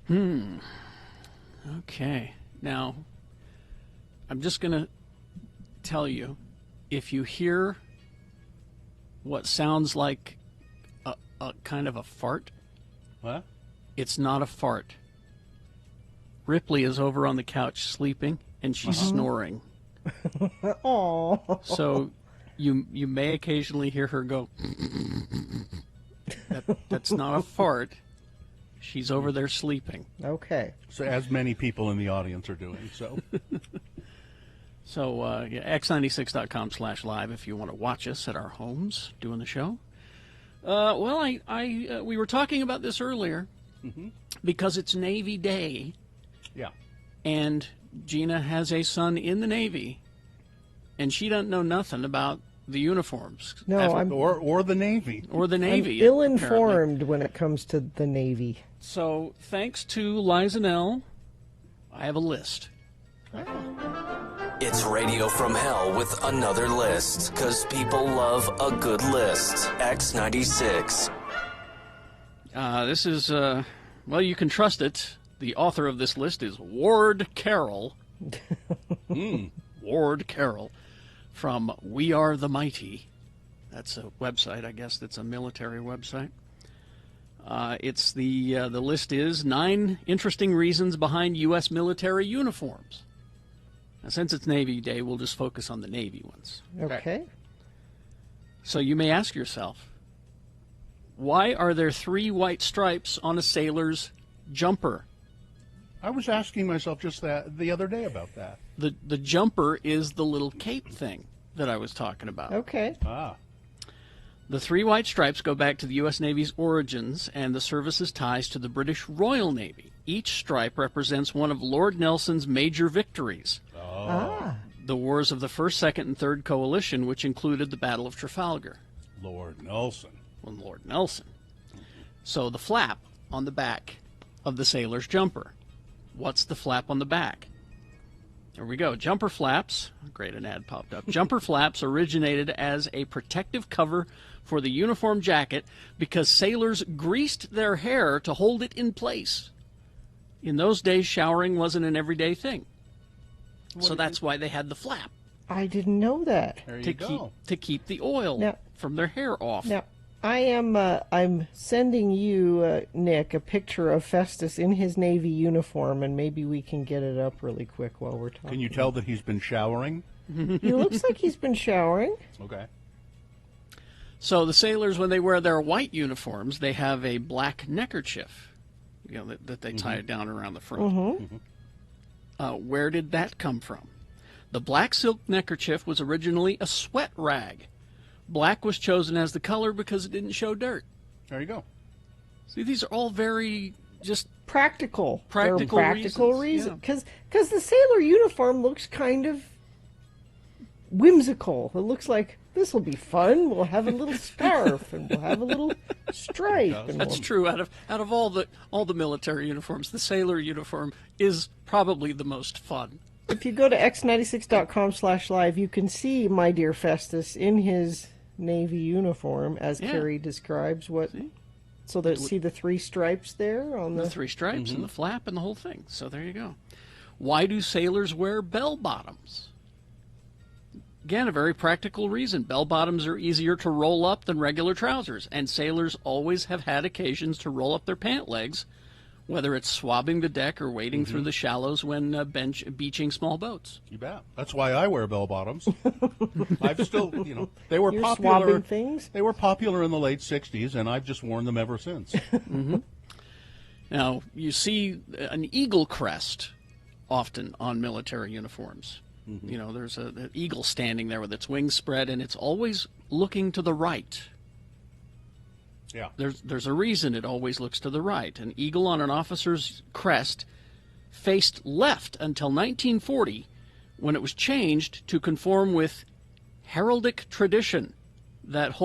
Okay. Now, I'm just going to tell you, if you hear what sounds like a kind of a fart, what? It's not a fart. Ripley is over on the couch sleeping, and she's snoring. Aww. So you may occasionally hear her go. That's not a fart. She's over there sleeping. Okay. So as many people in the audience are doing so. So x96.com/live if you want to watch us at our homes doing the show. We were talking about this earlier because it's Navy Day. Yeah. And Gina has a son in the Navy, and she doesn't know nothing about the uniforms. No, or the Navy. Or the Navy. I'm ill-informed when it comes to the Navy. So, thanks to Lizanelle, I have a list. It's Radio from Hell with another list, because people love a good list. X96. This is, well, you can trust it. The author of this list is Ward Carroll. Ward Carroll from We Are the Mighty. That's a website, I guess. That's a military website. It's the list is 9 interesting reasons behind U.S. military uniforms. Now, since it's Navy Day, we'll just focus on the Navy ones. Okay. So you may ask yourself, why are there 3 white stripes on a sailor's jumper? I was asking myself just that the other day about that. The jumper is the little cape thing that I was talking about. Okay. The 3 white stripes go back to the U.S. Navy's origins and the service's ties to the British Royal Navy. Each stripe represents one of Lord Nelson's major victories. The wars of the First, Second, and Third Coalition, which included the Battle of Trafalgar. Lord Nelson. Well, Lord Nelson. So the flap on the back of the sailor's jumper. What's the flap on the back? There we go. Jumper flaps. Great, an ad popped up. Jumper flaps originated as a protective cover for the uniform jacket because sailors greased their hair to hold it in place. In those days, showering wasn't an everyday thing. So that's why they had the flap. I didn't know that. There you go. To keep the oil from their hair off. Now, I'm sending you, Nick, a picture of Festus in his Navy uniform, and maybe we can get it up really quick while we're talking. Can you tell that he's been showering? He looks like he's been showering. Okay. So the sailors, when they wear their white uniforms, they have a black neckerchief, that they tie it down around the front. Where did that come from? The black silk neckerchief was originally a sweat rag. Black was chosen as the color because it didn't show dirt. There you go. See, these are all very just practical reasons. Reason. Because the sailor uniform looks kind of whimsical. It looks like this will be fun. We'll have a little scarf and we'll have a little stripe. And That's true. Out of all the military uniforms, the sailor uniform is probably the most fun. If you go to x96.com/live, you can see my dear Festus in his Navy uniform, as Carrie describes. So see the 3 stripes there on the 3 stripes and the flap and the whole thing. So there you go. Why do sailors wear bell bottoms? Again, a very practical reason. Bell bottoms are easier to roll up than regular trousers, and sailors always have had occasions to roll up their pant legs, whether it's swabbing the deck or wading through the shallows when beaching small boats. You bet. That's why I wear bell bottoms. I've still, they were popular. Swabbing things? They were popular in the late '60s, and I've just worn them ever since. Now, you see an eagle crest often on military uniforms. There's an eagle standing there with its wings spread, and it's always looking to the right. Yeah. There's a reason it always looks to the right. An eagle on an officer's crest faced left until 1940, when it was changed to conform with heraldic tradition that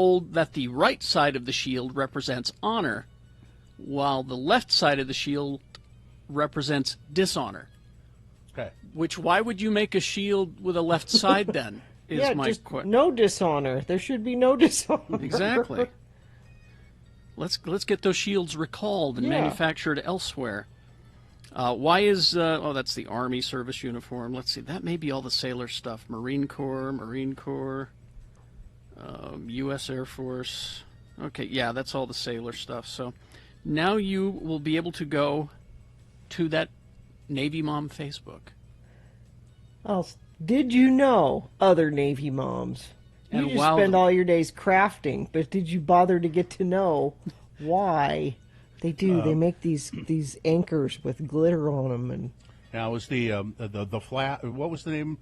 the right side of the shield represents honor, while the left side of the shield represents dishonor. Okay. Why would you make a shield with a left side then? Is my question. No dishonor. There should be no dishonor. Exactly. Let's get those shields recalled and manufactured elsewhere. Why is that's the Army service uniform. Let's see, that may be all the sailor stuff. Marine Corps, U.S. Air Force. Okay, yeah, that's all the sailor stuff. So now you will be able to go to that Navy Mom Facebook. Oh, did you know, other Navy moms? You just spend all your days crafting, but did you bother to get to know why they do? They make these anchors with glitter on them, and now was the flap? What was the name?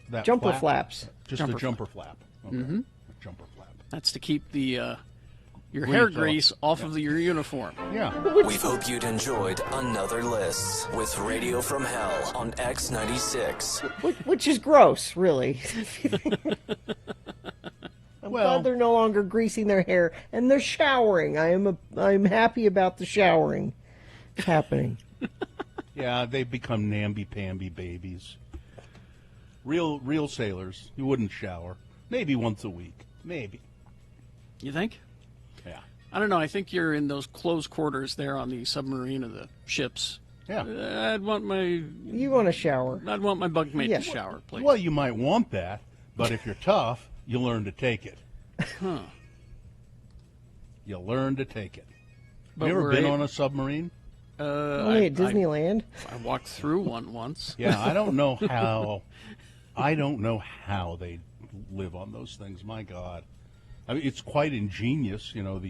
That jumper flap? Flaps. Just the jumper flap. Okay. Mm-hmm. Jumper flap. That's to keep the your hair grease off of your uniform. Yeah. We hope you'd enjoyed another list with Radio from Hell on X96. Which is gross, really. I'm glad they're no longer greasing their hair, and they're showering. I'm happy about the showering happening. Yeah, they've become namby-pamby babies. Real sailors, you wouldn't shower. Maybe once a week. Maybe. You think? Yeah. I don't know. I think you're in those close quarters there on the submarine of the ships. Yeah. I'd want my... You want to shower. I'd want my bunkmate to shower, please. Well, you might want that, but if you're tough, you learn to take it. Huh. You learn to take it. But you ever been on a submarine? Only at Disneyland. I walked through one once. Yeah, I don't know how. I don't know how they live on those things. My God, I mean, it's quite ingenious. You know,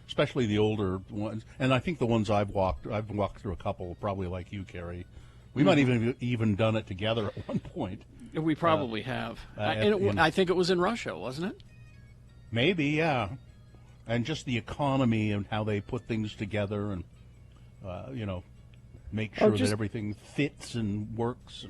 especially the older ones, and I think the ones I've walked through a couple, probably like you, Carrie. We might even done it together at one point. We probably have. I think it was in Russia, wasn't it? Maybe, yeah. And just the economy and how they put things together, and make sure that everything fits and works.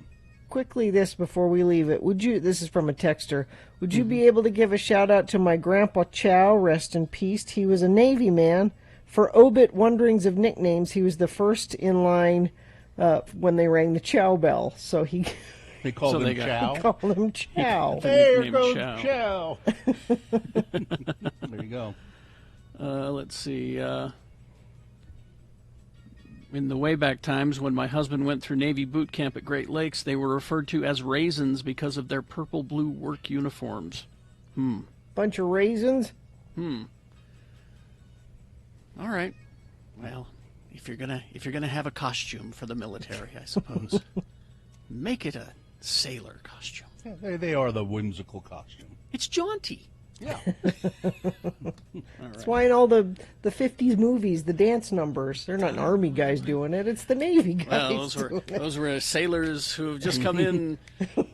Quickly, this before we leave it, this is from a texter, would you be able to give a shout out to my grandpa Chow, rest in peace? He was a Navy man. For obit wonderings of nicknames, he was the first in line when they rang the Chow bell. So they called him Chow. They called him Chow. There goes Chow. There you go. Let's see. In the way back times when my husband went through Navy boot camp at Great Lakes, they were referred to as raisins because of their purple-blue work uniforms. Bunch of raisins? All right. Well, if you're gonna have a costume for the military, I suppose, make it a sailor costume. Yeah, they are the whimsical costume. It's jaunty. Yeah. That's why in all the 50s movies, the dance numbers, they're not Army guys doing it. It's the Navy guys. Well, those were sailors who have just come in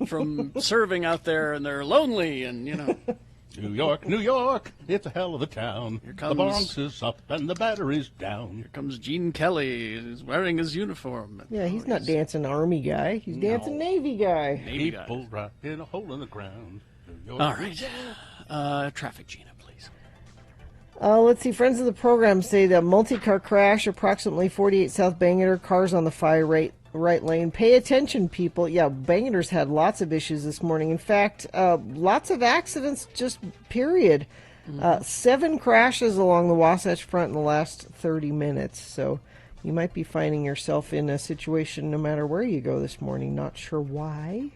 from serving out there, and they're lonely, and New York, it's a hell of a town. Here comes, the Bronx is up and the battery's down. Here comes Gene Kelly. He's wearing his uniform. Yeah, he's not dancing Army guy. He's dancing Navy guy. People right in a hole in the ground. All right. Traffic, Gina, please. Let's see. Friends of the program say the multi-car crash, approximately 48 South Bangor, cars on the fire right lane. Pay attention, people. Yeah, Bangor's had lots of issues this morning. In fact, lots of accidents, just period. 7 crashes along the Wasatch Front in the last 30 minutes. So you might be finding yourself in a situation no matter where you go this morning. Not sure why.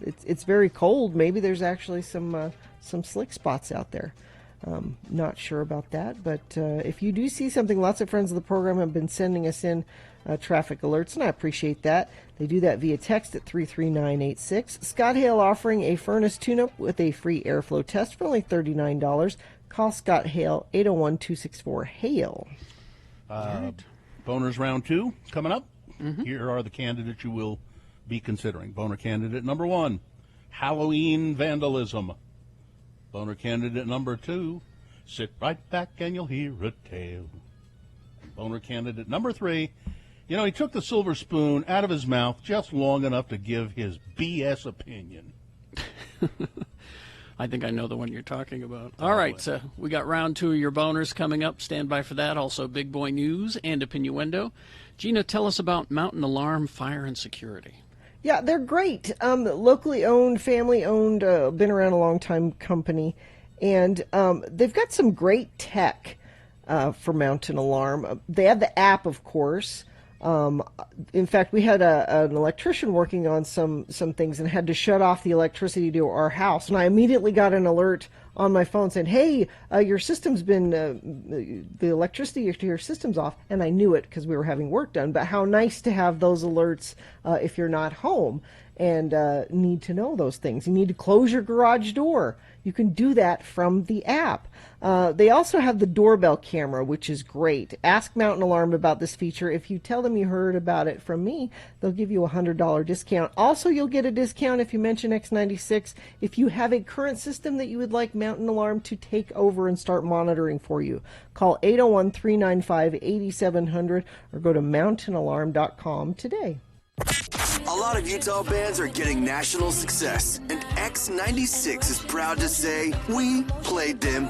It's very cold. Maybe there's actually some slick spots out there. Not sure about that, but if you do see something, lots of friends of the program have been sending us in traffic alerts, and I appreciate that. They do that via text at 33986. Scott Hale offering a furnace tune-up with a free airflow test for only $39. Call Scott Hale, 801-264-HALE. Boners round 2 coming up. Here are the candidates you will be considering. Boner candidate number 1, Halloween vandalism. Boner candidate number 2, sit right back and you'll hear a tale. Boner candidate number 3, he took the silver spoon out of his mouth just long enough to give his BS opinion. I think I know the one you're talking about. All right, we got round 2 of your boners coming up. Stand by for that. Also, Big Boy News and Opinioendo. Gina, tell us about Mountain Alarm Fire and Security. Yeah, they're great. Locally owned, family owned, been around a long time company. And they've got some great tech for Mountain Alarm. They have the app, of course. In fact, we had an electrician working on some things and had to shut off the electricity to our house. And I immediately got an alert on my phone saying, "Hey, your system's been the electricity to your system's off." And I knew it because we were having work done. But how nice to have those alerts if you're not home and need to know those things. You need to close your garage door. You can do that from the app. They also have the doorbell camera, which is great. Ask Mountain Alarm about this feature. If you tell them you heard about it from me, they'll give you a $100 discount. Also, you'll get a discount if you mention X96 if you have a current system that you would like Mountain Alarm to take over and start monitoring for you. Call 801-395-8700 or go to mountainalarm.com today. A lot of Utah bands are getting national success, and X96 is proud to say we played them.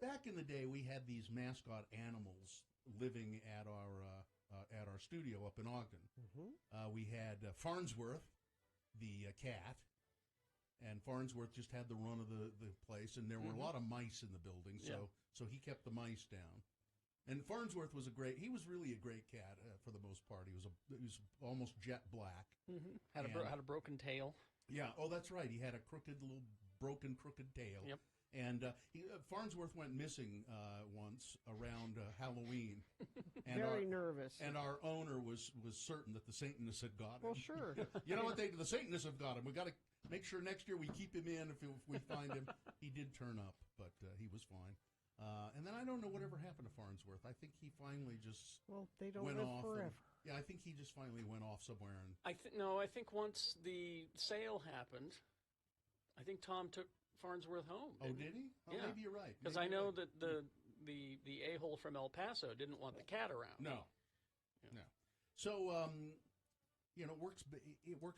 Back in the day, we had these mascot animals living at our studio up in Ogden. We had Farnsworth, the cat, and Farnsworth just had the run of the place, and there were a lot of mice in the building, so he kept the mice down. And Farnsworth was he was really a great cat for the most part. He was almost jet black. Had a broken tail. Yeah. Oh, that's right. He had a crooked tail. Yep. And Farnsworth went missing once around Halloween. And Very nervous. And our owner was certain that the Satanists had got him. Well, sure. You know what? The Satanists have got him. We got to make sure next year we keep him in if we find him. He did turn up, but he was fine. And then I don't know whatever happened to Farnsworth. I think he finally just they don't went live off. forever. I think he just finally went off somewhere. And I think once the sale happened, I think Tom took Farnsworth home. Oh, did he? Oh, yeah. Maybe you're right. Because I know that the a-hole from El Paso didn't want the cat around. No. So, it works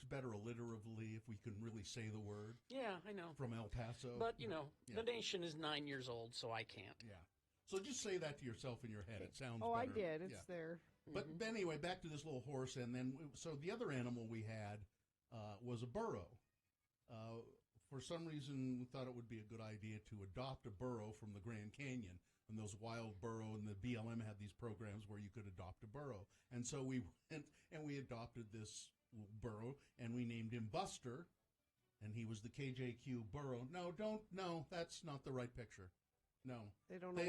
better alliteratively if we can really say the word. Yeah, I know. From El Paso. But, the nation is 9 years old, so I can't. Yeah. So just say that to yourself in your head. It sounds better. Oh, I did. It's there. But anyway, back to this little horse. And then, so the other animal we had was a burro. For some reason, we thought it would be a good idea to adopt a burro from the Grand Canyon. And those wild burro and the BLM had these programs where you could adopt a burro. And so we went and we adopted this burro, and we named him Buster, and he was the KJQ burro. No, that's not the right picture. No. They don't know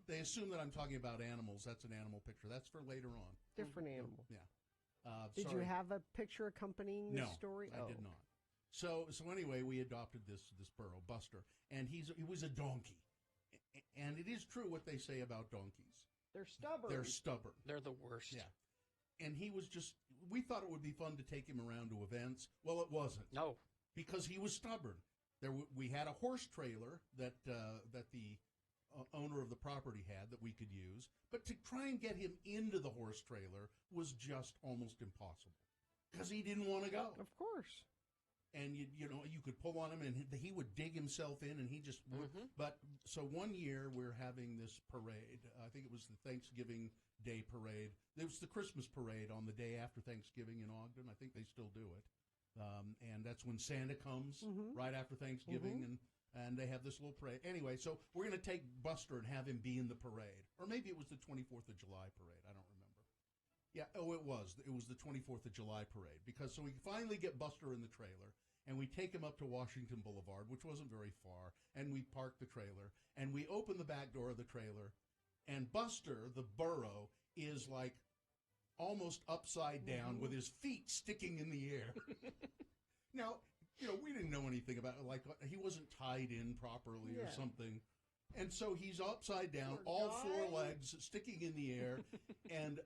They assume that I'm talking about animals. That's an animal picture. That's for later on. Different animal. Yeah. Did you have a picture accompanying the story? No, I did not. So anyway, we adopted this burro, Buster, and he was a donkey. And it is true what they say about donkeys. They're stubborn. They're the worst. Yeah. And we thought it would be fun to take him around to events. Well, it wasn't. No. Because he was stubborn. We had a horse trailer that the owner of the property had that we could use, but to try and get him into the horse trailer was just almost impossible because he didn't want to go. Of course. And you could pull on him, and he would dig himself in, and he just. But so one year we're having this parade. I think it was the Thanksgiving Day parade. It was the Christmas parade on the day after Thanksgiving in Ogden. I think they still do it, and that's when Santa comes right after Thanksgiving, and they have this little parade. Anyway, so we're going to take Buster and have him be in the parade, or maybe it was the 24th of July parade. I don't remember. Yeah, it was. It was the 24th of July parade. So we finally get Buster in the trailer, and we take him up to Washington Boulevard, which wasn't very far, and we park the trailer, and we open the back door of the trailer, and Buster, the burro, is like almost upside down with his feet sticking in the air. Now, we didn't know anything about it. Like, he wasn't tied in properly or something. And so he's upside down, all four legs sticking in the air, and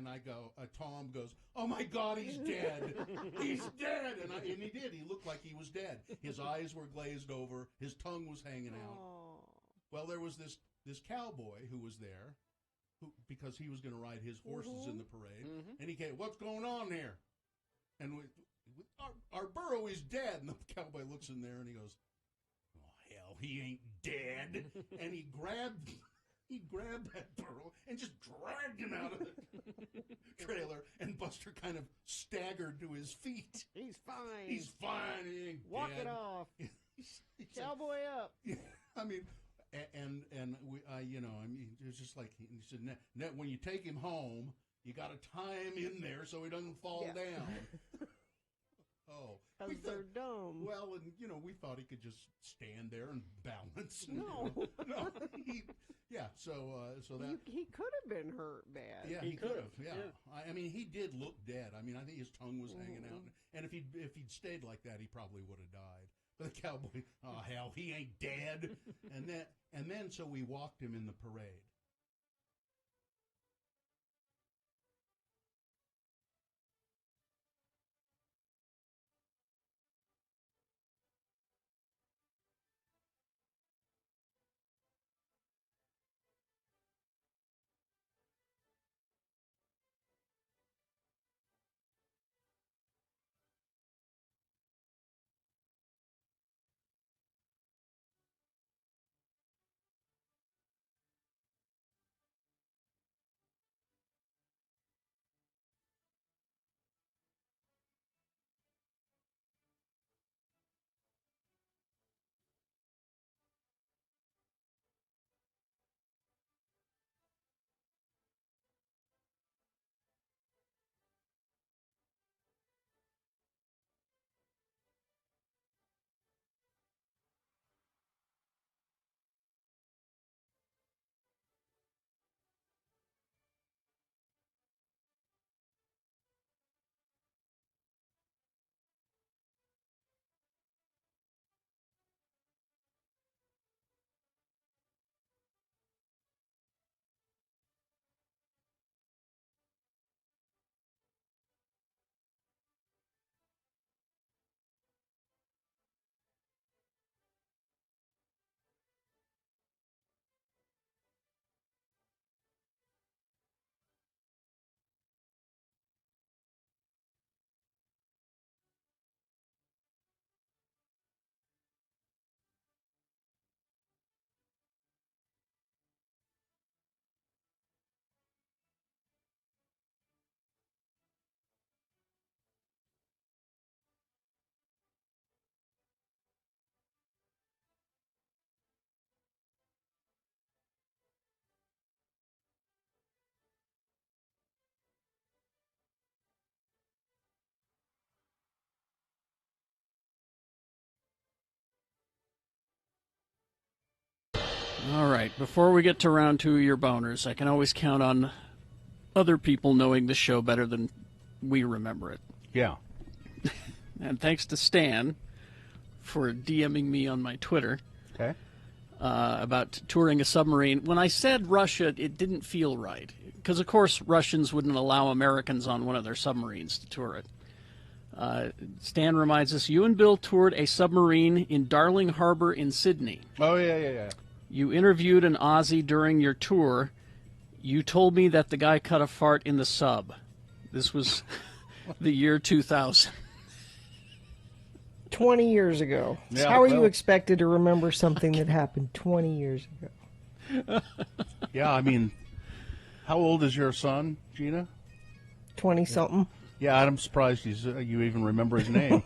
I go, Tom goes, "Oh my God, he's dead! He's dead!" And he did. He looked like he was dead. His eyes were glazed over. His tongue was hanging out. Well, there was this cowboy who was there, because he was going to ride his horses in the parade, and he came, "What's going on here?" And our burro is dead. And the cowboy looks in there and he goes, "Hell, he ain't dead." And he grabbed he grabbed that burro and just dragged him out of the trailer, and Buster kind of staggered to his feet. He's fine. He's fine. He ain't Walk dead. it off. He's Cowboy up. I mean, and we, you know, I mean, it's just like he said. When you take him home, you got to tie him in there so he doesn't fall down. Oh, because they're dumb. Well, and you know, we thought he could just stand there and balance. No, no. So that he could have been hurt bad. Yeah, he could have. Yeah. I mean, he did look dead. I mean, I think his tongue was hanging out, and if he'd stayed like that, he probably would have died. But the cowboy, oh hell, he ain't dead. and then so we walked him in the parade. All right, before we get to round two of your boners, I can always count on other people knowing the show better than we remember it. Yeah. And thanks to Stan for DMing me on my Twitter about touring a submarine. When I said Russia, it didn't feel right. Because, of course, Russians wouldn't allow Americans on one of their submarines to tour it. Stan reminds us, you and Bill toured a submarine in Darling Harbor in Sydney. Oh, yeah. You interviewed an Aussie during your tour. You told me that the guy cut a fart in the sub. This was the year 2000. 20 years ago. Yeah, How are you expected to remember something that happened 20 years ago? Yeah, I mean, how old is your son, Gina? 20-something. Yeah, I'm surprised you even remember his name.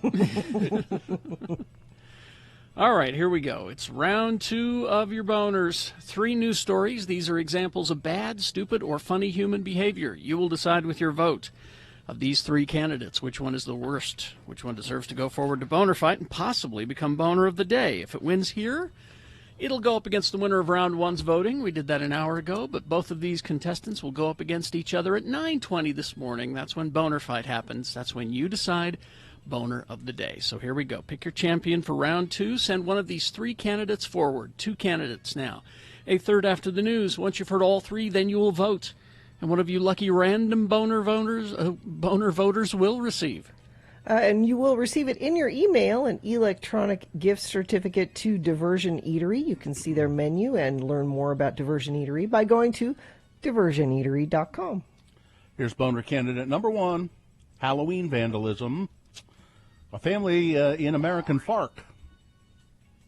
All right, here we go. It's round two of your boners. 3 news stories. These are examples of bad, stupid, or funny human behavior. You will decide with your vote of these 3 candidates which one is the worst, which one deserves to go forward to boner fight and possibly become boner of the day. If it wins here, it'll go up against the winner of round one's voting. We did that an hour ago, but both of these contestants will go up against each other at 9:20 this morning. That's when boner fight happens. That's when you decide boner of the day. So here we go. Pick your champion for round 2. Send one of these 3 candidates forward. 2 candidates now. A third after the news. Once you've heard all 3, then you will vote. And one of you lucky random boner voters will receive. And you will receive it in your email, an electronic gift certificate to Diversion Eatery. You can see their menu and learn more about Diversion Eatery by going to diversioneatery.com. Here's boner candidate number 1, Halloween vandalism. A family in American Park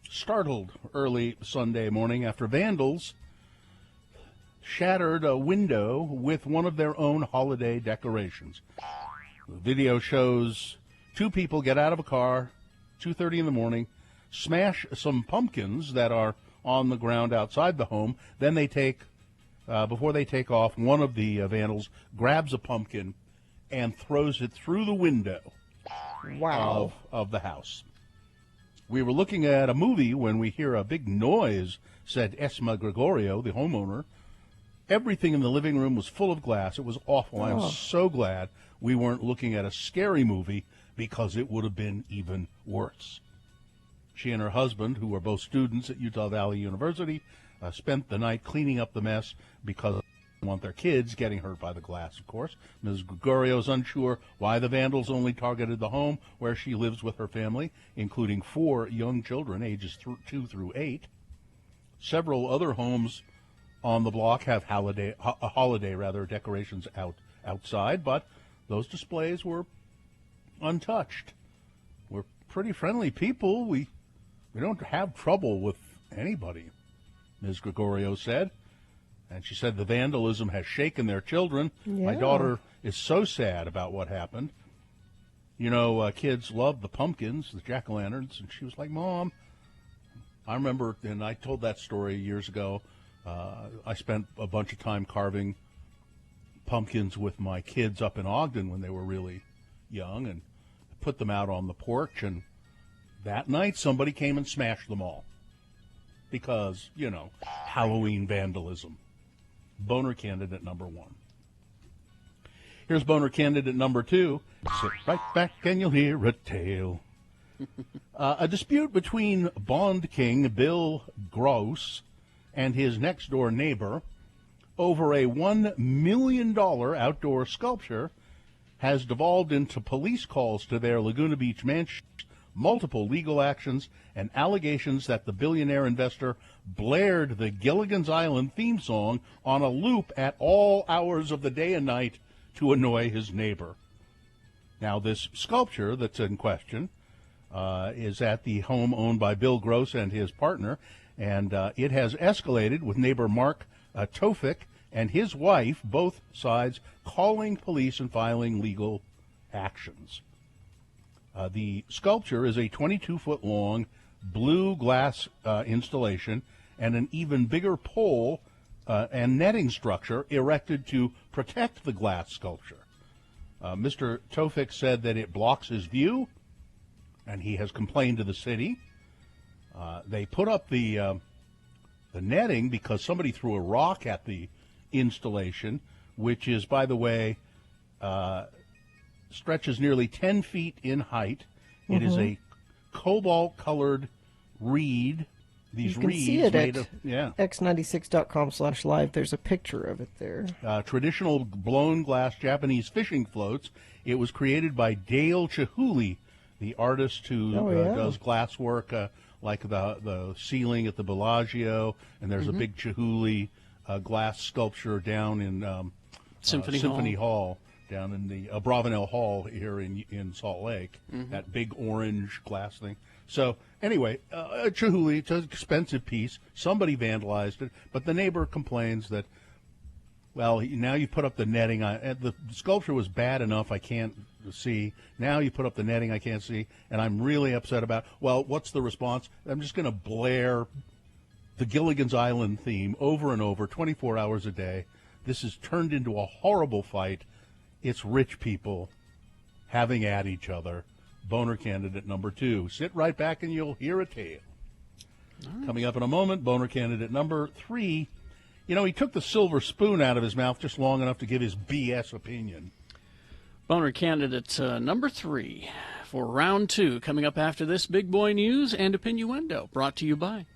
startled early Sunday morning after vandals shattered a window with one of their own holiday decorations. The video shows two people get out of a car, 2:30 in the morning, smash some pumpkins that are on the ground outside the home. Then they before they take off, one of the vandals grabs a pumpkin and throws it through the window of the house. We were looking at a movie when we hear a big noise, said Esma Gregorio, the homeowner. Everything in the living room was full of glass. It was awful. I'm so glad we weren't looking at a scary movie because it would have been even worse. She and her husband, who are both students at Utah Valley University, spent the night cleaning up the mess because they didn't want their kids getting hurt by the glass, of course. Ms. Gregorio is unsure why the vandals only targeted the home where she lives with her family, including 4 young children, ages 2 through 8. Several other homes on the block have holiday decorations outside, but those displays were untouched. We're pretty friendly people. We don't have trouble with anybody, Ms. Gregorio said. And she said the vandalism has shaken their children. Yeah. My daughter is so sad about what happened. You know, kids love the pumpkins, the jack-o'-lanterns, and she was like, Mom, I remember, and I told that story years ago, I spent a bunch of time carving pumpkins with my kids up in Ogden when they were really young and put them out on the porch, and that night somebody came and smashed them all because, you know, Halloween vandalism. Boner candidate number 1. Here's boner candidate number 2. Sit right back and you'll hear a tale. A dispute between Bond King Bill Gross and his next-door neighbor over a $1 million outdoor sculpture has devolved into police calls to their Laguna Beach mansion, multiple legal actions, and allegations that the billionaire investor blared the Gilligan's Island theme song on a loop at all hours of the day and night to annoy his neighbor. Now, this sculpture that's in question is at the home owned by Bill Gross and his partner, and it has escalated with neighbor Mark Tofik and his wife, both sides, calling police and filing legal actions. The sculpture is a 22-foot long blue glass installation and an even bigger pole and netting structure erected to protect the glass sculpture. Mr. Tofik said that it blocks his view, and he has complained to the city. They put up the netting because somebody threw a rock at the installation, which is, by the way, stretches nearly 10 feet in height. It is a cobalt-colored reed. These you can reeds see it made at of, x96.com/live. There's a picture of it there. Traditional blown glass Japanese fishing floats. It was created by Dale Chihuly, the artist who does glass work like the ceiling at the Bellagio, and there's a big Chihuly glass sculpture down in Symphony Hall, down in the Bravenel Hall here in Salt Lake, that big orange glass thing. So anyway, Chihuly, it's an expensive piece. Somebody vandalized it, but the neighbor complains that, well, now you put up the netting. The sculpture was bad enough I can't see. Now you put up the netting I can't see, and I'm really upset about it. Well, what's the response? I'm just going to blare the Gilligan's Island theme over and over, 24 hours a day. This has turned into a horrible fight. It's rich people having at each other. Boner candidate number 2. Sit right back and you'll hear a tale. Nice. Coming up in a moment, boner candidate number 3. You know, he took the silver spoon out of his mouth just long enough to give his BS opinion. Boner candidate number 3 for round 2, coming up after this big boy news and opinioendo, brought to you by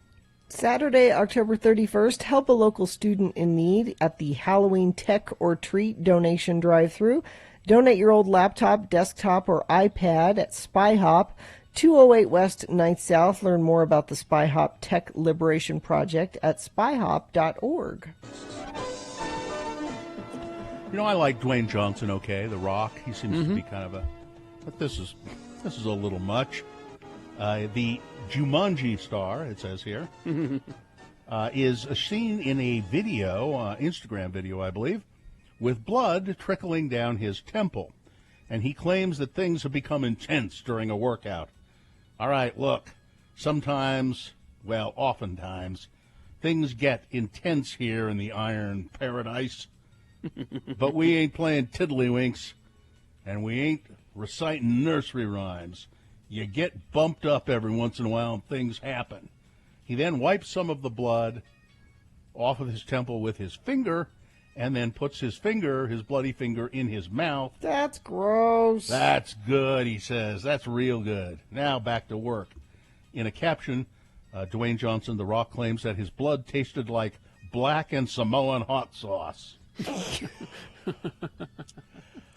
Saturday, October 31st, help a local student in need at the Halloween Tech or Treat donation drive-thru. Donate your old laptop, desktop, or iPad at SpyHop, 208 West 9th South. Learn more about the SpyHop Tech Liberation Project at spyhop.org. You know, I like Dwayne Johnson, The Rock. He seems to be kind of but this is a little much. The Jumanji star, it says here, is seen in a video, Instagram video, I believe, with blood trickling down his temple. And he claims that things have become intense during a workout. All right, look, sometimes, well, oftentimes, things get intense here in the Iron Paradise. But we ain't playing tiddlywinks, and we ain't reciting nursery rhymes. You get bumped up every once in a while and things happen. He then wipes some of the blood off of his temple with his finger and then puts his bloody finger, in his mouth. That's gross. That's good, he says. That's real good. Now back to work. In a caption, Dwayne Johnson, The Rock, claims that his blood tasted like black and Samoan hot sauce.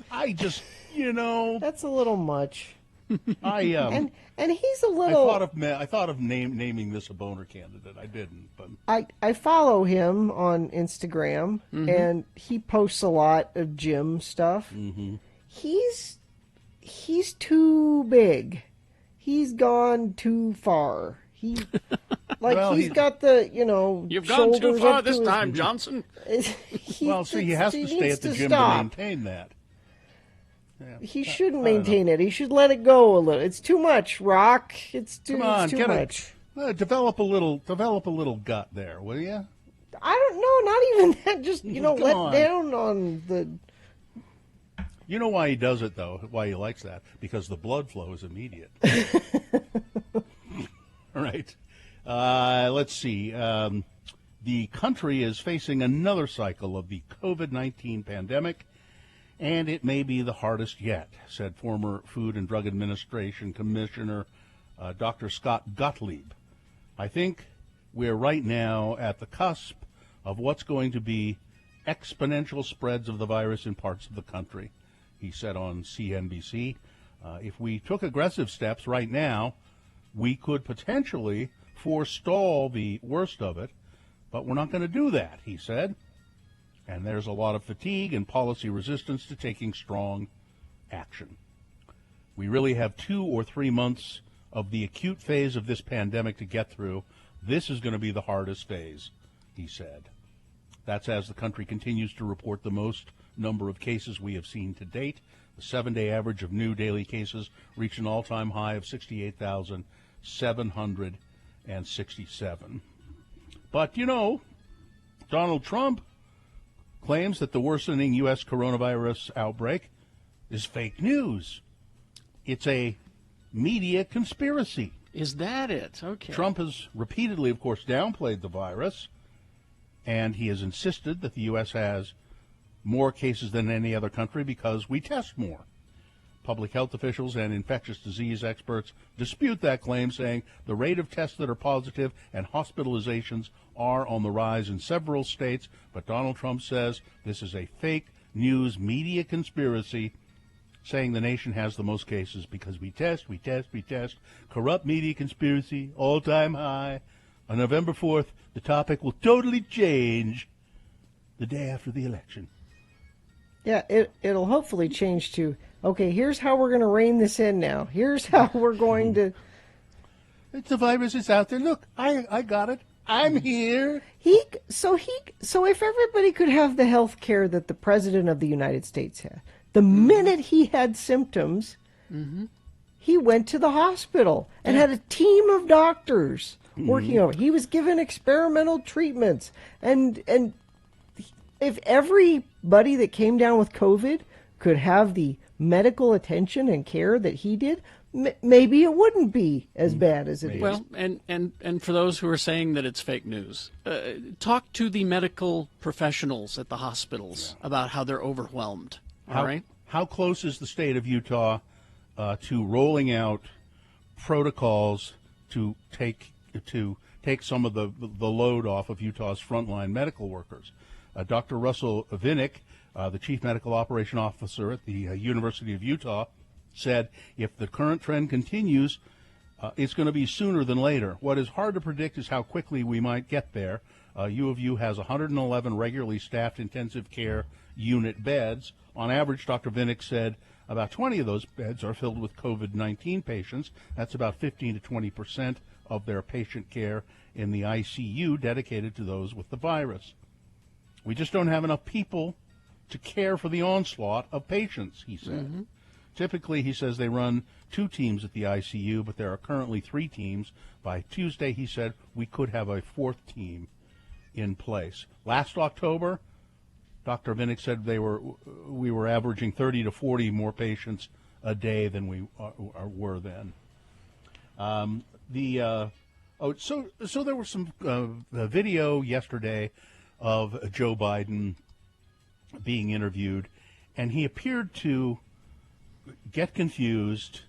I just, That's a little much. And he's a little. I thought of naming this a boner candidate. I didn't, but I follow him on Instagram, Mm-hmm. and he posts a lot of gym stuff. Mm-hmm. He's too big. He's gone too far. He's got the You've gone too shoulders far up this to his- time, Johnson. he has to stay needs at the to gym stop. to maintain that. Yeah. He shouldn't I don't maintain it. He should let it go a little. It's too much, Rock. It's too, Come on, it's too get much. develop a little gut there, will you? I don't know. Not even that. Just Come let on. down on the. You know why he does it, though, why he likes that? Because the blood flow is immediate. All right. Let's see. The country is facing another cycle of the COVID-19 pandemic, and it may be the hardest yet, said former Food and Drug Administration Commissioner Dr. Scott Gottlieb. I think we're right now at the cusp of what's going to be exponential spreads of the virus in parts of the country, he said on CNBC. If we took aggressive steps right now, we could potentially forestall the worst of it, but we're not going to do that, he said. And there's a lot of fatigue and policy resistance to taking strong action. We really have 2 or 3 months of the acute phase of this pandemic to get through. This is going to be the hardest phase, he said. That's as the country continues to report the most number of cases we have seen to date. The 7-day average of new daily cases reached an all-time high of 68,767. But, Donald Trump claims that the worsening U.S. coronavirus outbreak is fake news. It's a media conspiracy. Is that it? Okay. Trump has repeatedly, of course, downplayed the virus, and he has insisted that the U.S. has more cases than any other country because we test more. Public health officials and infectious disease experts dispute that claim, saying the rate of tests that are positive and hospitalizations are on the rise in several states, but Donald Trump says this is a fake news media conspiracy, saying the nation has the most cases because we test. Corrupt media conspiracy, all-time high. On November 4th, the topic will totally change the day after the election. Yeah, it'll hopefully change to, okay, here's how we're going to rein this in now. Here's how we're going to... It's the virus is out there. Look, I got it. I'm here. So if everybody could have the health care that the President of the United States had, the minute he had symptoms, he went to the hospital and had a team of doctors working over it. He was given experimental treatments. And if everybody that came down with COVID could have the medical attention and care that he did, maybe it wouldn't be as bad as it is. Well, and for those who are saying that it's fake news, talk to the medical professionals at the hospitals about how they're overwhelmed. All right? How close is the state of Utah to rolling out protocols to take some of the load off of Utah's frontline medical workers? Dr. Russell Vinnick, the Chief Medical Operation Officer at the University of Utah, said if the current trend continues, it's going to be sooner than later. What is hard to predict is how quickly we might get there. U of U has 111 regularly staffed intensive care unit beds. On average, Dr. Vinnick said, About 20 of those beds are filled with COVID-19 patients. That's about 15 to 20% of their patient care in the ICU dedicated to those with the virus. We just don't have enough people to care for the onslaught of patients, he said. Mm-hmm. Typically, he says they run 2 teams at the ICU, but there are currently 3 teams. By Tuesday, he said, we could have a 4th team in place. Last October, Dr. Vinnick said we were averaging 30 to 40 more patients a day than we were then. So there was some video yesterday of Joe Biden being interviewed, and he appeared to get confused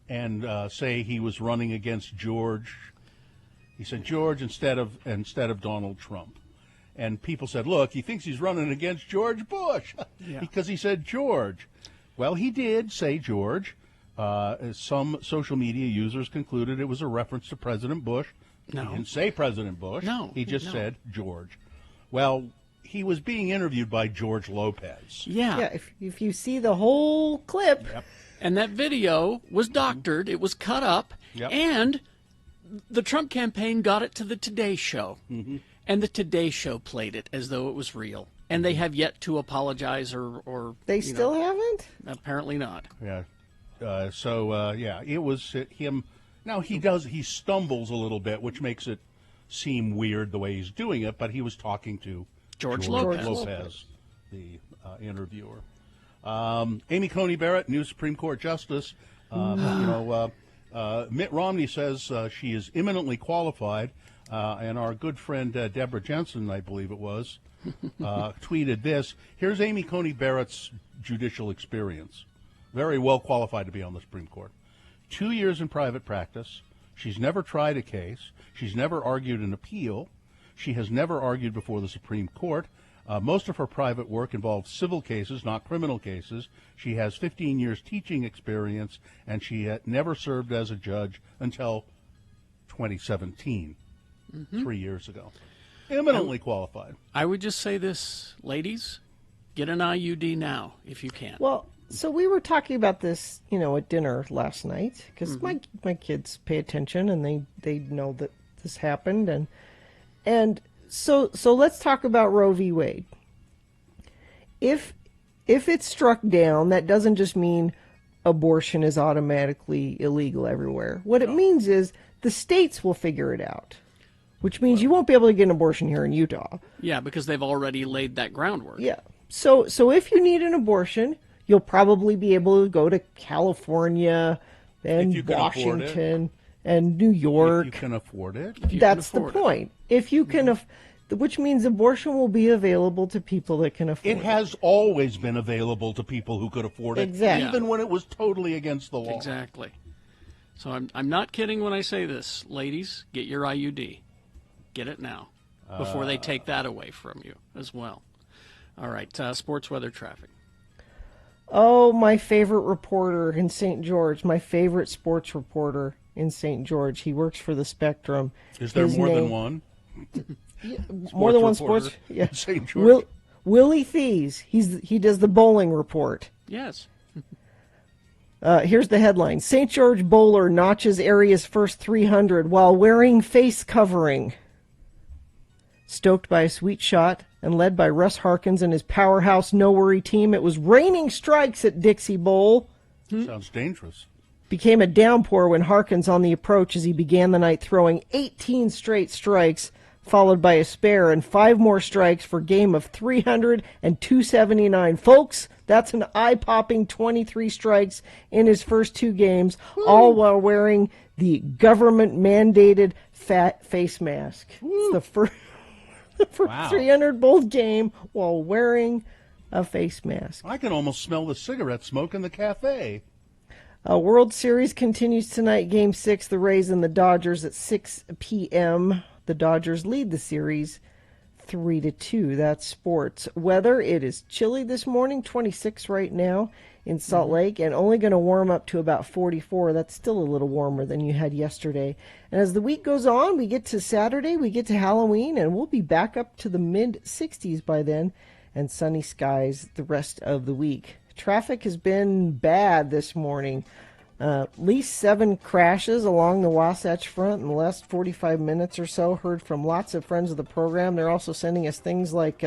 and say he was running against George. He said George instead of Donald Trump. And people said, look, he thinks he's running against George Bush because he said George. Well, he did say George. Some social media users concluded it was a reference to President Bush. No. He didn't say President Bush. No. He just said George. Well, he was being interviewed by George Lopez. Yeah. If you see the whole clip. Yep. And that video was doctored. It was cut up. Yep. And the Trump campaign got it to the Today Show. Mm-hmm. And the Today Show played it as though it was real. And they have yet to apologize or They still haven't? Apparently not. Yeah. It was him. Now, he stumbles a little bit, which makes it seem weird the way he's doing it, but he was talking to George Lopez, the interviewer. Amy Coney Barrett, new Supreme Court Justice. Mitt Romney says she is eminently qualified, and our good friend Deborah Jensen, I believe it was, tweeted this. Here's Amy Coney Barrett's judicial experience. Very well qualified to be on the Supreme Court. 2 years in private practice. She's never tried a case. She's never argued an appeal. She has never argued before the Supreme Court. Most of her private work involved civil cases, not criminal cases. She has 15 years teaching experience, and she had never served as a judge until 2017, 3 years ago. Eminently qualified. I would just say this, ladies, get an IUD now if you can. Well, so we were talking about this, at dinner last night because my kids pay attention and they know that this happened and so let's talk about Roe v. Wade. If it's struck down, that doesn't just mean abortion is automatically illegal everywhere. What it means is the states will figure it out, which means you won't be able to get an abortion here in Utah. Yeah, because they've already laid that groundwork. Yeah. So if you need an abortion, you'll probably be able to go to California and Washington and New York. If you can afford it. That's the point. If you can, which means abortion will be available to people that can afford it. It has always been available to people who could afford it, Exactly. even when it was totally against the law. Exactly. So I'm not kidding when I say this. Ladies, get your IUD. Get it now before they take that away from you as well. All right, sports, weather, traffic. Oh, my favorite reporter in St. George, my favorite sports reporter in St. George. He works for the Spectrum. Is there more than one? More than one sports? Yeah. St. George. Willie Thies. He does the bowling report. Yes. Here's the headline. St. George bowler notches area's first 300 while wearing face covering. Stoked by a sweet shot and led by Russ Harkins and his powerhouse no-worry team, it was raining strikes at Dixie Bowl. Sounds dangerous. Became a downpour when Harkins on the approach as he began the night throwing 18 straight strikes, followed by a spare and 5 more strikes for a game of 300 and 279. Folks, that's an eye-popping 23 strikes in his first 2 games, all while wearing the government-mandated face mask. It's the first 300 bowl game while wearing a face mask. I can almost smell the cigarette smoke in the cafe. World Series continues tonight. Game 6, the Rays and the Dodgers at 6 p.m. The Dodgers lead the series 3-2. That's sports. Weather, it is chilly this morning, 26 right now in Salt Lake, and only going to warm up to about 44. That's still a little warmer than you had yesterday. And as the week goes on, we get to Saturday, we get to Halloween, and we'll be back up to the mid-60s by then, and sunny skies the rest of the week. traffic has been bad this morning. At least 7 crashes along the Wasatch Front in the last 45 minutes or so. Heard from lots of friends of the program. They're also sending us things like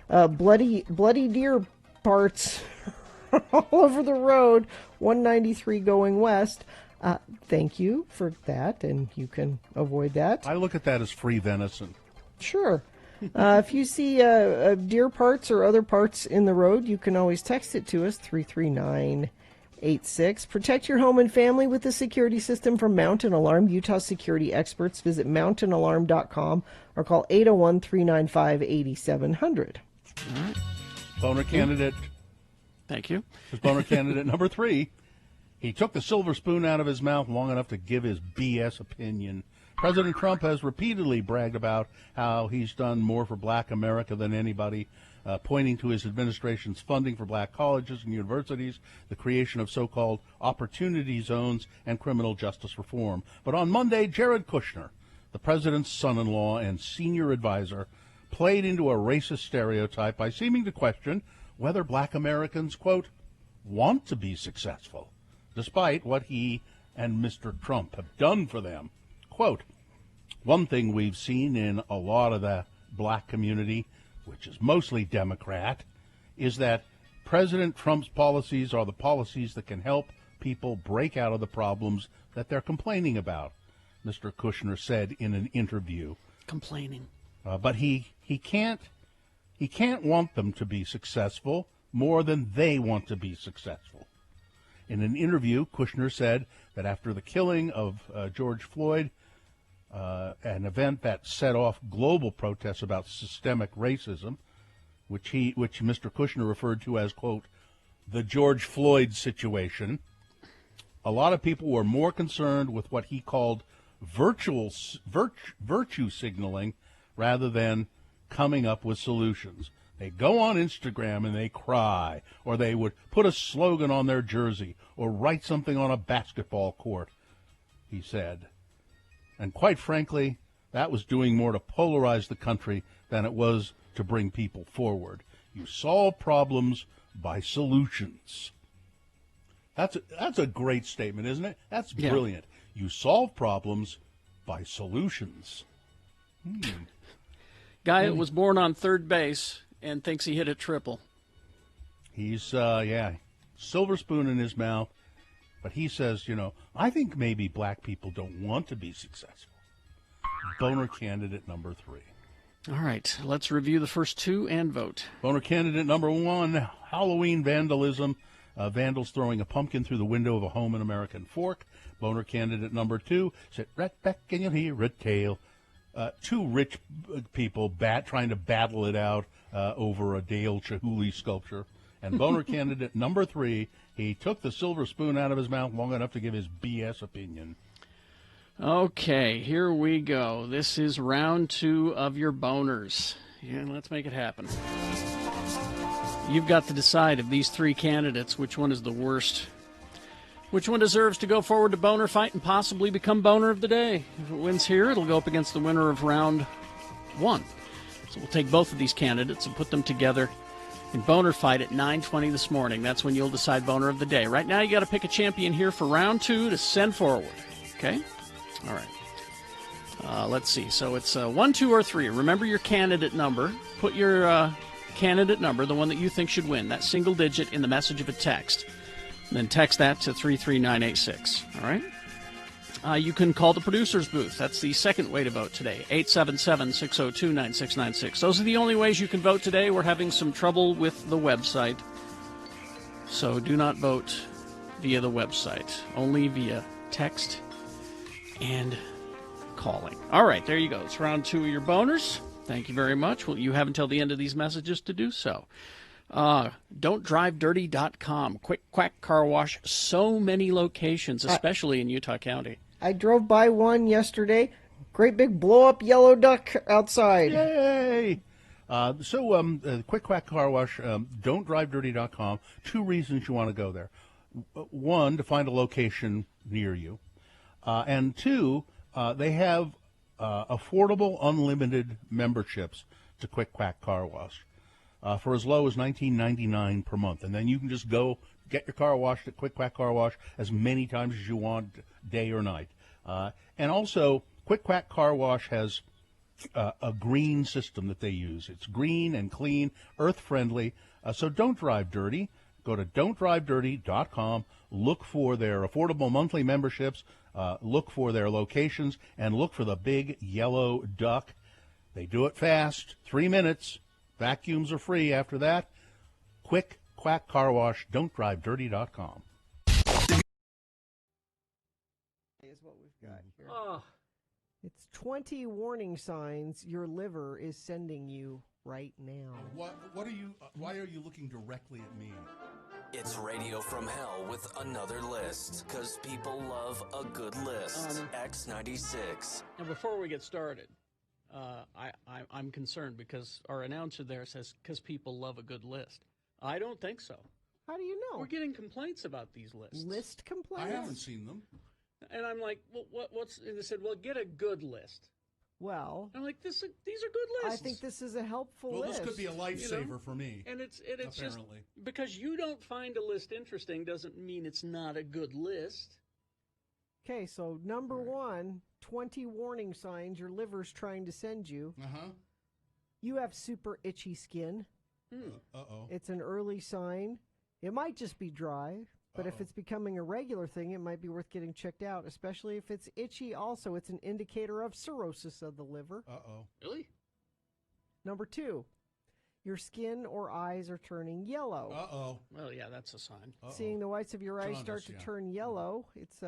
bloody deer parts all over the road, 193 going west. Thank you for that, and you can avoid that. I look at that as free venison. Sure. If you see deer parts or other parts in the road, you can always text it to us, 33986. Protect your home and family with the security system from Mountain Alarm. Utah security experts. Visit mountainalarm.com or call 801-395-8700. All right. Boner candidate. Thank you. Boner candidate number 3. He took the silver spoon out of his mouth long enough to give his BS opinion. President Trump has repeatedly bragged about how he's done more for black America than anybody, pointing to his administration's funding for black colleges and universities, the creation of so-called opportunity zones, and criminal justice reform. But on Monday, Jared Kushner, the president's son-in-law and senior advisor, played into a racist stereotype by seeming to question whether black Americans, quote, want to be successful, despite what he and Mr. Trump have done for them. Quote, one thing we've seen in a lot of the black community, which is mostly Democrat, is that President Trump's policies are the policies that can help people break out of the problems that they're complaining about, Mr. Kushner said in an interview. Complaining. But he can't want them to be successful more than they want to be successful. In an interview, Kushner said that after the killing of George Floyd, an event that set off global protests about systemic racism, which Mr. Kushner referred to as, quote, the George Floyd situation, a lot of people were more concerned with what he called virtue signaling rather than coming up with solutions. They go on Instagram and they cry, or they would put a slogan on their jersey or write something on a basketball court, he said. And quite frankly, that was doing more to polarize the country than it was to bring people forward. You solve problems by solutions. That's a great statement, isn't it? That's brilliant. You solve problems by solutions. Guy that was born on third base and thinks he hit a triple. He's, silver spoon in his mouth. But he says, I think maybe black people don't want to be successful. Boner candidate number 3. All right, let's review the first 2 and vote. Boner candidate number 1, Halloween vandalism. Vandals throwing a pumpkin through the window of a home in American Fork. Boner candidate number 2, sit right back and you'll hear a tale. 2 rich people trying to battle it out over a Dale Chihuly sculpture. And boner candidate number 3, he took the silver spoon out of his mouth long enough to give his BS opinion. Okay, here we go. This is round 2 of your boners. Yeah, let's make it happen. You've got to decide of these 3 candidates which one is the worst. Which one deserves to go forward to boner fight and possibly become boner of the day? If it wins here, it'll go up against the winner of round 1. So we'll take both of these candidates and put them together in boner fight at 9:20 this morning. That's when you'll decide boner of the day. Right now, you got to pick a champion here for round 2 to send forward. Okay? All right. Let's see. So it's 1, 2, or 3. Remember your candidate number. Put your candidate number, the one that you think should win, that single digit in the message of a text. And then text that to 33986. All right? You can call the producer's booth. That's the second way to vote today, 877-602-9696. Those are the only ways you can vote today. We're having some trouble with the website, so do not vote via the website, only via text and calling. All right, there you go. It's round 2 of your boners. Thank you very much. Well, you have until the end of these messages to do so. Don'tDriveDirty.com. Quick Quack Car Wash. So many locations, especially in Utah County. I drove by one yesterday. Great big blow-up yellow duck outside. Yay! Quick Quack Car Wash, Don'tDriveDirty.com. 2 reasons you want to go there. 1, to find a location near you. And 2, they have affordable, unlimited memberships to Quick Quack Car Wash. for as low as $19.99 per month. And then you can just go get your car washed at Quick Quack Car Wash as many times as you want, day or night. And also, Quick Quack Car Wash has a green system that they use. It's green and clean, earth-friendly, so don't drive dirty. Go to don'tdrivedirty.com, look for their affordable monthly memberships, look for their locations, and look for the big yellow duck. They do it fast, 3 minutes. Vacuums are free after that. Quick Quack Car Wash, don'tdrivedirty.com. Is what we've got here. Oh. It's 20 warning signs your liver is sending you right now. What are you? Why are you looking directly at me? It's Radio from Hell with another list, because people love a good list. X96. And before we get started, I'm concerned because our announcer there says, because people love a good list. I don't think so. How do you know? We're getting complaints about these lists. List complaints? I haven't seen them. And I'm like, well, what's? And they said, well, get a good list. Well, I'm like, these are good lists. I think this is a helpful list. list. Well, this could be a lifesaver for me. And it's apparently. just because you don't find a list interesting doesn't mean it's not a good list. Okay, so number 1, 20 warning signs your liver's trying to send you. You have super itchy skin. Uh-oh. It's an early sign. It might just be dry, but if it's becoming a regular thing, it might be worth getting checked out, especially if it's itchy also. It's an indicator of cirrhosis of the liver. Uh-oh. Really? Number 2, your skin or eyes are turning yellow. Uh-oh. Well, yeah, that's a sign. Seeing the whites of your eyes start to Jaundice, turn yellow, it's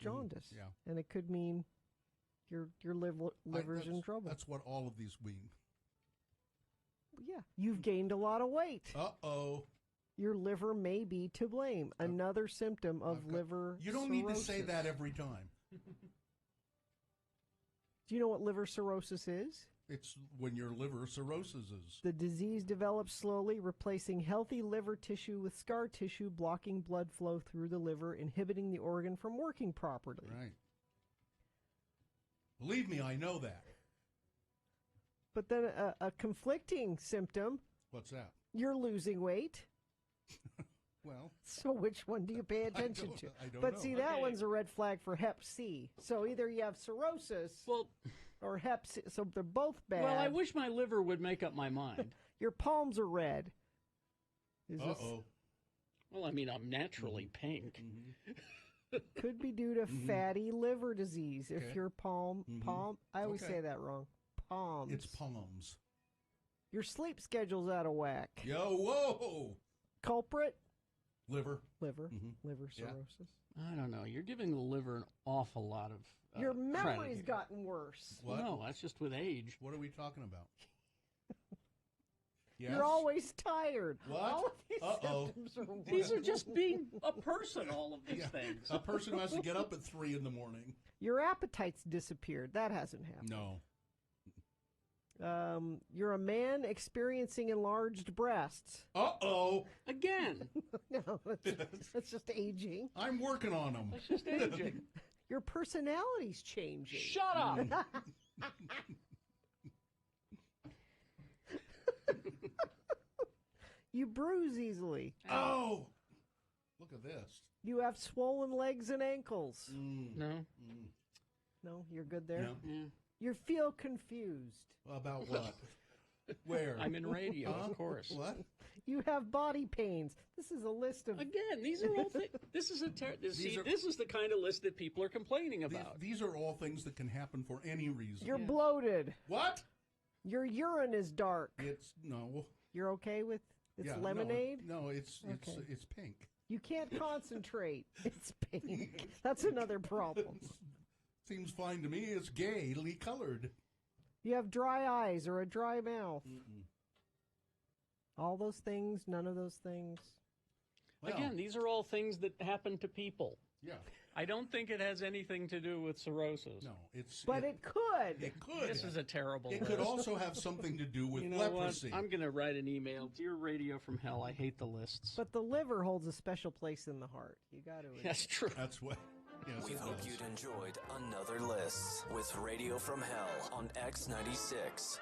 jaundice. Yeah. And it could mean your liver's in trouble. That's what all of these mean. Yeah, you've gained a lot of weight. Uh-oh. Your liver may be to blame. Another symptom of liver You don't cirrhosis. need to say that every time. Do you know what liver cirrhosis is? It's when your liver cirrhosis is. The disease develops slowly, replacing healthy liver tissue with scar tissue, blocking blood flow through the liver, inhibiting the organ from working properly. Right. Believe me, I know that. But then a conflicting symptom. What's that? You're losing weight. Well. So which one do you pay attention to? I don't but know. see, that one's a red flag for Hep C. So either you have cirrhosis or Hep C. So they're both bad. Well, I wish my liver would make up my mind. Your palms are red. Uh-oh. Well, I mean, I'm naturally pink. Could be due to fatty liver disease. If your palm, I always say that wrong. Palms. It's palms. Your sleep schedule's out of whack. Yo, whoa! Culprit? Liver. Liver cirrhosis. I don't know. You're giving the liver an awful lot of Your credit memory's here. gotten worse. What? No, that's just with age. What are we talking about? Yes? You're always tired. What? All of these Uh-oh. symptoms are These are just being a person, all of these things. A person who has to get up at 3 in the morning. Your appetite's disappeared. That hasn't happened. No. You're a man experiencing enlarged breasts. Uh-oh. Again. No, that's just aging. I'm working on them. That's just aging. Your personality's changing. Shut up. You bruise easily. Oh. Look at this. You have swollen legs and ankles. No. No, you're good there? No. Yeah. You feel confused. About what? Where? I'm in radio, of course. What? You have body pains. This is a list of... Again, these are all things. This is this is the kind of list that people are complaining about. These are all things that can happen for any reason. You're bloated. What? Your urine is dark. It's no. You're okay with it's Yeah, lemonade? No, it's Okay. it's pink. You can't concentrate. It's pink. That's another problem. Seems fine to me. It's gaily colored. You have dry eyes or a dry mouth. All those things, none of those things. Well, Again, these are all things that happen to people. Yeah. I don't think it has anything to do with cirrhosis. No, it's. But it could. It could. This is a terrible It list. could also have something to do with You know leprosy. what? I'm going to write an email. Dear Radio from Hell, I hate the lists. But the liver holds a special place in the heart. You got to. That's true. That's what. Yes, We it hope does. you'd enjoyed another list with Radio from Hell on X96.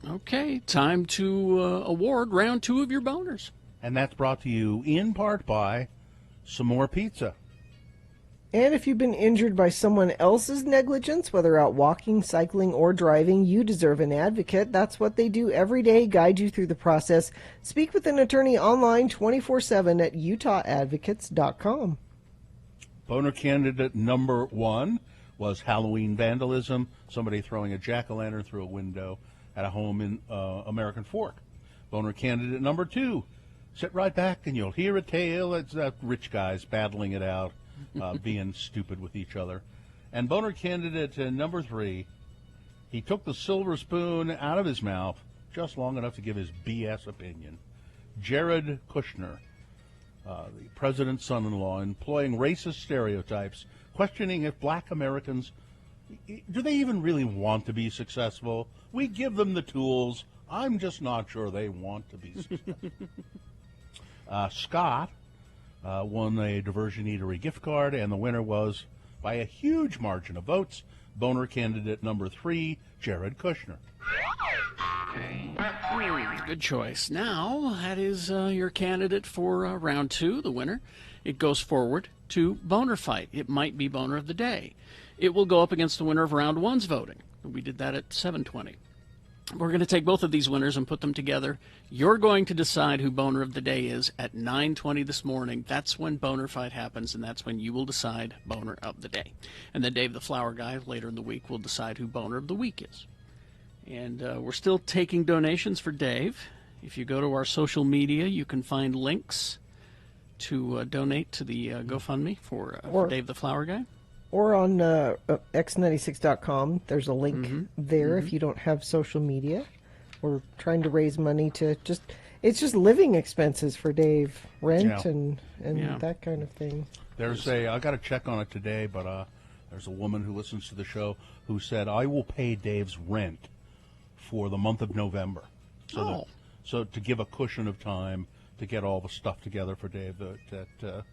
Okay, time to award round 2 of your boners. And that's brought to you in part by Some More Pizza. And if you've been injured by someone else's negligence, whether out walking, cycling, or driving, you deserve an advocate. That's what they do every day, guide you through the process. Speak with an attorney online 24/7 at utahadvocates.com. Boner candidate number 1 was Halloween vandalism, somebody throwing a jack-o'-lantern through a window at a home in American Fork. Boner candidate number 2, sit right back and you'll hear a tale. It's rich guys battling it out, being stupid with each other. And boner candidate number 3, he took the silver spoon out of his mouth just long enough to give his BS opinion. Jared Kushner, the president's son-in-law, employing racist stereotypes, questioning if black Americans, do they even really want to be successful? We give them the tools. I'm just not sure they want to be successful. Scott won a Diversion Eatery gift card, and the winner was, by a huge margin of votes, boner candidate number 3, Jared Kushner. Good choice. Now, that is your candidate for round 2, the winner. It goes forward to Boner Fight. It might be Boner of the Day. It will go up against the winner of round 1's voting. We did that at 7:20. We're going to take both of these winners and put them together. You're going to decide who Boner of the Day is at 9:20 this morning. That's when Boner Fight happens, and that's when you will decide Boner of the Day. And then Dave the Flower Guy, later in the week, will decide who Boner of the Week is. And we're still taking donations for Dave. If you go to our social media, you can find links to donate to the GoFundMe for Dave the Flower Guy. Or on x96.com, there's a link there if you don't have social media. We're trying to raise money to it's just living expenses for Dave, rent and that kind of thing. I got to check on it today, but there's a woman who listens to the show who said, I will pay Dave's rent for the month of November. So to give a cushion of time to get all the stuff together for Dave that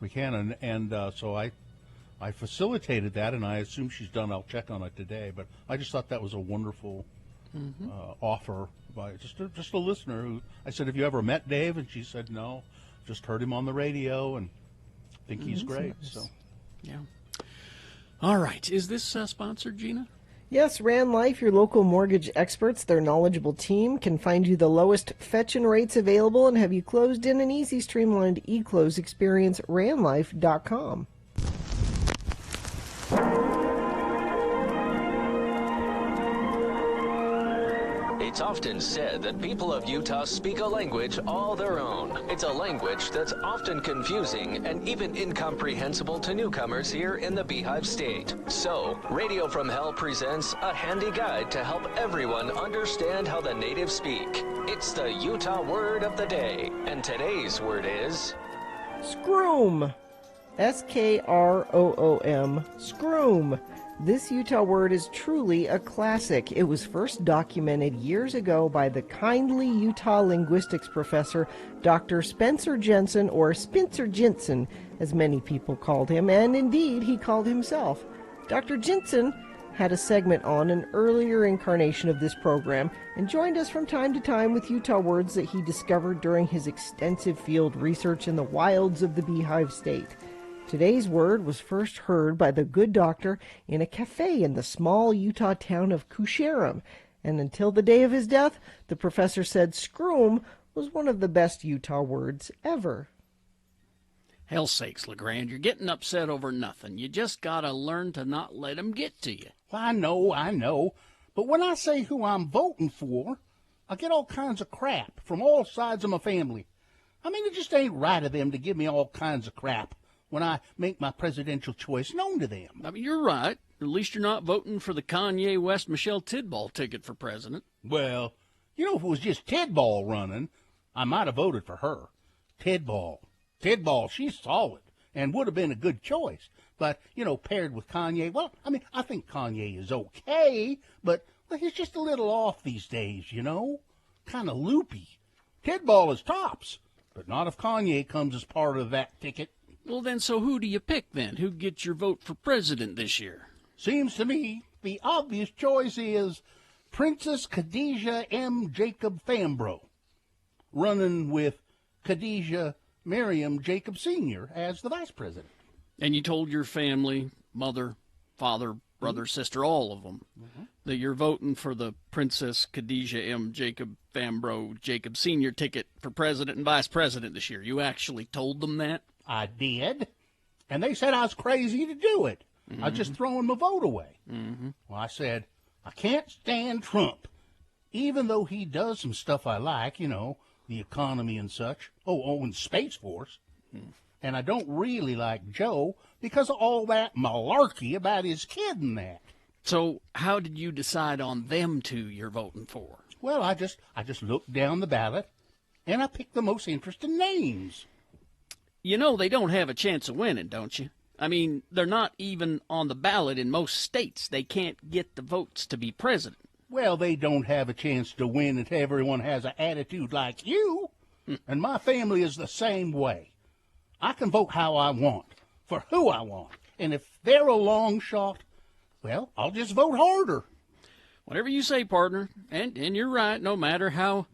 we can. So I facilitated that, and I assume she's done. I'll check on it today. But I just thought that was a wonderful offer by just a listener who I said, have you ever met Dave? And she said, no, just heard him on the radio and think he's great. Nice. So, yeah. All right. Is this sponsored, Gina? Yes, Ran Life, your local mortgage experts, their knowledgeable team can find you the lowest fetch-in rates available and have you closed in an easy, streamlined e-close experience. RanLife.com. It's often said that people of Utah speak a language all their own. It's a language that's often confusing and even incomprehensible to newcomers here in the Beehive State. So, Radio from Hell presents a handy guide to help everyone understand how the natives speak. It's the Utah word of the day, and today's word is... Scroom. S-K-R-O-O-M. Scroom. This Utah word is truly a classic. It was first documented years ago by the kindly Utah linguistics professor, Dr. Spencer Jensen, or Spencer Jensen, as many people called him, and indeed he called himself. Dr. Jensen had a segment on an earlier incarnation of this program and joined us from time to time with Utah words that he discovered during his extensive field research in the wilds of the Beehive State. Today's word was first heard by the good doctor in a cafe in the small Utah town of Ceram, and until the day of his death, the professor said scroom was one of the best Utah words ever. Hell sakes, LeGrand, you're getting upset over nothing. You just gotta learn to not let 'em get to you. Well, I know. But when I say who I'm voting for, I get all kinds of crap from all sides of my family. I mean, it just ain't right of them to give me all kinds of crap when I make my presidential choice known to them. I mean, you're right. At least you're not voting for the Kanye West Michelle Tidball ticket for president. Well, you know, if it was just Tidball running, I might have voted for her. Tidball, she's solid and would have been a good choice. But, you know, paired with Kanye, well, I mean, I think Kanye is okay, but he's just a little off these days, you know? Kind of loopy. Tidball is tops, but not if Kanye comes as part of that ticket. Well, then, so who do you pick, then? Who gets your vote for president this year? Seems to me the obvious choice is Princess Khadijah M. Jacob Fambro, running with Khadijah Miriam Jacob Sr. as the vice president. And you told your family, mother, father, brother, sister, all of them, that you're voting for the Princess Khadijah M. Jacob Fambro Jacob Sr. ticket for president and vice president this year. You actually told them that? I did. And they said I was crazy to do it. I was just throwing my vote away. Well, I said, I can't stand Trump, even though he does some stuff I like, you know, the economy and such. And Space Force. And I don't really like Joe because of all that malarkey about his kid and that. So how did you decide on them two you're voting for? Well, I just looked down the ballot, and I picked the most interesting names. You know they don't have a chance of winning, don't you? I mean, they're not even on the ballot in most states. They can't get the votes to be president. Well, they don't have a chance to win if everyone has an attitude like you. And my family is the same way. I can vote how I want, for who I want. And if they're a long shot, well, I'll just vote harder. Whatever you say, partner. And you're right, no matter how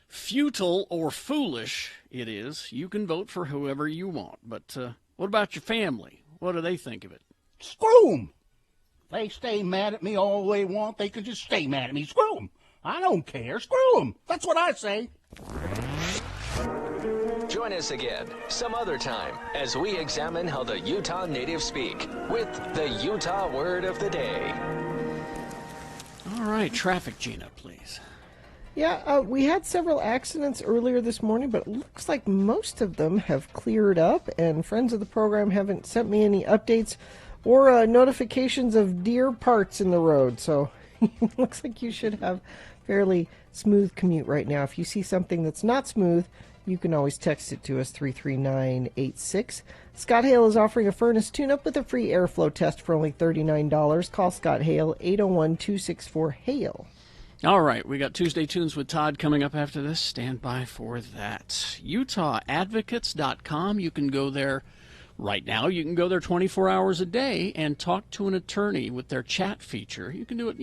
futile or foolish it is, you can vote for whoever you want. But what about your family? What do they think of it? Screw 'em. They stay mad at me all they want. They can just stay mad at me. Screw 'em. I don't care. Screw 'em. That's what I say. Join us again some other time as we examine how the Utah natives speak with the Utah word of the day. All right, traffic, Gina, please. Yeah, we had several accidents earlier this morning, but it looks like most of them have cleared up, and friends of the program haven't sent me any updates or notifications of deer parts in the road, so it looks like you should have fairly smooth commute right now. If you see something that's not smooth, you can always text it to us, 33986. Scott Hale is offering a furnace tune-up with a free airflow test for only $39. Call Scott Hale, 801-264-HALE. All right, we got Tuesday Tunes with Todd coming up after this. Stand by for that. UtahAdvocates.com. You can go there right now. You can go there 24 hours a day and talk to an attorney with their chat feature. You can do it,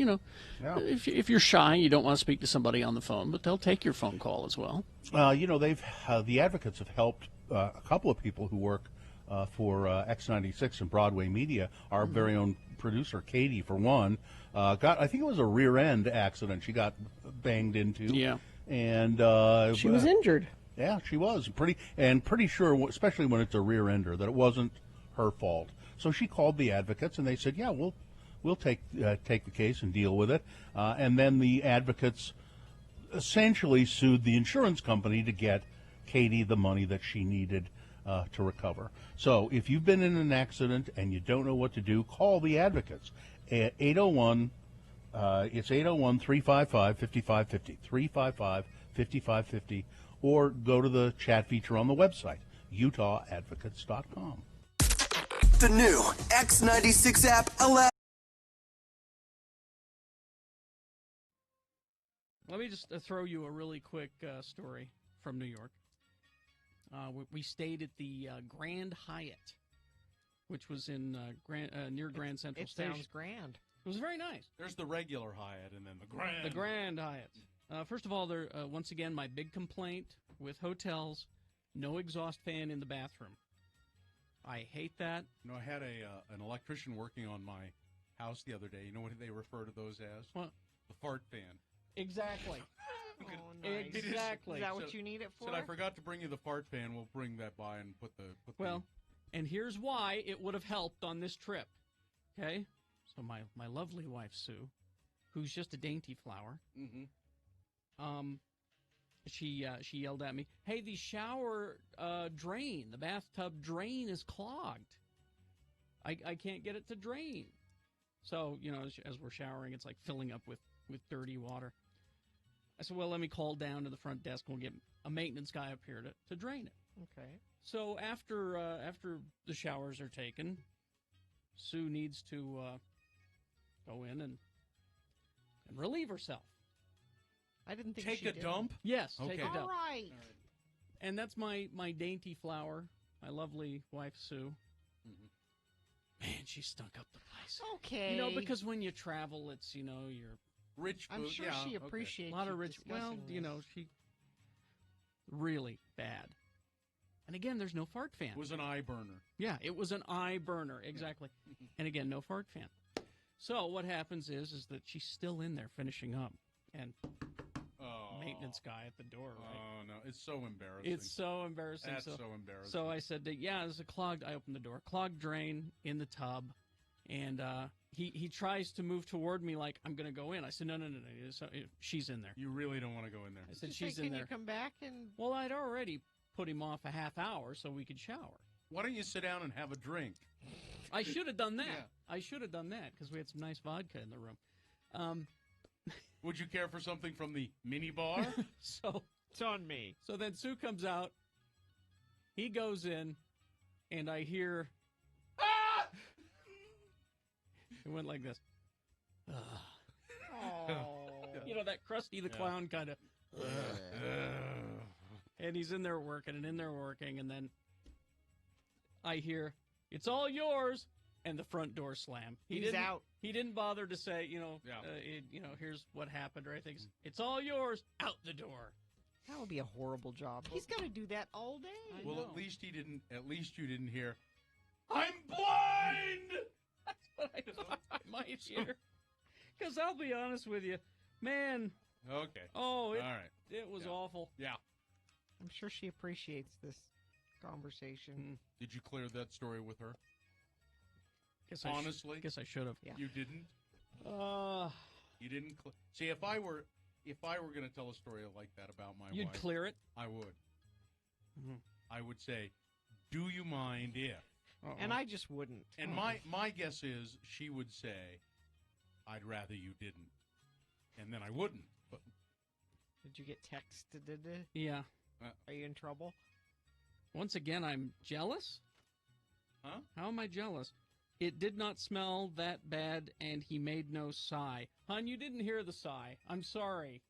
if you're shy, you don't want to speak to somebody on the phone, but they'll take your phone call as well. The advocates have helped a couple of people who work for X96 and Broadway Media. Our very own producer, Katie, for one, I think it was a rear end accident she got banged into. Yeah. And she was injured. Yeah, she was pretty sure, especially when it's a rear ender, that it wasn't her fault. So she called the advocates, and they said, "Yeah, we'll take the case and deal with it." And then the advocates essentially sued the insurance company to get Katie the money that she needed to recover. So if you've been in an accident and you don't know what to do, call the advocates at 801. It's 801-355-5550, 355-5550, or go to the chat feature on the website, UtahAdvocates.com. The new X96 app allows. Let me just throw you a really quick story from New York. We stayed at the Grand Hyatt, which was in near Grand Central Station. It sounds grand. It was very nice. There's the regular Hyatt and then the Grand. The Grand Hyatt. First of all, there once again, my big complaint with hotels, no exhaust fan in the bathroom. I hate that. I had an electrician working on my house the other day. You know what they refer to those as? What? The fart fan. Exactly. Oh, nice. Exactly. Is that what you need it for? Said, I forgot to bring you the fart fan. We'll bring that by and put the... And here's why it would have helped on this trip. Okay? So my lovely wife, Sue, who's just a dainty flower, she yelled at me, "Hey, the shower drain, the bathtub drain is clogged. I can't get it to drain." So, as we're showering, it's like filling up with dirty water. I said, well, let me call down to the front desk and we'll get a maintenance guy up here to drain it. Okay. So after the showers are taken, Sue needs to go in and relieve herself. I didn't think take she a did. dump. Yes, okay. take a dump. All right. And that's my dainty flower, my lovely wife Sue. Man, she stunk up the place. Okay. Because when you travel, it's you're Rich food. I'm sure yeah, she okay. appreciates A lot of you rich. Well, discussing you this. know, she really bad. And again, there's no fart fan. It was an eye burner. Yeah, it was an eye burner, exactly. And again, no fart fan. So what happens is that she's still in there finishing up, and maintenance guy at the door. Right? Oh no, it's so embarrassing. It's so embarrassing. That's so embarrassing. So I said, yeah, there's a clogged. I opened the door, clogged drain in the tub, and he tries to move toward me like I'm going to go in. I said, no. So, she's in there. You really don't want to go in there. I said, Just she's say, in can there. you come back and? Well, I'd already put him off a half hour so we could shower. Why don't you sit down and have a drink? I should have done that. Yeah. I should have done that because we had some nice vodka in the room. Would you care for something from the mini bar? So it's on me. So then Sue comes out. He goes in, and I hear. Ah! It went like this. You know, that Krusty the Clown kind of. And he's in there working, and then I hear, "It's all yours," and the front door slam. He's out. He didn't bother to say, here's what happened, or anything. It's all yours. Out the door. That would be a horrible job. He's got to do that all day. Well, at least he didn't. At least you didn't hear. I'm blind. That's what I thought I might hear. Because I'll be honest with you, man. Okay. Oh, all right. It was awful. Yeah. I'm sure she appreciates this conversation. Did you clear that story with her? Honestly, guess I should have. Yeah. You didn't. You didn't. See, if I were going to tell a story like that about my You'd wife, clear it. I would. I would say, "Do you mind if?" And I just wouldn't. And my guess is she would say, "I'd rather you didn't," and then I wouldn't. But did you get texted? Yeah. Are you in trouble? Once again, I'm jealous. Huh? How am I jealous? It did not smell that bad, and he made no sigh. Hon, you didn't hear the sigh. I'm sorry.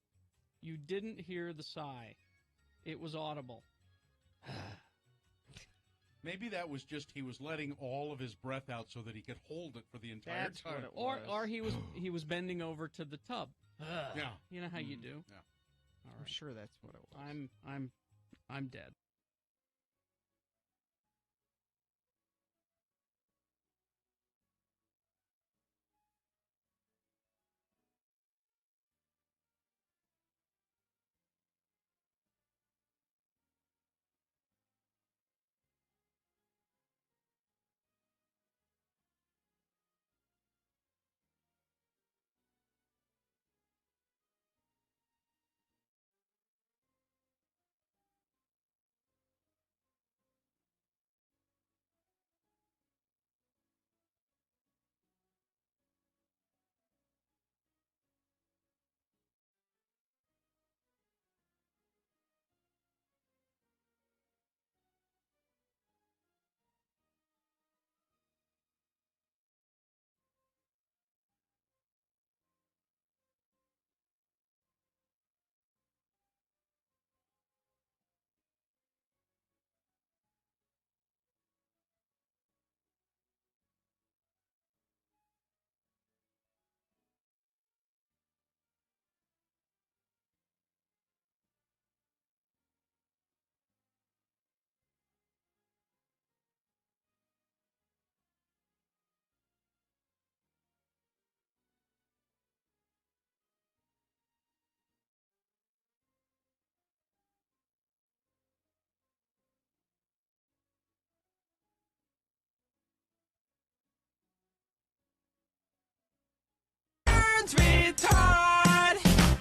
You didn't hear the sigh. It was audible. maybe that was just he was letting all of his breath out so that he could hold it for the entire That's time. what it was. Or he was bending over to the tub. Yeah. You know how you do. Yeah. All I'm right. sure that's what it was. I'm dead. With Todd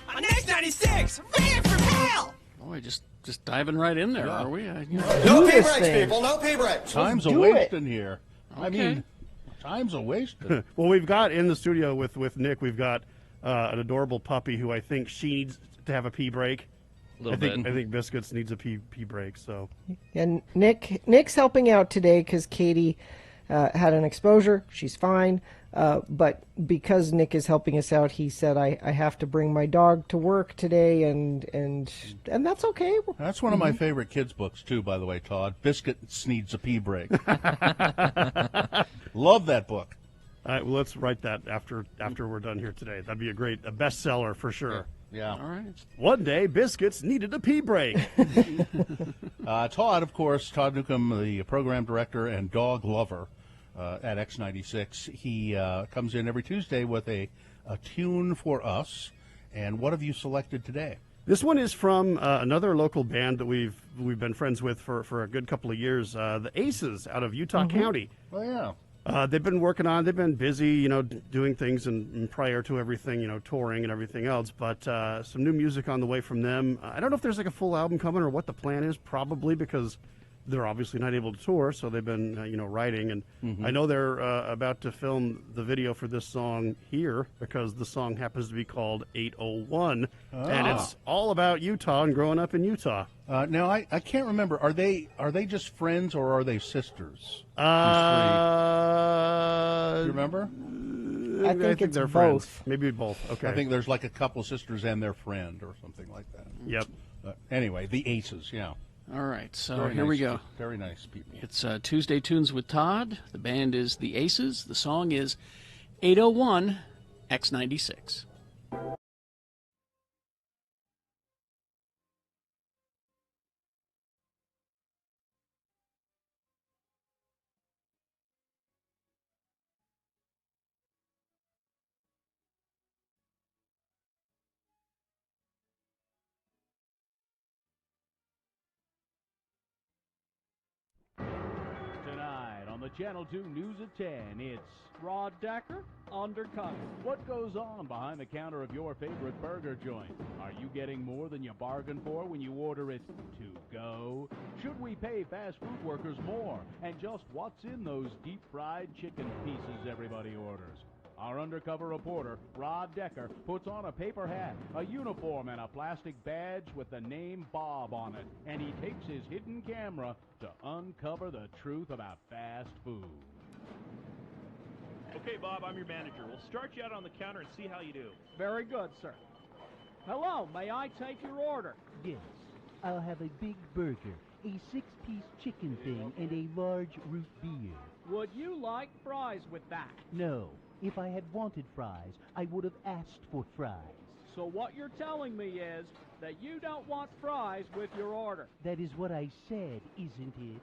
on X96, ran from hell. Boy, just diving right in there, are we? No pay breaks, people. No pay breaks. Time's a waste in here. I mean, time's a waste. Well, we've got in the studio with Nick, we've got an adorable puppy who I think she needs to have a pee break. I think Biscuits needs a pee break. So, and Nick's helping out today because Katie had an exposure. She's fine. But because Nick is helping us out, he said I have to bring my dog to work today, and that's okay. That's one of my favorite kids' books too, by the way, Todd. Biscuits Needs a Pee Break. Love that book. All right, well, let's write that after we're done here today. That'd be a bestseller for sure. Yeah. All right. One day, Biscuits needed a pee break. Todd, of course, Todd Newcomb, the program director and dog lover at X96. He comes in every Tuesday with a tune for us. And what have you selected today? This one is from another local band that we've been friends with for a good couple of years, the Aces out of Utah County. Oh, yeah. They've been been busy, doing things and prior to everything, touring and everything else. But some new music on the way from them. I don't know if there's like a full album coming or what the plan is, probably because they're obviously not able to tour, so they've been, writing. And I know they're about to film the video for this song here because the song happens to be called 801, and it's all about Utah and growing up in Utah. Now, I can't remember. Are they just friends or are they sisters? Do you remember? I think it's they're both. Friends. Maybe both. Okay. I think there's like a couple sisters and their friend or something like that. Yep. Anyway, the Aces, yeah. All right, so Very here nice we go. Very nice people. It's Tuesday Tunes with Todd. The band is the Aces. The song is 801 X96. Tonight on the Channel 2 News at 10, it's Rod Decker, Undercover. What goes on behind the counter of your favorite burger joint? Are you getting more than you bargained for when you order it to go? Should we pay fast food workers more? And just what's in those deep-fried chicken pieces everybody orders? Our undercover reporter, Rod Decker, puts on a paper hat, a uniform, and a plastic badge with the name Bob on it, and he takes his hidden camera to uncover the truth about fast food. Okay, Bob, I'm your manager. We'll start you out on the counter and see how you do. Very good, sir. Hello, may I take your order? Yes. I'll have a big burger, a 6-piece chicken thing, and a large root beer. Would you like fries with that? No. If I had wanted fries, I would have asked for fries. So what you're telling me is that you don't want fries with your order. That is what I said, isn't it?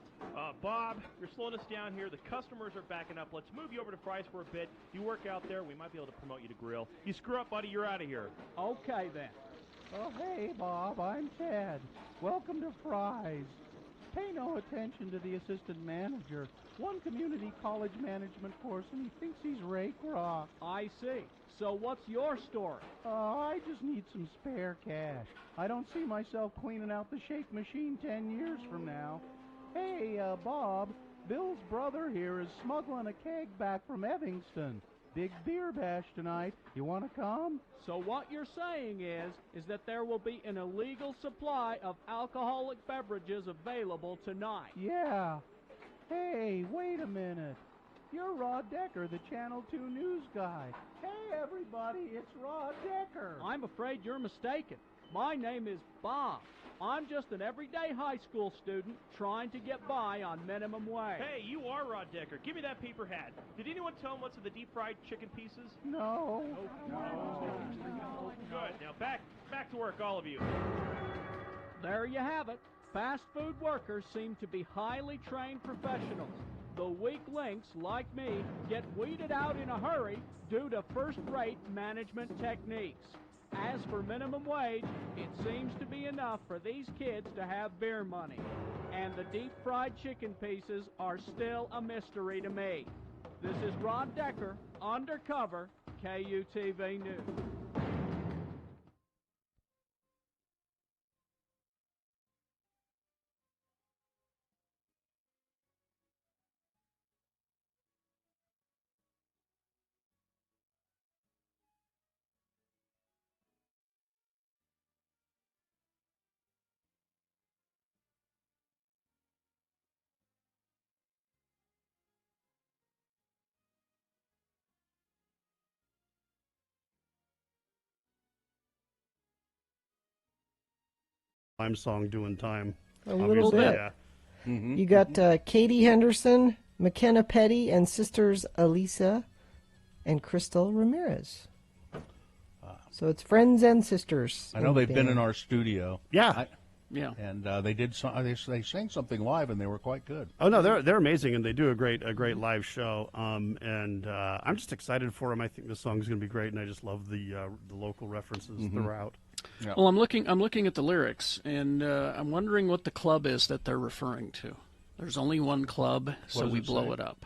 Bob, you're slowing us down here. The customers are backing up. Let's move you over to fries for a bit. You work out there. We might be able to promote you to grill. You screw up, buddy, you're out of here. Okay, then. Oh, hey, Bob, I'm Ted. Welcome to Fries. Pay no attention to the assistant manager. One community college management course, and he thinks he's Ray Kroc. I see. So what's your story? I just need some spare cash. I don't see myself cleaning out the shake machine 10 years from now. Hey, Bob, Bill's brother here is smuggling a keg back from Evanston. Big beer bash tonight. You want to come? So what you're saying is that there will be an illegal supply of alcoholic beverages available tonight. Yeah. Hey, wait a minute. You're Rod Decker, the Channel 2 news guy. Hey, everybody, it's Rod Decker. I'm afraid you're mistaken. My name is Bob. I'm just an everyday high school student trying to get by on minimum wage. Hey, you are Rod Decker. Give me that paper hat. Did anyone tell him what's in the deep-fried chicken pieces? No. Good. Now back to work, all of you. There you have it. Fast food workers seem to be highly trained professionals. The weak links, like me, get weeded out in a hurry due to first-rate management techniques. As for minimum wage, it seems to be enough for these kids to have beer money. And the deep-fried chicken pieces are still a mystery to me. This is Rod Decker, Undercover, KUTV News. Time song doing time. A little bit. Yeah. You got Katie Henderson, McKenna Petty, and sisters Elisa and Crystal Ramirez. So it's friends and sisters. I know they've been in our studio. Yeah. Yeah. And they did. They sang something live, and they were quite good. Oh no, they're amazing, and they do a great live show. And I'm just excited for them. I think this song's going to be great, and I just love the local references throughout. Yeah. Well, I'm looking at the lyrics, and I'm wondering what the club is that they're referring to. There's only one club, so does we it blow say? it up.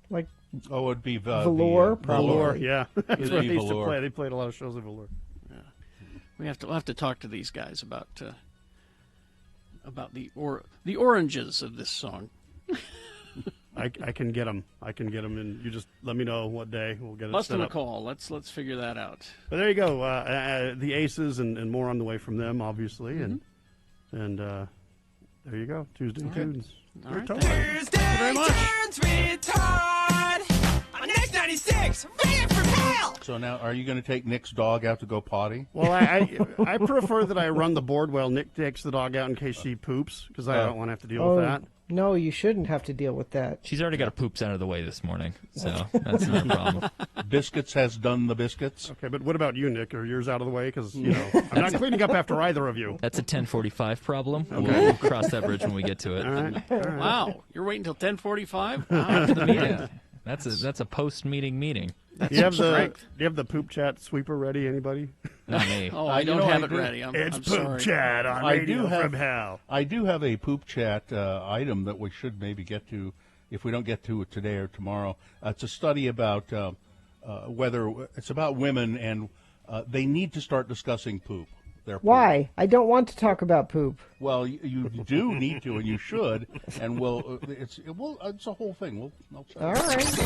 Like it'd be Velour, Velour, yeah. That's It'd where be they used to Velour. play. They played a lot of shows at Velour. We'll have to talk to these guys about the oranges of this song. I can get them. And you just let me know what day. We'll get it Bust set them a up. call. Let's figure that out. But there you go. The Aces and more on the way from them, obviously. And there you go. Tuesday Tunes. All right, Todd. Tuesday very much. Turns with Todd on X96. Van for Pal. So now, are you going to take Nick's dog out to go potty? Well, I prefer that I run the board while Nick takes the dog out in case she poops, because I don't want to have to deal with that. No, you shouldn't have to deal with that. She's already got her poops out of the way this morning, so that's not a problem. Biscuits has done the biscuits. Okay, but what about you, Nick? Are yours out of the way? Because I'm not cleaning up after either of you. That's a 10:45 problem. Okay. We'll cross that bridge when we get to it. All right. Wow, you're waiting until 10:45 After the meeting. That's a post-meeting meeting. Do you have the poop chat sweeper ready? Anybody? Not me. Oh, I don't have it ready. It's I'm poop sorry. chat on Radio from Hell. I do have a poop chat item that we should maybe get to if we don't get to it today or tomorrow. It's a study about whether it's about women and they need to start discussing poop. Their poop. Why? I don't want to talk about poop. Well, you do need to, and you should, and it's a whole thing. All right.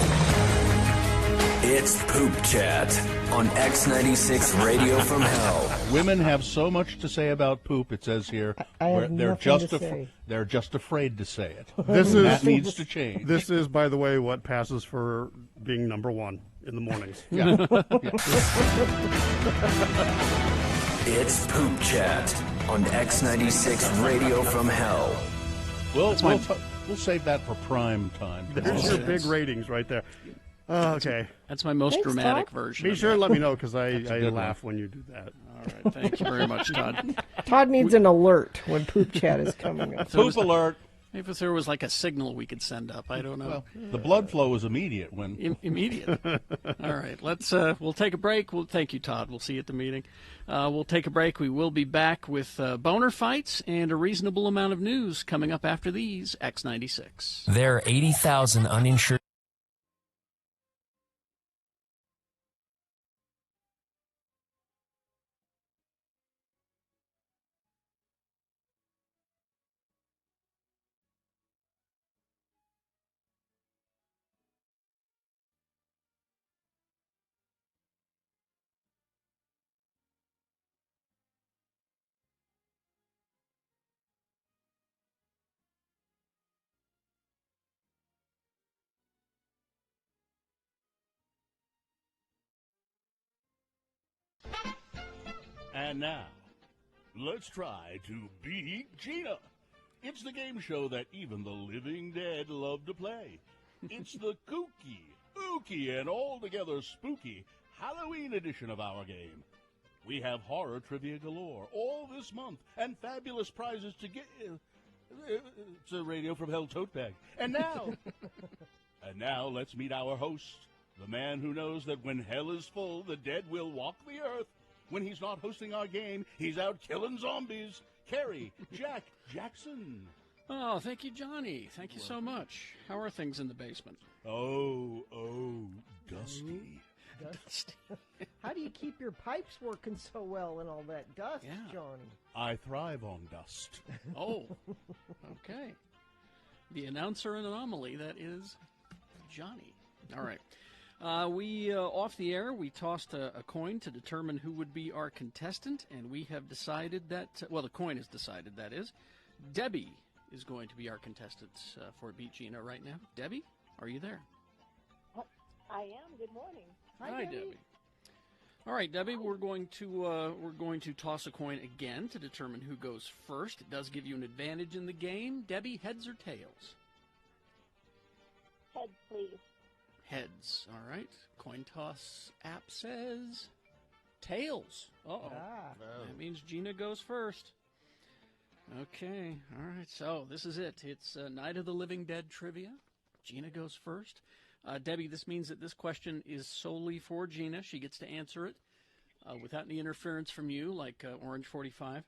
It's Poop Chat on X96 Radio from Hell. Women have so much to say about poop. It says here, I have nothing to say. They're just afraid to say it. That needs to change. This is, by the way, what passes for being number one in the mornings. Yeah. It's Poop Chat on X96 Radio from Hell. We'll save that for prime time. There's your big ratings right there. Okay. That's my most Thanks, dramatic Todd. version. Be of sure that. and let me know, because I good laugh when you do that. All right, thank you very much, Todd. Todd needs an alert when poop chat is coming up. Poop alert. Maybe if there was like a signal we could send up, I don't know. Well, the blood flow is immediate when Immediate. All right, we'll take a break. Thank you, Todd. We'll see you at the meeting. We'll take a break. We will be back with boner fights and a reasonable amount of news coming up after these X96. There are 80,000 uninsured. And now, let's try to beat Gina. It's the game show that even the living dead love to play. It's the kooky, ooky, and altogether spooky Halloween edition of our game. We have horror trivia galore all this month and fabulous prizes to get. It's a Radio from Hell tote bag. And now, let's meet our host, the man who knows that when hell is full, the dead will walk the earth. When he's not hosting our game, he's out killing zombies. Kerry Jackson. Oh, thank you, Johnny. Thank you so much. How are things in the basement? Oh, dusty. Dusty. How do you keep your pipes working so well in all that dust, Johnny? I thrive on dust. Oh, okay. The announcer anomaly, that is Johnny. All right. Off the air, we tossed a coin to determine who would be our contestant, and we have decided that, the coin has decided, that is, Debbie is going to be our contestant for Beat Gina right now. Debbie, are you there? I am. Good morning. Hi, Debbie. All right, Debbie, we're going to toss a coin again to determine who goes first. It does give you an advantage in the game. Debbie, heads or tails? Heads, please. Heads. All right. Coin toss app says tails. Uh-oh. That means Gina goes first. Okay. All right. So this is it. It's Night of the Living Dead trivia. Gina goes first. Debbie, this means that this question is solely for Gina. She gets to answer it without any interference from you, like Orange 45.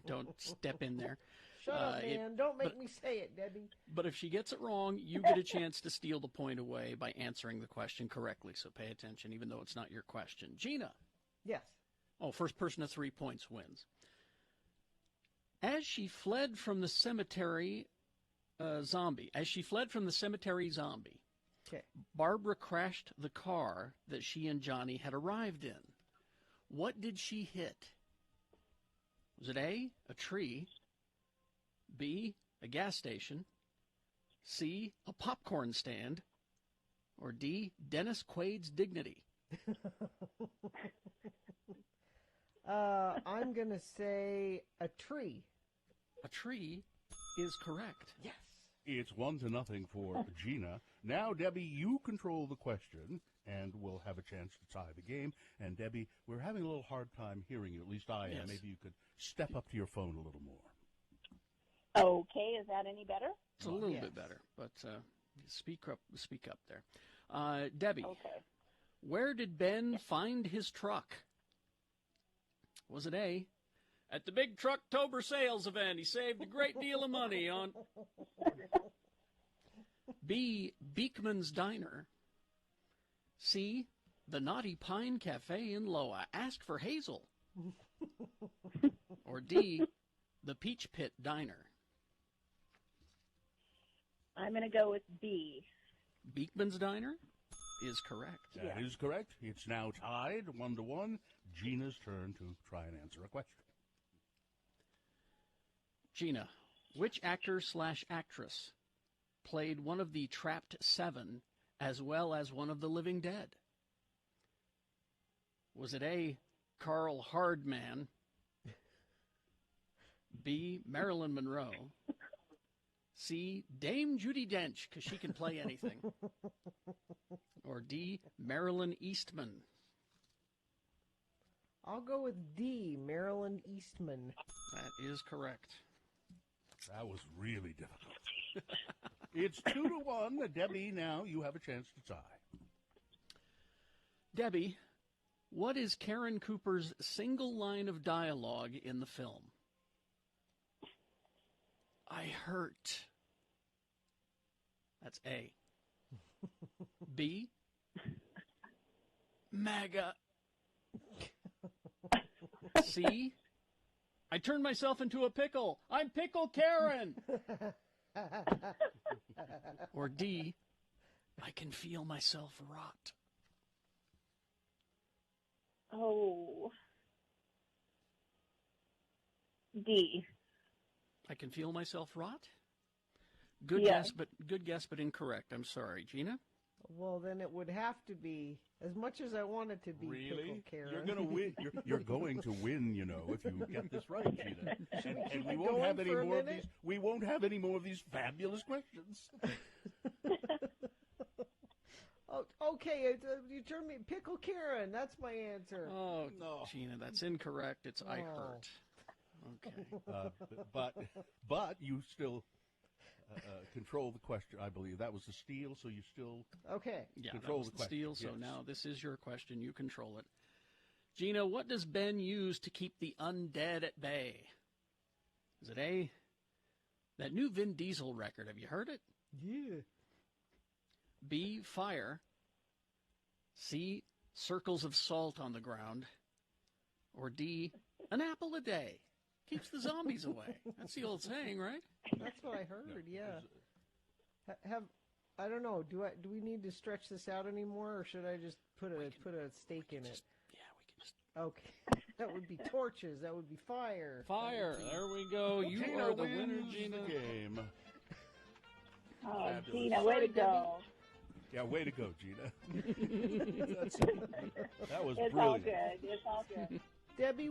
Don't step in there. Shut up, man. Don't make me say it, Debbie. But if she gets it wrong, you get a chance to steal the point away by answering the question correctly. So pay attention, even though it's not your question. Gina. Yes. Oh, first person to 3 points wins. As she fled from the cemetery zombie, okay, Barbara crashed the car that she and Johnny had arrived in. What did she hit? Was it A, a tree, B, a gas station, C, a popcorn stand, or D, Dennis Quaid's dignity? I'm going to say a tree. A tree is correct. Yes. It's 1-0 for Gina. Now, Debbie, you control the question, and we'll have a chance to tie the game. And, Debbie, we're having a little hard time hearing you. At least I am. Yes. Maybe you could step up to your phone a little more. Okay, is that any better? It's a little bit better, but speak up there. Debbie, Okay. Where did Ben find his truck? Was it A, at the big Trucktober sales event? He saved a great deal of money on... B, Beekman's Diner. C, the Naughty Pine Cafe in Loa. Ask for Hazel. Or D, the Peach Pit Diner. I'm going to go with B. Beekman's Diner is correct. That is correct. It's now tied 1-1. Gina's turn to try and answer a question. Gina, which actor/actress played one of the Trapped Seven as well as one of the Living Dead? Was it A, Carl Hardman, B, Marilyn Monroe, C, Dame Judi Dench, because she can play anything, or D, Marilyn Eastman? I'll go with D, Marilyn Eastman. That is correct. That was really difficult. It's 2-1. Debbie, now you have a chance to tie. Debbie, what is Karen Cooper's single line of dialogue in the film? I hurt. That's A. B, MAGA. C, I turned myself into a pickle. I'm Pickle Karen. Or D, I can feel myself rot. Oh. D. I can feel myself rot? Good guess, but incorrect. I'm sorry. Gina? Well, then it would have to be, as much as I want it to be, Really? Pickle Karen. You're going to win. You're going to win, you know, if you get this right, Gina. And we it won't have going any for a more of minute? these. We won't have any more of these fabulous questions. Oh, okay, you turned me Pickle Karen. That's my answer. Oh, no. Gina, that's incorrect. It's I hurt. Okay. But you still control the question, I believe. That was the steal, so you still control the question. Steal, so Yes. now this is your question. You control it. Gina, what does Ben use to keep the undead at bay? Is it A, that new Vin Diesel record? Have you heard it? Yeah. B, fire. C, circles of salt on the ground. Or D, an apple a day. Keeps the zombies away. That's the old saying, right? That's what I heard. Yeah. I don't know. Do we need to stretch this out anymore, or should I just put a stake in it? Yeah, we can just. Okay. That would be torches. That would be fire. Fire. There we go. You Gina are the winner, wins Gina. the game. Oh, Fabulous. Gina, way to go. Yeah, way to go, Gina. That was It's brilliant. all good. It's all good. Debbie,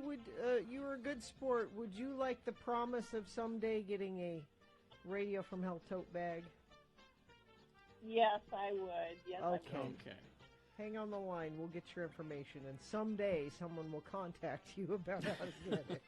you were a good sport. Would you like the promise of someday getting a Radio from Hell tote bag? Yes, I would. Yes, I would. Okay. Hang on the line. We'll get your information, and someday someone will contact you about how to get it.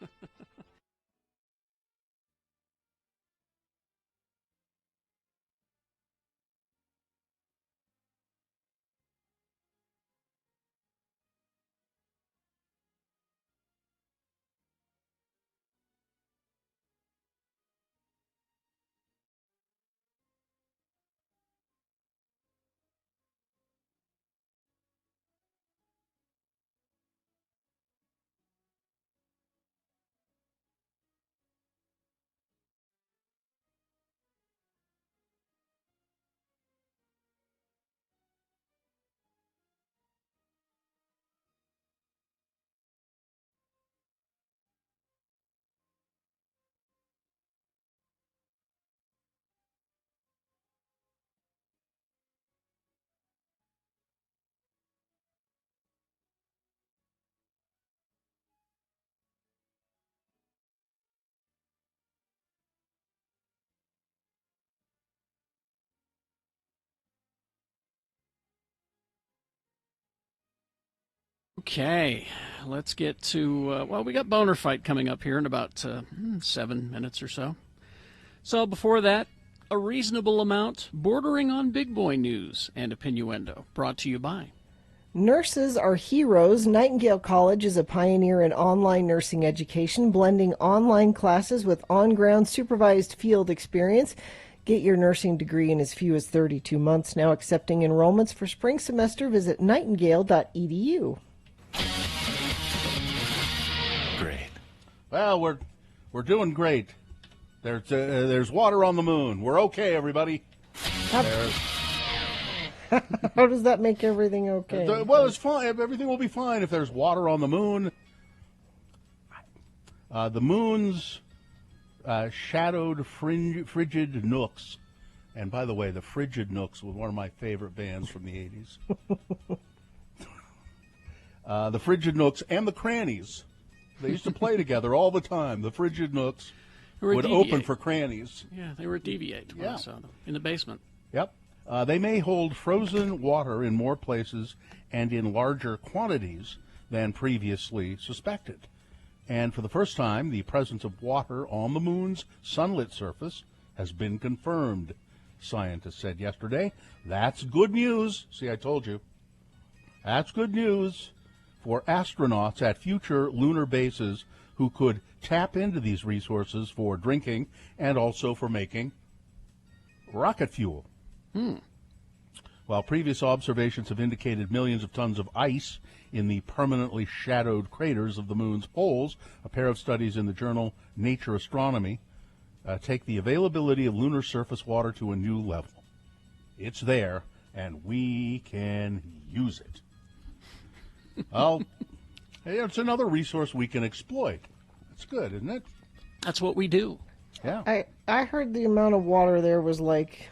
Okay, let's get to, well, we got Boner Fight coming up here in about 7 minutes or so. So before that, a reasonable amount bordering on big boy news and opinioendo, brought to you by Nurses are heroes. Nightingale College is a pioneer in online nursing education, blending online classes with on-ground supervised field experience. Get your nursing degree in as few as 32 months. Now accepting enrollments for spring semester. Visit nightingale.edu. Great. Well, we're doing great. There's water on the moon. We're okay, everybody. How does that make everything okay? Well, it's fine. Everything will be fine if there's water on the moon. The moon's shadowed frigid nooks. And by the way, the Frigid Nooks was one of my favorite bands from the 80s. The Frigid Nooks and the Crannies. They used to play together all the time. The Frigid Nooks would open for Crannies. Yeah, they were at Deviate when I saw them in the basement. Yep. They may hold frozen water in more places and in larger quantities than previously suspected. And for the first time, the presence of water on the moon's sunlit surface has been confirmed, scientists said yesterday. That's good news. See, I told you. That's good news for astronauts at future lunar bases who could tap into these resources for drinking and also for making rocket fuel. While previous observations have indicated millions of tons of ice in the permanently shadowed craters of the moon's poles, a pair of studies in the journal Nature Astronomy take the availability of lunar surface water to a new level. It's there, and we can use it. Well, it's another resource we can exploit. It's good, isn't it? That's what we do. Yeah. I heard the amount of water there was like...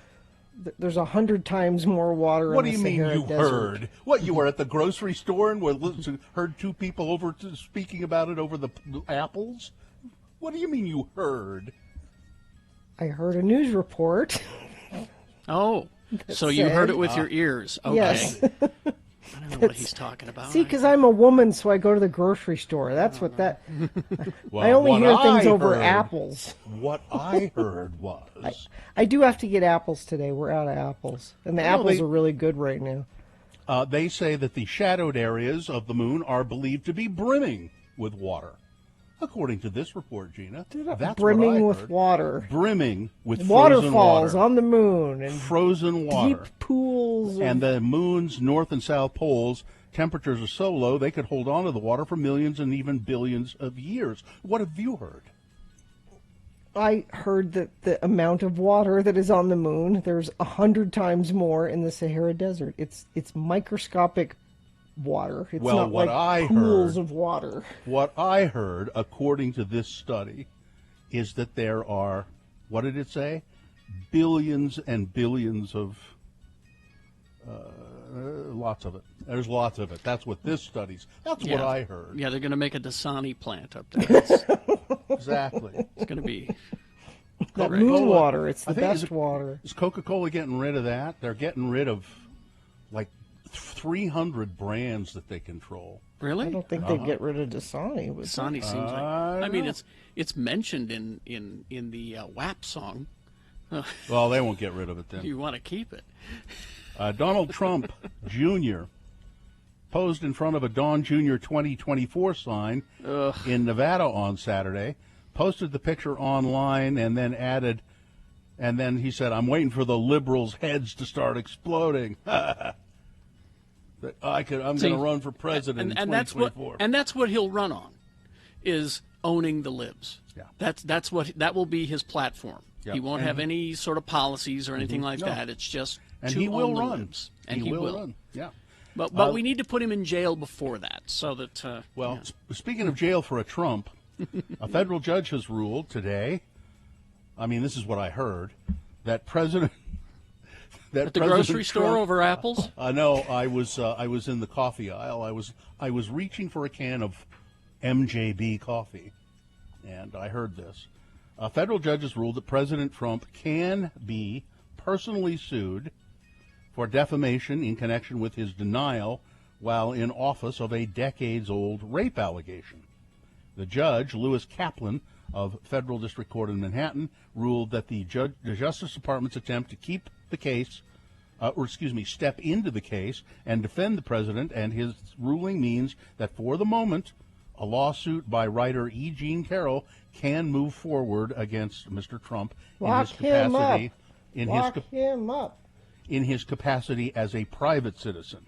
There's 100 times more water What in do the you mean Sahara you Desert. heard? What, you were at the grocery store and heard two people speaking about it over the apples? What do you mean you heard? I heard a news report. Oh, so you heard it with your ears. Okay. Yes. I don't know what he's talking about. See, because I'm a woman, so I go to the grocery store. That's what that... Well, I only what hear things I over heard- apples. What I heard was... I do have to get apples today. We're out of apples. And the Well, apples they- are really good right now. They say that the shadowed areas of the moon are believed to be brimming with water. According to this report, Gina, that's Brimming what I with heard. water. Brimming with frozen Waterfalls water. on the moon. And Frozen water. deep pools. And the moon's north and south poles, temperatures are so low they could hold on to the water for millions and even billions of years. What have you heard? I heard that the amount of water that is on the moon, there's 100 times more in the Sahara Desert. It's microscopic water. It's Well, not what like I pools heard- of water. What I heard, according to this study, is that there are, what did it say? Billions and billions of, lots of it. There's lots of it. That's what this study's, that's what I heard. Yeah, they're going to make a Dasani plant up there. Exactly. It's going to be That moon water, it's the best water. Is Coca-Cola getting rid of that? They're getting rid of like 300 brands that they control. Really? I don't think they'd get rid of Dasani. Dasani seems like. I mean, it's mentioned in the WAP song. Well, they won't get rid of it then. You want to keep it. Donald Trump Jr. posed in front of a Don Jr. 2024 sign in Nevada on Saturday, posted the picture online, and then added, and then he said, "I'm waiting for the liberals' heads to start exploding." I'm going to run for president in 2024. That's what he'll run on, is owning the libs. Yeah. That will be his platform. Yep. He won't have any sort of policies or anything like that. It's just to own the libs. And he will run. Yeah. But we need to put him in jail before that, so that. Speaking of jail for a Trump, a federal judge has ruled today. I mean, this is what I heard, that President. At the grocery store over apples? No, I was in the coffee aisle. I was reaching for a can of MJB coffee, and I heard this. A federal judge has ruled that President Trump can be personally sued for defamation in connection with his denial while in office of a decades-old rape allegation. The judge, Lewis Kaplan of Federal District Court in Manhattan, ruled that the Justice Department's attempt to keep the case, step into the case and defend the president and his ruling means that for the moment, a lawsuit by writer E. Jean Carroll can move forward against Mr. Trump Lock him up. In his capacity as a private citizen.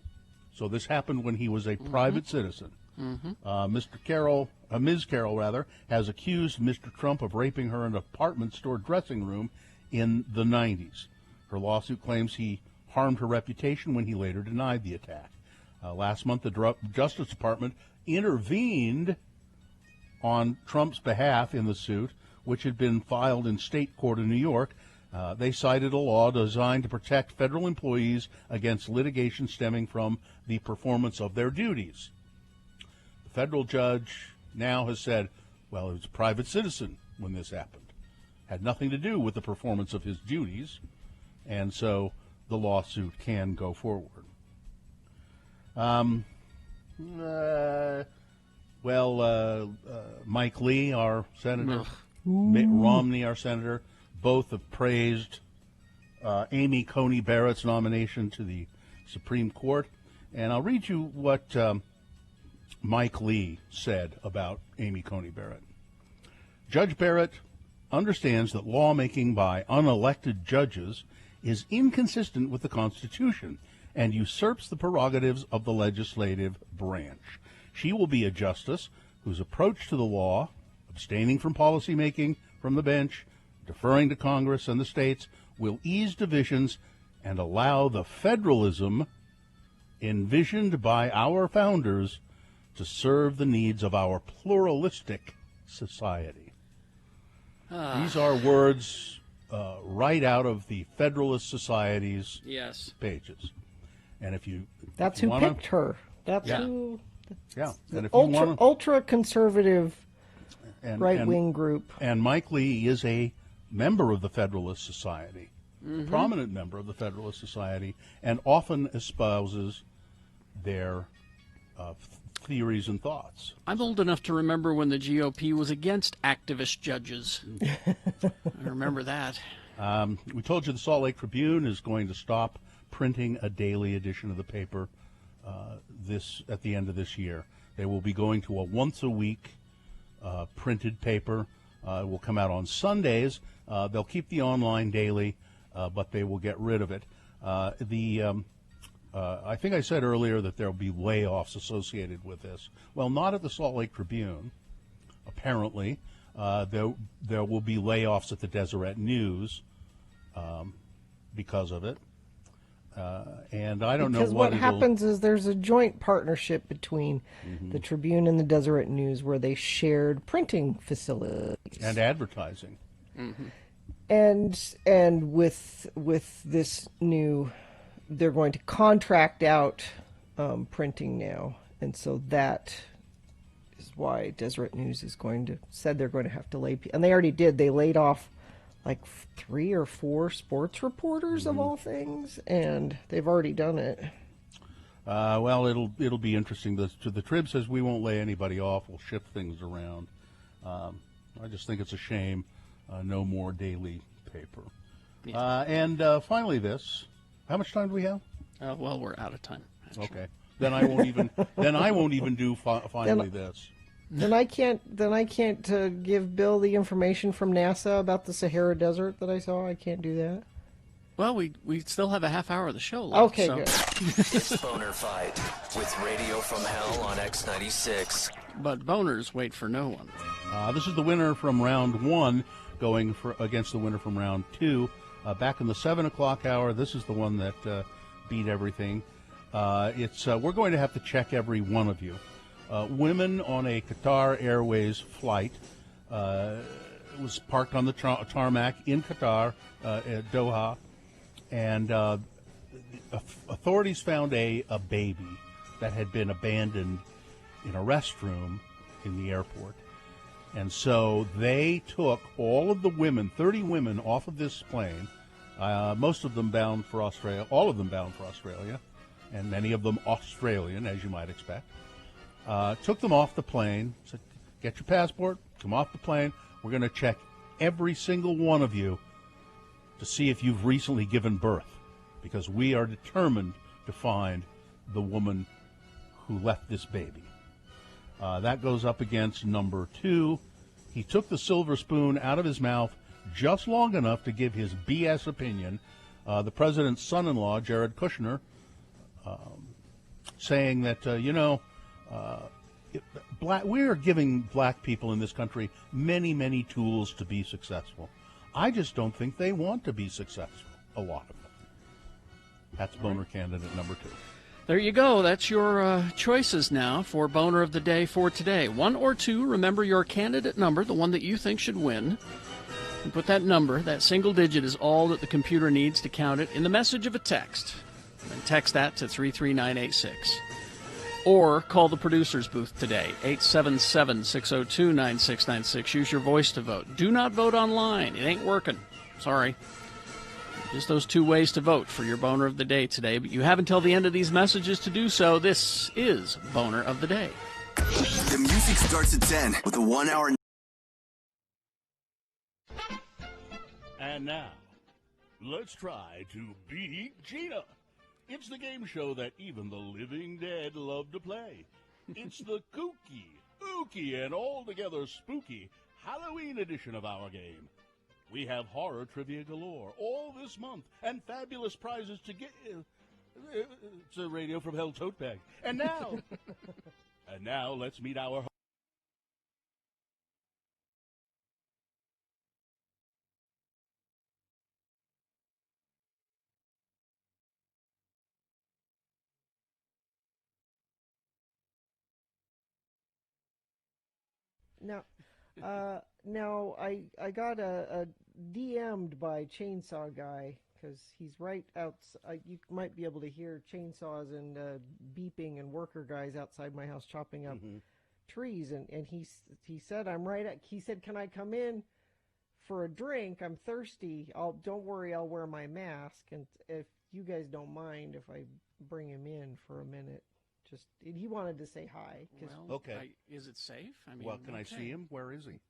So this happened when he was a private citizen. Ms. Carroll has accused Mr. Trump of raping her in an apartment store dressing room in the 90s. Her lawsuit claims he harmed her reputation when he later denied the attack. Last month, the Justice Department intervened on Trump's behalf in the suit, which had been filed in state court in New York. They cited a law designed to protect federal employees against litigation stemming from the performance of their duties. The federal judge now has said, well, he was a private citizen when this happened. Had nothing to do with the performance of his duties, and so the lawsuit can go forward. Mike Lee, our senator, Mitt Romney, our senator, both have praised Amy Coney Barrett's nomination to the Supreme Court. And I'll read you what Mike Lee said about Amy Coney Barrett. Judge Barrett understands that lawmaking by unelected judges is inconsistent with the Constitution and usurps the prerogatives of the legislative branch. She will be a justice whose approach to the law, abstaining from policymaking from the bench, deferring to Congress and the states, will ease divisions and allow the federalism envisioned by our founders to serve the needs of our pluralistic society. These are words right out of the Federalist Society's pages. And if you That's if you who wanna, picked her. That's yeah. who Yeah. And if ultra conservative right-wing group. And Mike Lee is a member of the Federalist Society, a prominent member of the Federalist Society, and often espouses their theories and thoughts. I'm old enough to remember when the GOP was against activist judges. I remember that. We told you the Salt Lake Tribune is going to stop printing a daily edition of the paper at the end of this year. They will be going to a once-a-week printed paper. It will come out on Sundays. They'll keep the online daily, but they will get rid of it. I think I said earlier that there will be layoffs associated with this. Well, not at the Salt Lake Tribune. Apparently, there will be layoffs at the Deseret News because of it. And I don't know what happens is there's a joint partnership between the Tribune and the Deseret News where they shared printing facilities and advertising. And with this new, they're going to contract out printing now, and so that is why Deseret News is said they're going to have to lay, and they already did. They laid off like 3 or 4 sports reporters of all things, and they've already done it. Well, it'll be interesting. The Trib says we won't lay anybody off. We'll shift things around. I just think it's a shame. No more daily paper. Yeah. And finally, this. How much time do we have? Well, we're out of time. Actually. Okay. Then I won't even. then I won't even do finally this. Then I can't give Bill the information from NASA about the Sahara Desert that I saw. I can't do that. Well, we still have a half hour of the show left. Okay, so. good. It's Boner Fight with Radio from Hell on X96. But boners wait for no one. This is the winner from round 1 going against the winner from round 2. Back in the 7 o'clock hour, this is the one that beat everything. We're going to have to check every one of you. Women on a Qatar Airways flight was parked on the tarmac in Qatar, at Doha, and authorities found a baby that had been abandoned in a restroom in the airport. And so they took all of the women, 30 women, off of this plane, most of them bound for Australia, all of them bound for Australia, and many of them Australian, as you might expect. Took them off the plane, said, get your passport, come off the plane. We're going to check every single one of you to see if you've recently given birth, because we are determined to find the woman who left this baby. That goes up against number 2. He took the silver spoon out of his mouth just long enough to give his BS opinion. The president's son-in-law, Jared Kushner, saying that, we are giving black people in this country many, many tools to be successful. I just don't think they want to be successful, a lot of them. That's Boner candidate number 2. There you go. That's your choices now for Boner of the Day for today. 1 or 2, remember your candidate number, the one that you think should win. And put that number, that single digit is all that the computer needs to count it, in the message of a text. And text that to 33986. Or call the producer's booth today, 877-602-9696. Use your voice to vote. Do not vote online. It ain't working. Sorry. Just those 2 ways to vote for your Boner of the Day today. But you have until the end of these messages to do so. This is Boner of the Day. The music starts at 10 with a 1 hour. And now, let's try to beat Gina. It's the game show that even the living dead love to play. It's the kooky, ooky, and altogether spooky Halloween edition of our game. We have horror trivia galore all this month and fabulous prizes to get. It's a Radio from Hell tote bag. And now, let's meet our. Now I got a DM'd by Chainsaw Guy, because he's right outside. You might be able to hear chainsaws and beeping and worker guys outside my house chopping up trees, and he said he said, can I come in for a drink? I'm thirsty. Don't worry, I'll wear my mask, and if you guys don't mind if I bring him in for a minute. He wanted to say hi. Well, okay. Is it safe? I mean, well, can I see him? Where is he?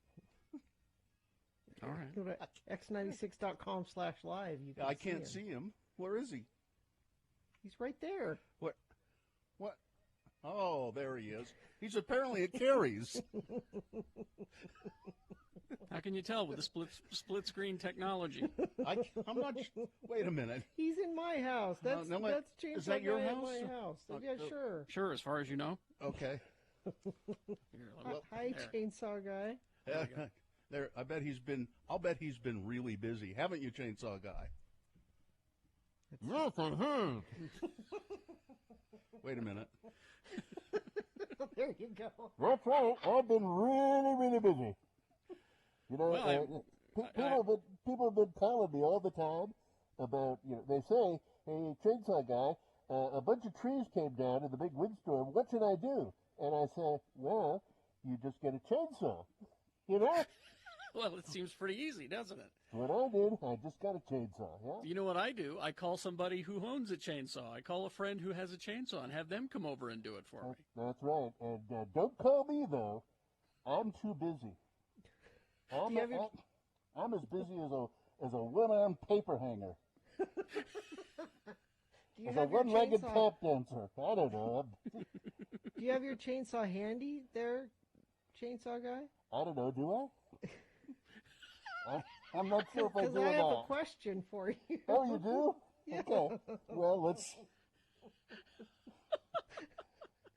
All right. Go to x96.com/live. You can I can't see him. Where is he? He's right there. What? Oh, there he is. He's apparently at Carrie's. How can you tell with the split screen technology? I'm not. Wait a minute. He's in my house. That's Chainsaw Is that your Guy house? at my house. Yeah, sure. Sure, as far as you know. Okay. Hi, Chainsaw Guy. There. I'll bet he's been really busy, haven't you, Chainsaw Guy? Yes, I have. Wait a minute. There you go. That's right. I've been really, really busy. You know, people have been calling me all the time about, they say, hey, Chainsaw Guy, a bunch of trees came down in the big windstorm. What should I do? And I say, well, you just get a chainsaw. You know? Well, it seems pretty easy, doesn't it? What I did, I just got a chainsaw, yeah? You know what I do? I call somebody who owns a chainsaw. I call a friend who has a chainsaw and have them come over and do it for me. That's right. And don't call me, though. I'm too busy. I'm as busy as a one-armed paper hanger. As a one-legged tap dancer. I don't know. Do you have your chainsaw handy there, chainsaw guy? I don't know. Do I? I'm not sure if I do or not. Because I have a question for you. Oh, you do? Yeah. Okay. Well, let's...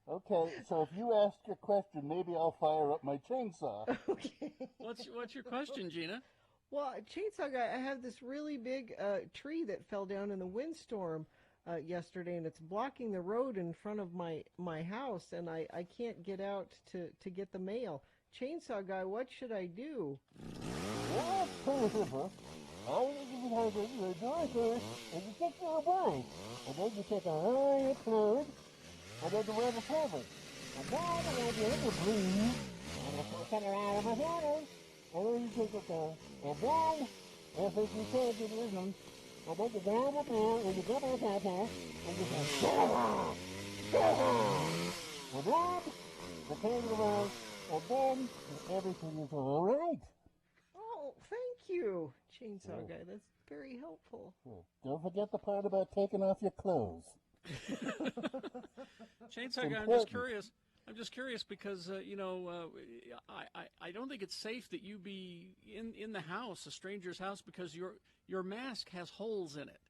Okay, so if you ask your question, maybe I'll fire up my chainsaw. Okay. What's your question, Gina? Well, chainsaw guy, I have this really big tree that fell down in the windstorm yesterday, and it's blocking the road in front of my house, and I can't get out to get the mail. Chainsaw guy, what should I do? Well, all you have to do is you take your body, and then you take a high cloud, and then you wear the cover. And then you have to breathe, and you come around the water, and then you take it down. And then, if you can't get in them, and then you grab a beer, and you get a pepper, and you say, go! And then, you turn it around, and then everything is all right. Oh, thank you, chainsaw guy. That's very helpful. Don't forget the part about taking off your clothes. Chainsaw guy, I'm just curious because I don't think it's safe that you be in the house, a stranger's house, because your mask has holes in it.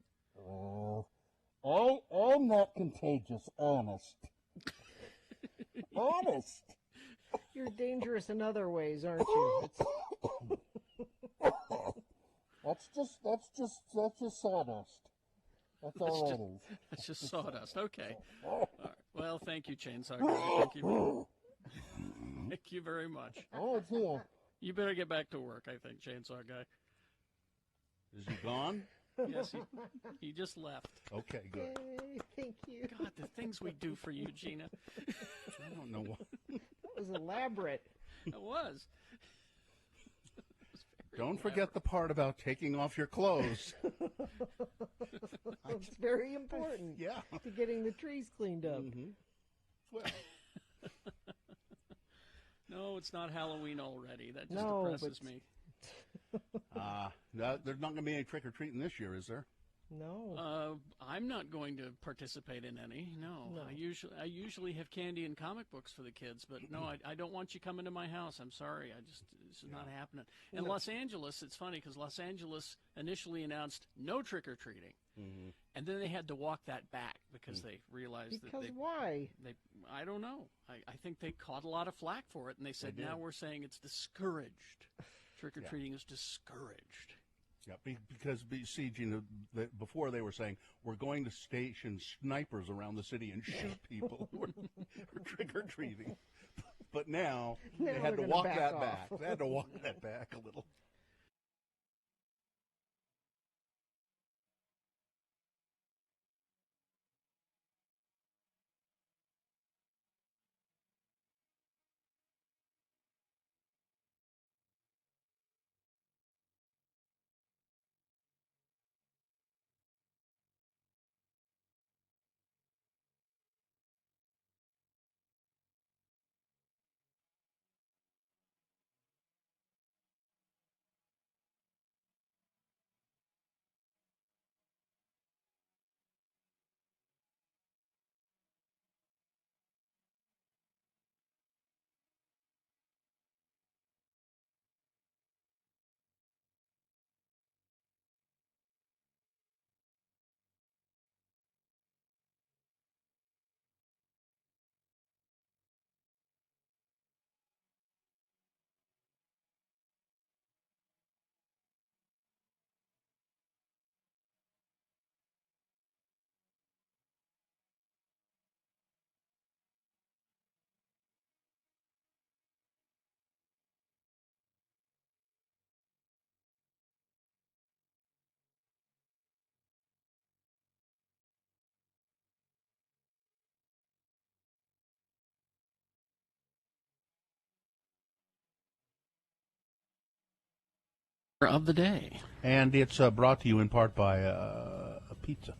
I'm not contagious, honest. Honest. You're dangerous in other ways, aren't you? That's just sawdust. That's all that is. That's just sawdust. Okay. All right. Well, thank you, Chainsaw Guy. Thank you. Thank you very much. Oh, it's here. You better get back to work, I think, Chainsaw Guy. Is he gone? Yes, he just left. Okay, good. Yay, thank you. God, the things we do for you, Gina. I don't know what. That was elaborate. It was. Don't forget the part about taking off your clothes. It's very important. Yeah. To getting the trees cleaned up. Mm-hmm. Well. No, it's not Halloween already. That just depresses me. There's not going to be any trick-or-treating this year, is there? No. I'm not going to participate in any. No. I usually have candy and comic books for the kids, but no, I don't want you coming to my house. I'm sorry. This is not happening. And Los Angeles, it's funny because Los Angeles initially announced no trick-or-treating. Mm-hmm. And then they had to walk that back because they realized because that why? I don't know. I think they caught a lot of flack for it, and they said now we're saying it's discouraged. Trick-or-treating is discouraged. Yeah, because, see, Gina, before they were saying, we're going to station snipers around the city and shoot people who are trick-or-treating. But now they had to walk that back. They had to walk that back a little. of the day. And it's brought to you in part by a pizza.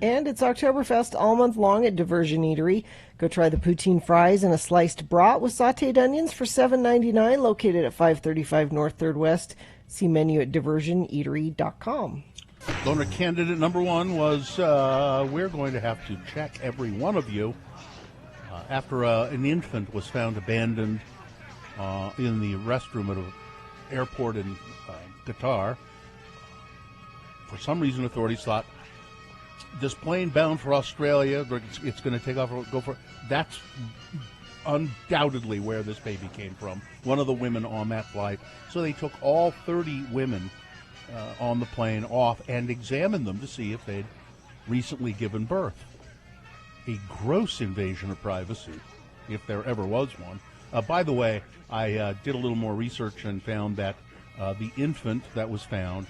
And it's Oktoberfest all month long at Diversion Eatery. Go try the poutine fries and a sliced brat with sautéed onions for $7.99, located at 535 North 3rd West. See menu at diversioneatery.com. Donor candidate number one was, we're going to have to check every one of you after an infant was found abandoned in the restroom at an airport in Qatar. For some reason, authorities thought this plane bound for Australia, it's going to take off, go for. That's undoubtedly where this baby came from. One of the women on that flight. So they took all 30 women on the plane off and examined them to see if they'd recently given birth. A gross invasion of privacy, if there ever was one. By the way, I did a little more research and found that the infant that was found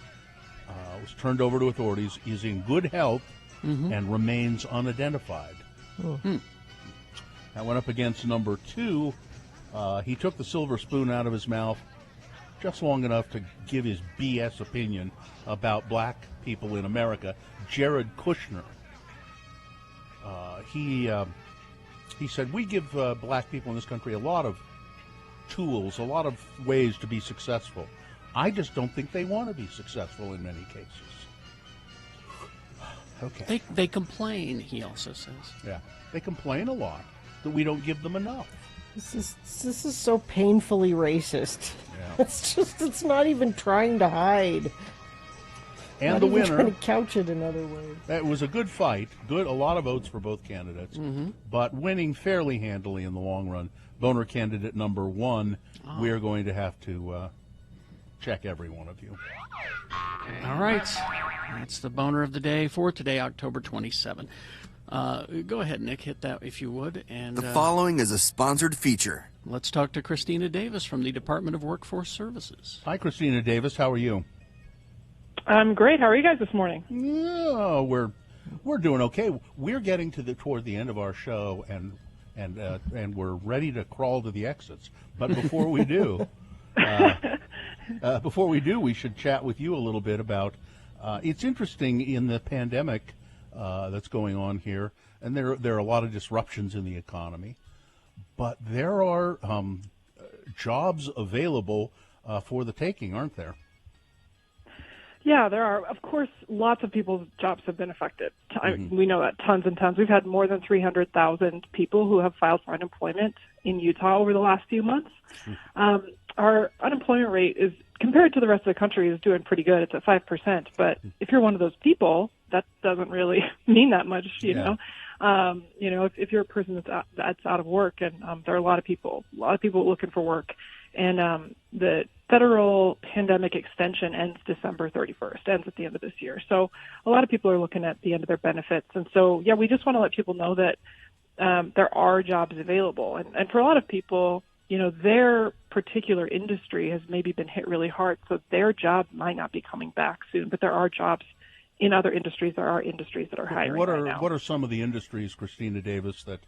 was turned over to authorities, is in good health, and remains unidentified. That went up against number two. He took the silver spoon out of his mouth just long enough to give his BS opinion about black people in America. Jared Kushner. He said, we give black people in this country a lot of tools, a lot of ways to be successful. I just don't think they want to be successful in many cases. Okay. They complain, he also says. Yeah, they complain a lot that we don't give them enough. This is so painfully racist. Yeah. It's not even trying to hide. And not the even winner, trying to couch it another way. It was a good fight. A lot of votes for both candidates, but winning fairly handily in the long run. Boner candidate number one, we're going to have to check every one of you. All right. That's the boner of the day for today, October 27. Go ahead, Nick, hit that if you would. And the following is a sponsored feature. Let's talk to Christina Davis from the Department of Workforce Services. Hi, Christina Davis. How are you? I'm great. How are you guys this morning? Yeah, we're doing okay. We're getting toward the end of our show, and we're ready to crawl to the exits. But before we do, we should chat with you a little bit about. It's interesting in the pandemic that's going on here, and there are a lot of disruptions in the economy, but there are jobs available for the taking, aren't there? Yeah, there are. Of course, lots of people's jobs have been affected. We know that, tons and tons. We've had more than 300,000 people who have filed for unemployment in Utah over the last few months. Our unemployment rate is, compared to the rest of the country, is doing pretty good. It's at 5%. But if you're one of those people, that doesn't really mean that much, you know. If you're a person that's out of work, and there are a lot of people looking for work, and the federal pandemic extension ends December 31st, ends at the end of this year. So a lot of people are looking at the end of their benefits. And so, yeah, we just want to let people know that there are jobs available. And for a lot of people, you know, their particular industry has maybe been hit really hard, so their job might not be coming back soon. But there are jobs in other industries. There are industries that are hiring right now. What are some of the industries, Christina Davis, that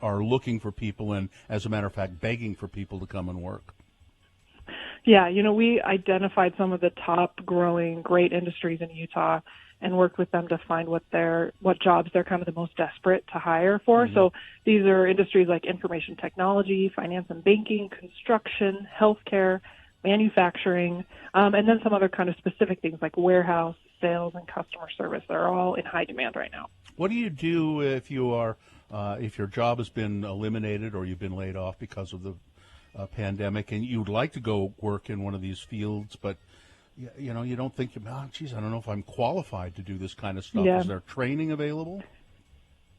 are looking for people and, as a matter of fact, begging for people to come and work? Yeah, you know, we identified some of the top growing great industries in Utah and worked with them to find what jobs they're kind of the most desperate to hire for. So these are industries like information technology, finance and banking, construction, healthcare, manufacturing, and then some other kind of specific things like warehouse, sales, and customer service. They're all in high demand right now. What do you do if you are if your job has been eliminated or you've been laid off because of the pandemic, and you'd like to go work in one of these fields, but you know, you don't think, geez, I don't know if I'm qualified to do this kind of stuff. Yeah. Is there training available?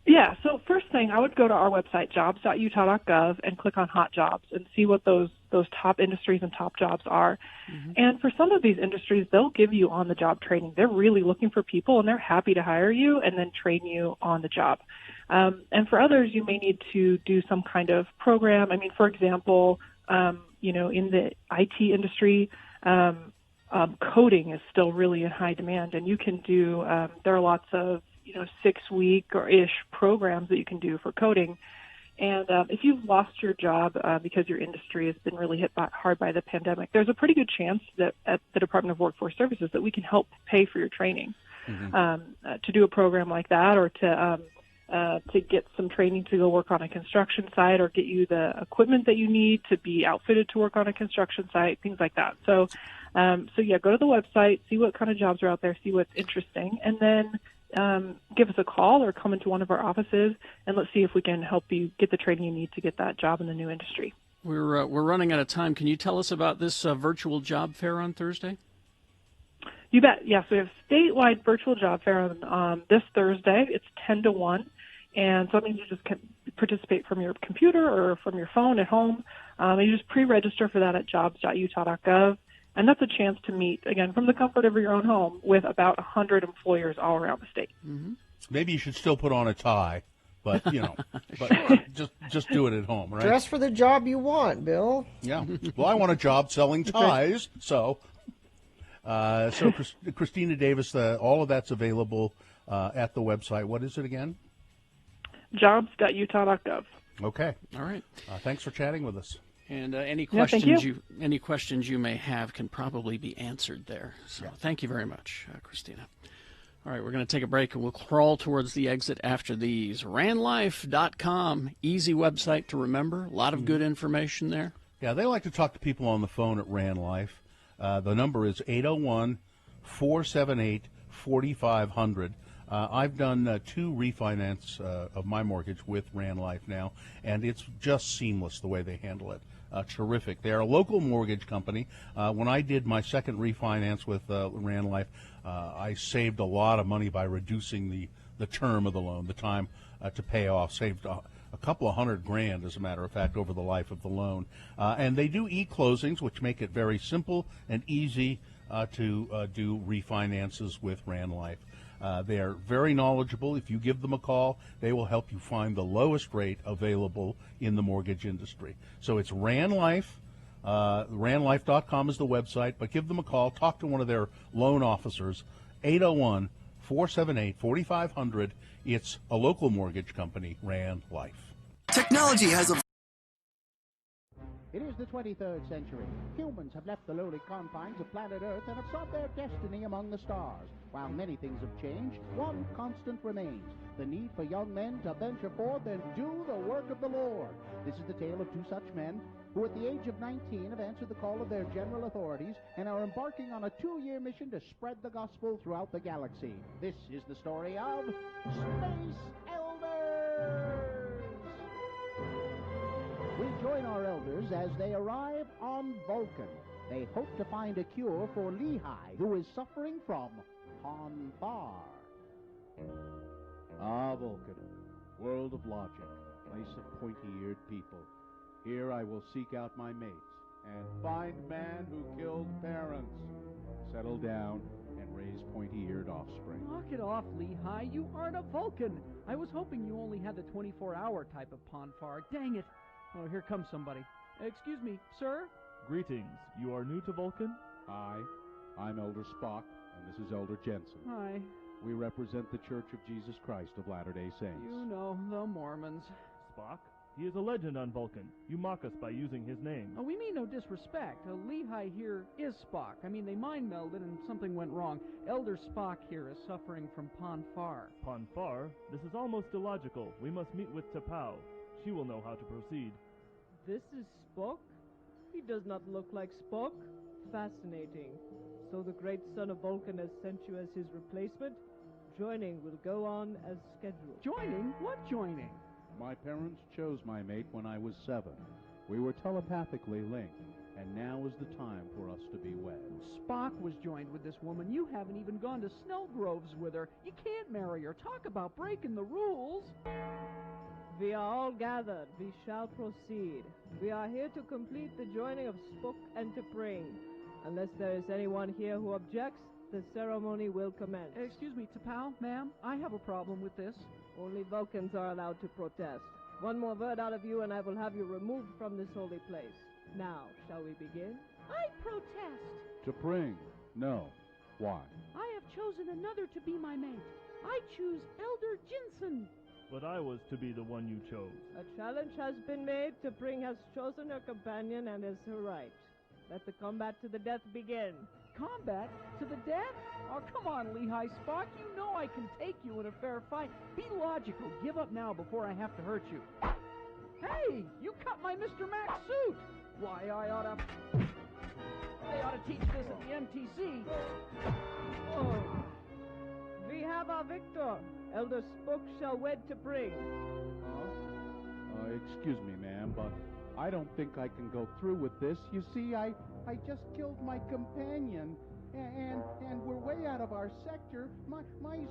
Yeah, so first thing, I would go to our website, jobs.utah.gov, and click on hot jobs and see what those top industries and top jobs are. And for some of these industries, they'll give you on-the-job training. They're really looking for people, and they're happy to hire you and then train you on the job. And for others, you may need to do some kind of program. I mean, for example, you know, in the IT industry, coding is still really in high demand, and you can do, there are lots of, 6-week or ish programs that you can do for coding. And if you've lost your job because your industry has been really hit hard by the pandemic, there's a pretty good chance that at the Department of Workforce Services that we can help pay for your training. To do a program like that, or to get some training to go work on a construction site, or get you the equipment that you need to be outfitted to work on a construction site, things like that. So yeah, go to the website, see what kind of jobs are out there, see what's interesting, and then give us a call or come into one of our offices, and let's see if we can help you get the training you need to get that job in the new industry. We're running out of time. Can you tell us about this virtual job fair on Thursday? You bet. Yes, we have statewide virtual job fair on this Thursday. It's 10 to 1, and so that means you just can participate from your computer or from your phone at home. You just pre-register for that at jobs.utah.gov. And that's a chance to meet, again, from the comfort of your own home with about 100 employers all around the state. Maybe you should still put on a tie, but, just do it at home, right? Dress for the job you want, Bill. Yeah. Well, I want a job selling ties, so Christina Davis, all of that's available at the website. What is it again? Jobs.utah.gov. Okay. All right. Thanks for chatting with us. And any thank questions you may have can probably be answered there. So thank you very much, Christina. All right, we're going to take a break, and we'll crawl towards the exit after these. Ranlife.com, easy website to remember. A lot of good information there. Yeah, they like to talk to people on the phone at Ranlife. The number is 801-478-4500. I've done 2 refinance of my mortgage with Ranlife now, and it's just seamless the way they handle it. Terrific. They're a local mortgage company. When I did my second refinance with Ranlife, I saved a lot of money by reducing the term of the loan, the time to pay off. Saved a couple of $100,000, as a matter of fact, over the life of the loan. And they do e-closings, which make it very simple and easy to do refinances with Ranlife. They are very knowledgeable. If you give them a call, they will help you find the lowest rate available in the mortgage industry. So it's Ranlife. Ranlife.com is the website, but give them a call. Talk to one of their loan officers, 801-478-4500. It's a local mortgage company, Ranlife. Technology has a... It is the 23rd century. Humans have left the lowly confines of planet Earth and have sought their destiny among the stars. While many things have changed, one constant remains: the need for young men to venture forth and do the work of the Lord. This is the tale of 2 such men who at the age of 19 have answered the call of their general authorities and are embarking on a 2-year mission to spread the gospel throughout the galaxy. This is the story of Space Elders. We join our elders as they arrive on Vulcan. They hope to find a cure for Lehi, who is suffering from Ponfar. Vulcan, world of logic, place of pointy-eared people. Here I will seek out my mates and find man who killed parents. Settle down and raise pointy-eared offspring. Knock it off, Lehi. You aren't a Vulcan. I was hoping you only had the 24-hour type of Ponfar. Dang it. Oh, here comes somebody. Excuse me, sir? Greetings. You are new to Vulcan? Hi, I'm Elder Spock, and this is Elder Jensen. Hi. We represent the Church of Jesus Christ of Latter-day Saints. You know, the Mormons. Spock? He is a legend on Vulcan. You mock us by using his name. Oh, we mean no disrespect. Lehi here is Spock. I mean, they mind melded and something went wrong. Elder Spock here is suffering from Ponfar. Ponfar? This is almost illogical. We must meet with T'Pau. She will know how to proceed. This is Spock? He does not look like Spock. Fascinating. So the great son of Vulcan has sent you as his replacement? Joining will go on as scheduled. Joining? What joining? My parents chose my mate when I was 7. We were telepathically linked, and now is the time for us to be wed. Spock was joined with this woman. You haven't even gone to Snellgroves with her. You can't marry her. Talk about breaking the rules. We are all gathered. We shall proceed. We are here to complete the joining of Spock and T'Pring. Unless there is anyone here who objects, the ceremony will commence. Excuse me, T'Pau, ma'am, I have a problem with this. Only Vulcans are allowed to protest. One more word out of you and I will have you removed from this holy place. Now, shall we begin? I protest. T'Pring, no. Why? I have chosen another to be my mate. I choose Elder Jensen. but I was to be the one you chose. A challenge has been made. T'Pring has chosen her companion and is her right. Let the combat to the death begin. Combat? To the death? Oh, come on, Lehigh Spock. You know I can take you in a fair fight. Be logical. Give up now before I have to hurt you. Hey, you cut my Mr. Max suit. Why, they ought to teach this at the MTC. Oh. We have our victor. Elder Spook shall wed T'Pring. Excuse me, ma'am, but I don't think I can go through with this. You see, I just killed my companion, and we're way out of our sector. My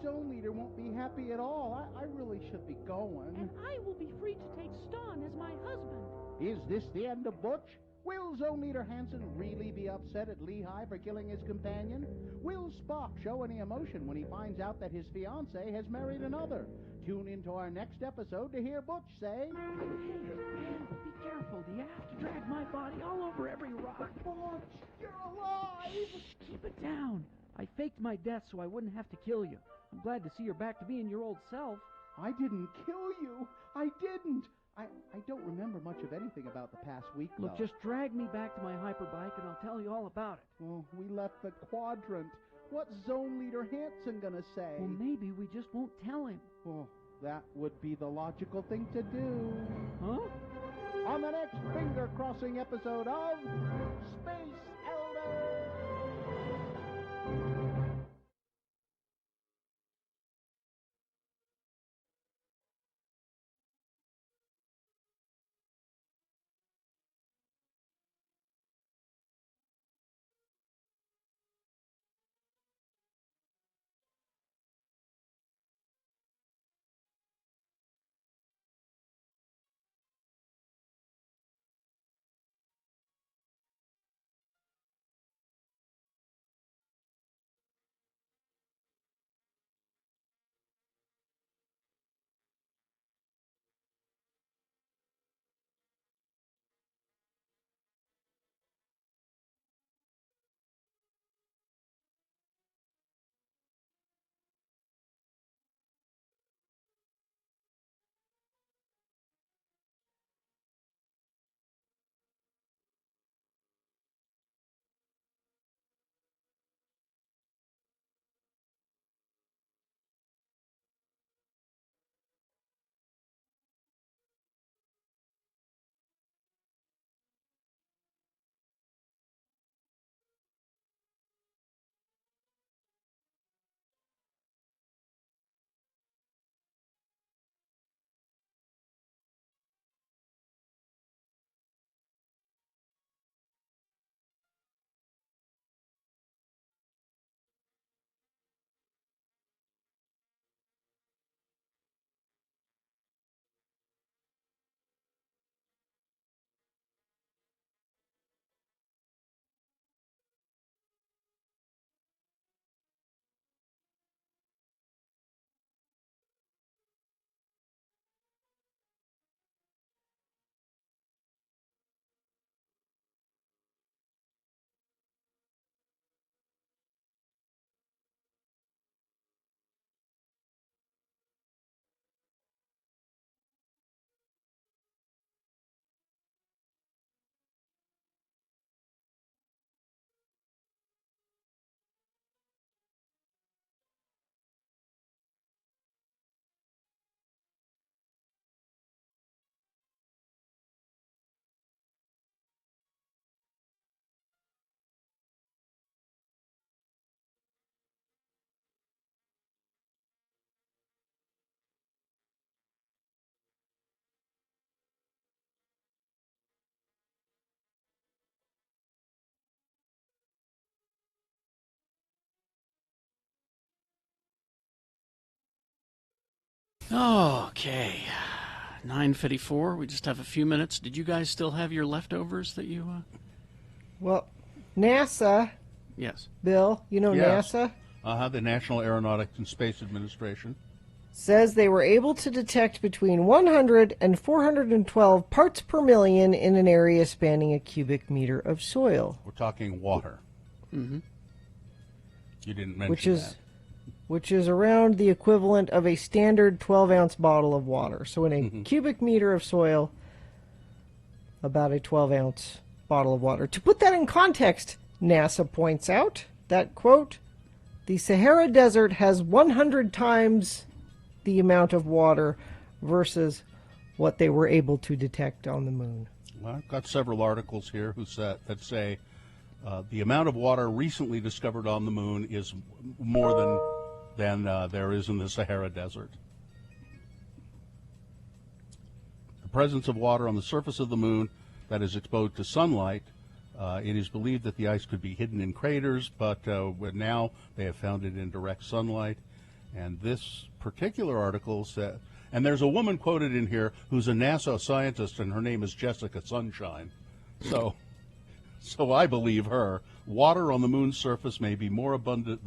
zone leader won't be happy at all. I really should be going. And I will be free to take Ston as my husband. Is this the end of Butch? Will Zone Leader Hansen really be upset at Lehigh for killing his companion? Will Spock show any emotion when he finds out that his fiancée has married another? Tune into our next episode to hear Butch say... Hey, man, be careful. Do you have to drag my body all over every rock? Butch, you're alive! Keep it down. I faked my death so I wouldn't have to kill you. I'm glad to see you're back to being your old self. I didn't kill you. I didn't. I don't remember much of anything about the past week, though. Look, just drag me back to my hyperbike and I'll tell you all about it. Well, we left the quadrant. What's Zone Leader Hansen gonna say? Well, maybe we just won't tell him. Well, that would be the logical thing to do. Huh? On the next finger-crossing episode of Space Elders! Okay, 9:54. We just have a few minutes. Did you guys still have your leftovers that you? Well, NASA. Yes. Bill, you know Yes. NASA The National Aeronautics and Space Administration. says they were able to detect between 100 and 412 parts per million in an area spanning a cubic meter of soil. We're talking water. Mm-hmm. You didn't mention Which is that. which is around the equivalent of a standard 12-ounce bottle of water. So in a cubic meter of soil, about a 12-ounce bottle of water. To put that in context, NASA points out that, quote, the Sahara Desert has 100 times the amount of water versus what they were able to detect on the moon. Well, I've got several articles here that say the amount of water recently discovered on the moon is more than there is in the Sahara Desert. The presence of water on the surface of the moon that is exposed to sunlight, it is believed that the ice could be hidden in craters, but now they have found it in direct sunlight. And this particular article said, and there's a woman quoted in here who's a NASA scientist, and her name is Jessica Sunshine. So I believe her. Water on the moon's surface may be more abundant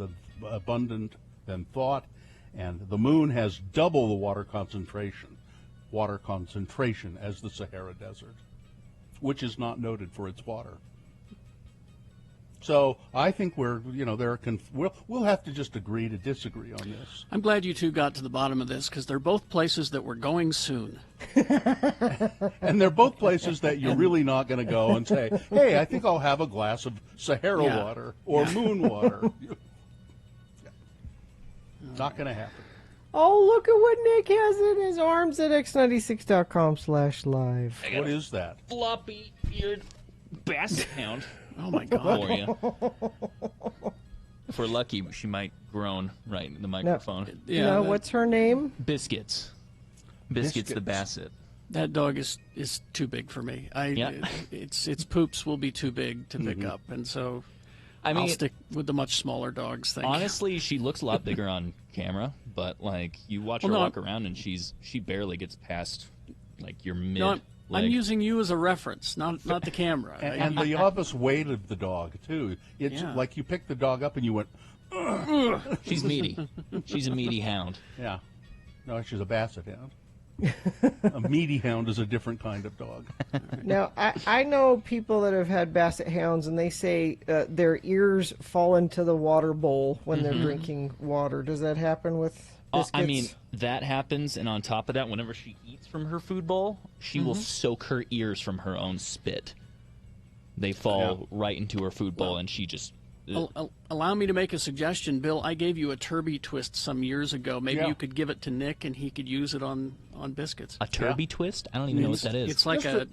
than thought, and the moon has double the water concentration as the Sahara Desert, which is not noted for its water. So I think we'll have to just agree to disagree on this. I'm glad you two got to the bottom of this, because they're both places that we're going soon. And they're both places that you're really not going to go and say, hey, I think I'll have a glass of Sahara water or moon water. Not going to happen. Oh, look at what Nick has in his arms at x96.com/live. What is that? Floppy-eared basset hound. Oh, my God. For you. If we're lucky, she might groan right in the microphone. What's her name? Biscuits. Biscuits the basset. That dog is too big for me. Its poops will be too big to pick up, and so I'll stick with the much smaller dogs thing. Honestly, she looks a lot bigger on camera, but you watch her walk around, and she barely gets past your mid. No, I'm using you as a reference, not the camera. And the obvious weight of the dog too. It's like you picked the dog up and you went. Ugh. She's meaty. She's a meaty hound. Yeah. No, she's a basset hound. A meaty hound is a different kind of dog. Now, I know people that have had basset hounds, and they say their ears fall into the water bowl when they're drinking water. Does that happen with biscuits? That happens, and on top of that, whenever she eats from her food bowl, she will soak her ears from her own spit. They fall right into her food bowl, and she just... Allow me to make a suggestion, Bill. I gave you a Turby twist some years ago. Maybe you could give it to Nick, and he could use it on biscuits. A Turby twist? I don't even know what that is. It's like a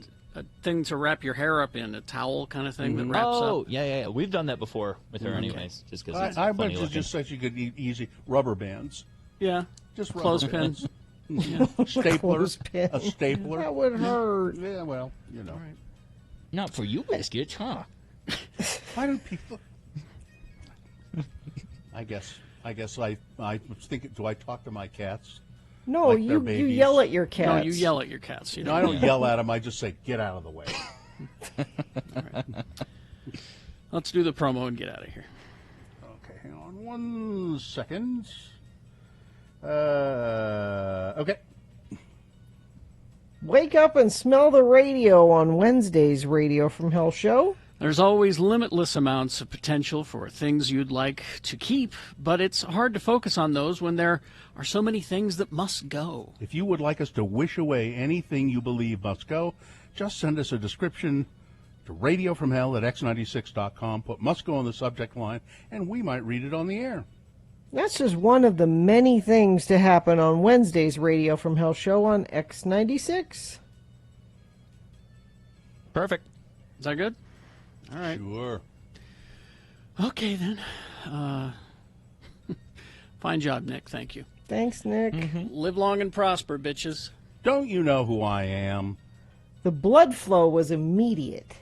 thing to wrap your hair up in, a towel kind of thing that wraps up. Oh, yeah. We've done that before with her anyways, just because it's I funny bet looking. just such you could eat easy rubber bands. Yeah. Just clothespins. Staplers. A stapler. That would hurt. Yeah, well, you know. Right. Not for you biscuits, huh? Why do people... I guess I was thinking, do I talk to my cats? No, like you yell at your cats. No, you yell at your cats. No, I don't yell at them. I just say, get out of the way. All right. Let's do the promo and get out of here. Okay, hang on 1 second. Okay. Wake up and smell the radio on Wednesday's Radio from Hell show. There's always limitless amounts of potential for things you'd like to keep, but it's hard to focus on those when there are so many things that must go. If you would like us to wish away anything you believe must go, just send us a description to radiofromhell at x96.com, put must go on the subject line, and we might read it on the air. That's just one of the many things to happen on Wednesday's Radio from Hell show on X96. Perfect. Is that good? All right. Sure. Okay, then. Fine job, Nick. Thank you. Thanks, Nick. Live long and prosper, bitches. Don't you know who I am? The blood flow was immediate.